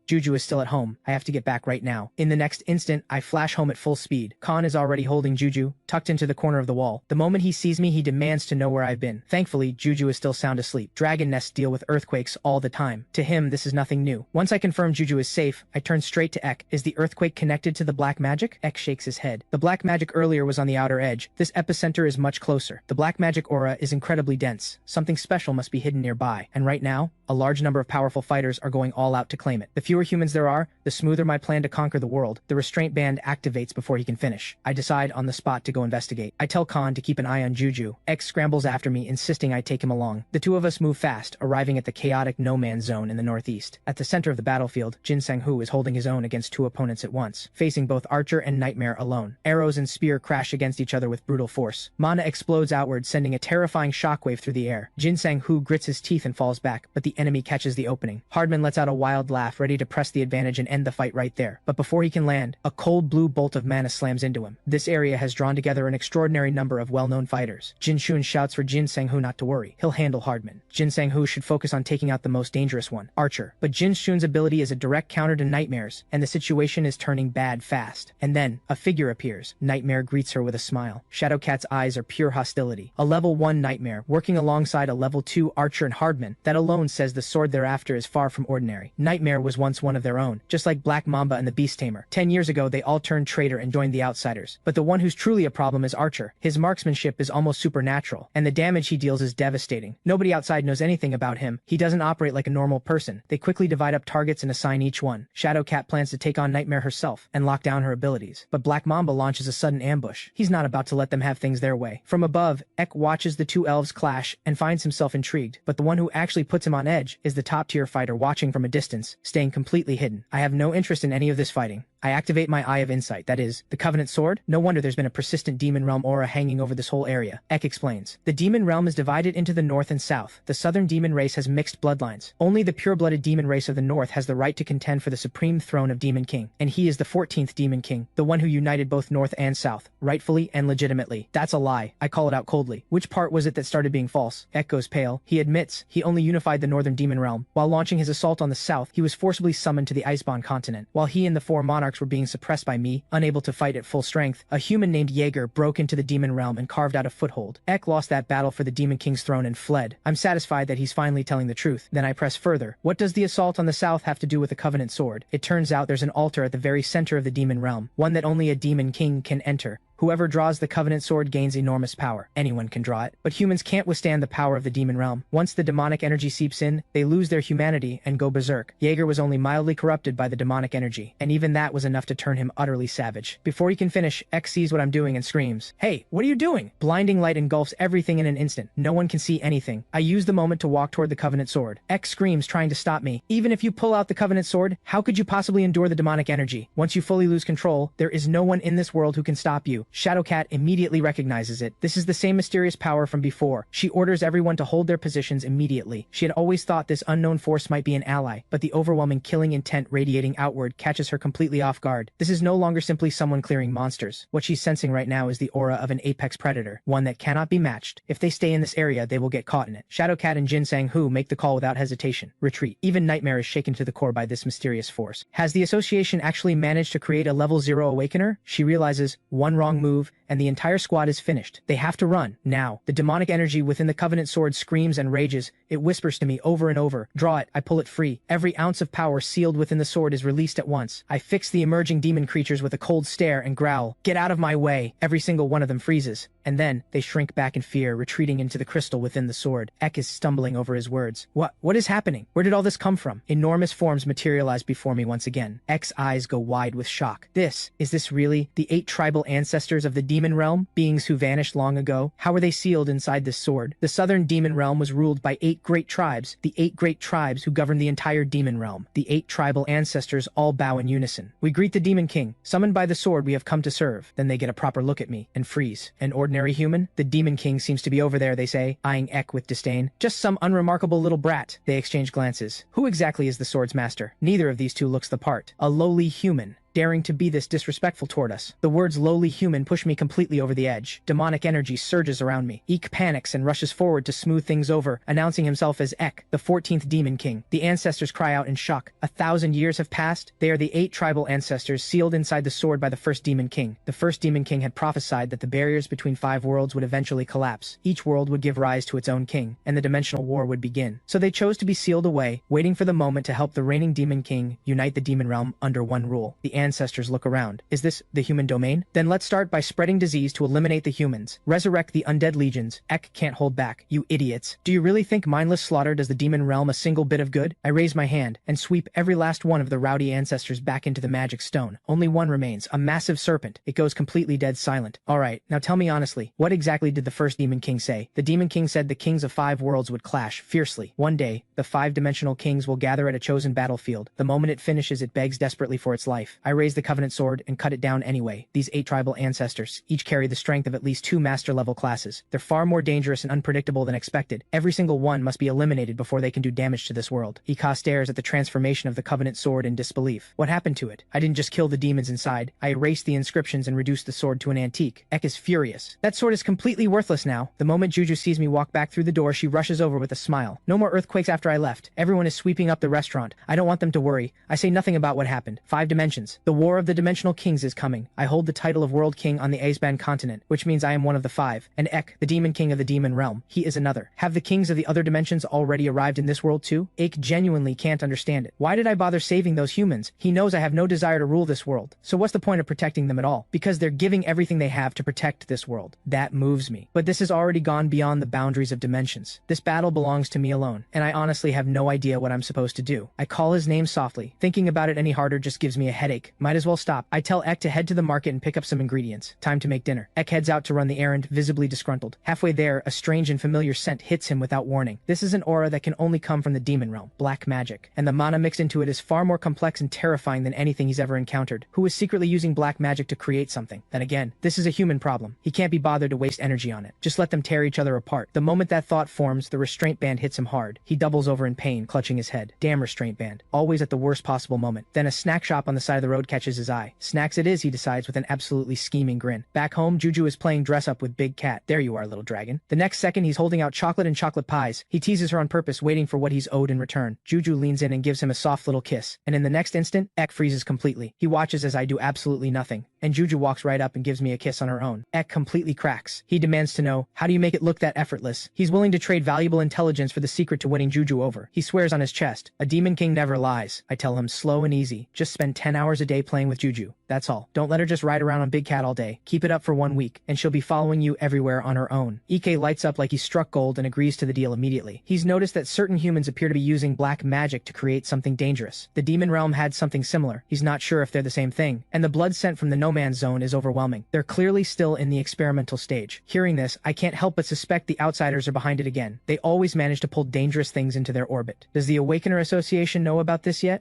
Juju is still at home. I have to get back right now. In the next instant, I flash home at full speed. Khan is already holding Juju, tucked into the corner of the wall. The moment he sees me, he demands to know where I've been. Thankfully, Juju is still sound asleep. Dragon nests deal with earthquakes all the time. To him, this is nothing new. Once I confirm Juju is safe, I turn straight to Ek. Is the earthquake connected to the black magic? Ek shakes his head. The black magic earlier was on the outer edge. This epicenter is much closer. The black magic aura is incredibly dense. Something special must be hidden nearby. And right now, a large number of powerful fighters are going all out to claim it. The fewer humans there are, the smoother my plan to conquer the world. The restraint band activates before he can finish. I decide on the spot to go investigate. I tell Khan to keep an eye on Juju. X scrambles after me, insisting I take him along. The two of us move fast, arriving at the chaotic no-man's zone in the northeast. At the center of the battlefield, Jin Sang-hoo is holding his own against 2 opponents at once, facing both Archer and Nightmare alone. Arrows and spear crash against each other with brutal force. Mana explodes outward, sending a terrifying shockwave through the air. Jin Sang-hoo grits his teeth and falls back, but the enemy catches the opening. Hardman lets out a wild laugh, ready to press the advantage and end the fight right there. But before he can land, a cold blue bolt of mana slams into him. This area has drawn together an extraordinary number of well-known fighters. Jin Shun shouts for Jin Sang-hoo not to worry. He'll handle Hardman. Jin Sang-hoo should focus on taking out the most dangerous one, Archer. But Jin Shun's ability is a direct counter to Nightmare's, and the situation is turning bad fast. And then, a figure appears. Nightmare greets her with a smile. Shadowcat's eyes are pure hostility. A level 1 Nightmare, working alongside a level 2 Archer and Hardman. That alone says the sword they're after is far from ordinary. Nightmare was once one of their own, just like Black Mamba and the Beast Tamer. 10 years ago, they all turned traitor and joined the Outsiders. But the one who's truly a problem is Archer. His marksmanship is almost supernatural, and the damage he deals is devastating. Nobody outside knows anything about him. He doesn't operate like a normal person. They quickly divide up targets and assign each one. Shadowcat plans to take on Nightmare herself and lock down her abilities. But Black Mamba launches a sudden ambush. He's not about to let them have things their way. From above, Ek watches the two elves clash and finds himself intrigued. But the one who actually puts him on edge is the top-tier fighter watching from a distance, staying completely hidden. I have no interest in any of this fighting. I activate my Eye of Insight, that is, the Covenant Sword. No wonder there's been a persistent Demon Realm aura hanging over this whole area. Ek explains. The Demon Realm is divided into the North and South. The Southern Demon race has mixed bloodlines. Only the pure-blooded Demon race of the North has the right to contend for the supreme throne of Demon King. And he is the 14th Demon King, the one who united both North and South, rightfully and legitimately. That's a lie. I call it out coldly. Which part was it that started being false? Ek goes pale. He admits he only unified the Northern Demon Realm. While launching his assault on the South, he was forcibly summoned to the Icebound continent. While he and the 4 monarchs were being suppressed by me, unable to fight at full strength, a human named Jaeger broke into the Demon Realm and carved out a foothold. Ek lost that battle for the Demon King's throne and fled. I'm satisfied that he's finally telling the truth. Then I press further. What does the assault on the South have to do with the Covenant Sword? It turns out there's an altar at the very center of the Demon Realm, one that only a Demon King can enter. Whoever draws the Covenant Sword gains enormous power. Anyone can draw it. But humans can't withstand the power of the Demon Realm. Once the demonic energy seeps in, they lose their humanity and go berserk. Jaeger was only mildly corrupted by the demonic energy, and even that was enough to turn him utterly savage. Before he can finish, X sees what I'm doing and screams, "Hey, what are you doing?" Blinding light engulfs everything in an instant. No one can see anything. I use the moment to walk toward the Covenant Sword. X screams, trying to stop me. Even if you pull out the Covenant Sword, how could you possibly endure the demonic energy? Once you fully lose control, there is no one in this world who can stop you. Shadowcat immediately recognizes it. This is the same mysterious power from before. She orders everyone to hold their positions immediately. She had always thought this unknown force might be an ally, but the overwhelming killing intent radiating outward catches her completely off guard. This is no longer simply someone clearing monsters. What she's sensing right now is the aura of an apex predator, one that cannot be matched. If they stay in this area, they will get caught in it. Shadowcat and Jin Sang-hoo make the call without hesitation. Retreat. Even Nightmare is shaken to the core by this mysterious force. Has the association actually managed to create a level 0 awakener? She realizes one wrong move and the entire squad is finished. They have to run, now. The demonic energy within the Covenant sword screams and rages. It whispers to me over and over. Draw it, I pull it free. Every ounce of power sealed within the sword is released at once. I fix the emerging demon creatures with a cold stare and growl. Get out of my way. Every single one of them freezes. And then, they shrink back in fear, retreating into the crystal within the sword. Ek is stumbling over his words. What is happening? Where did all this come from? Enormous forms materialize before me once again. Ek's eyes go wide with shock. Is this really the 8 tribal ancestors of the demon realm? Beings who vanished long ago? How were they sealed inside this sword? The southern demon realm was ruled by 8 great tribes, the 8 great tribes who govern the entire demon realm. The 8 tribal ancestors all bow in unison. We greet the demon king. Summoned by the sword we have come to serve. Then they get a proper look at me and freeze. An ordinary human? The demon king seems to be over there, they say, eyeing Ek with disdain. Just some unremarkable little brat. They exchange glances. Who exactly is the sword's master? Neither of these two looks the part. A lowly human. Daring to be this disrespectful toward us. The words lowly human push me completely over the edge. Demonic energy surges around me. Eek panics and rushes forward to smooth things over, announcing himself as Ek, the 14th Demon King. The ancestors cry out in shock. 1,000 years have passed. They are the 8 tribal ancestors sealed inside the sword by the first Demon King. The first Demon King had prophesied that the barriers between 5 worlds would eventually collapse. Each world would give rise to its own king, and the dimensional war would begin. So they chose to be sealed away, waiting for the moment to help the reigning Demon King unite the demon realm under one rule. The ancestors look around. Is this the human domain? Then let's start by spreading disease to eliminate the humans. Resurrect the undead legions. Ek can't hold back. You idiots. Do you really think mindless slaughter does the demon realm a single bit of good? I raise my hand and sweep every last one of the rowdy ancestors back into the magic stone. Only one remains, a massive serpent. It goes completely dead silent. Alright, now tell me honestly, what exactly did the first Demon King say? The Demon King said the kings of 5 worlds would clash fiercely. One day, the 5-dimensional kings will gather at a chosen battlefield. The moment it finishes, it begs desperately for its life. I raise the Covenant sword and cut it down anyway. These 8 tribal ancestors each carry the strength of at least 2 master-level classes. They're far more dangerous and unpredictable than expected. Every single one must be eliminated before they can do damage to this world. Ika stares at the transformation of the Covenant sword in disbelief. What happened to it? I didn't just kill the demons inside. I erased the inscriptions and reduced the sword to an antique. Ek is furious. That sword is completely worthless now. The moment Juju sees me walk back through the door, she rushes over with a smile. No more earthquakes after I left. Everyone is sweeping up the restaurant. I don't want them to worry. I say nothing about what happened. 5 dimensions. The war of the dimensional kings is coming. I hold the title of World King on the Aesban continent, which means I am one of the 5. And Ek, the Demon King of the Demon Realm, he is another. Have the kings of the other dimensions already arrived in this world too? Ek genuinely can't understand it. Why did I bother saving those humans? He knows I have no desire to rule this world. So what's the point of protecting them at all? Because they're giving everything they have to protect this world. That moves me. But this has already gone beyond the boundaries of dimensions. This battle belongs to me alone, and I honestly have no idea what I'm supposed to do. I call his name softly. Thinking about it any harder just gives me a headache. Might as well stop. I tell Ek to head to the market and pick up some ingredients. Time to make dinner. Ek heads out to run the errand, visibly disgruntled. Halfway there, a strange and familiar scent hits him without warning. This is an aura that can only come from the demon realm, black magic. And the mana mixed into it is far more complex and terrifying than anything he's ever encountered. Who is secretly using black magic to create something? Then again, this is a human problem. He can't be bothered to waste energy on it. Just let them tear each other apart. The moment that thought forms, the restraint band hits him hard. He doubles over in pain, clutching his head. Damn restraint band. Always at the worst possible moment. Then a snack shop on the side of the road catches his eye. Snacks it is, he decides with an absolutely scheming grin. Back home, Juju is playing dress up with Big Cat. There you are, little dragon. The next second, he's holding out chocolate and chocolate pies. He teases her on purpose, waiting for what he's owed in return. Juju leans in and gives him a soft little kiss. And in the next instant, Ek freezes completely. He watches as I do absolutely nothing. And Juju walks right up and gives me a kiss on her own. Ek completely cracks. He demands to know, how do you make it look that effortless? He's willing to trade valuable intelligence for the secret to winning Juju over. He swears on his chest. A demon king never lies. I tell him, slow and easy. Just spend 10 hours a day playing with Juju. That's all. Don't let her just ride around on Big Cat all day. Keep it up for 1 week, and she'll be following you everywhere on her own. Ike lights up like he's struck gold and agrees to the deal immediately. He's noticed that certain humans appear to be using black magic to create something dangerous. The demon realm had something similar. He's not sure if they're the same thing. And the blood sent from the no man's zone is overwhelming. They're clearly still in the experimental stage. Hearing this, I can't help but suspect the outsiders are behind it again. They always manage to pull dangerous things into their orbit. Does the Awakener Association know about this yet?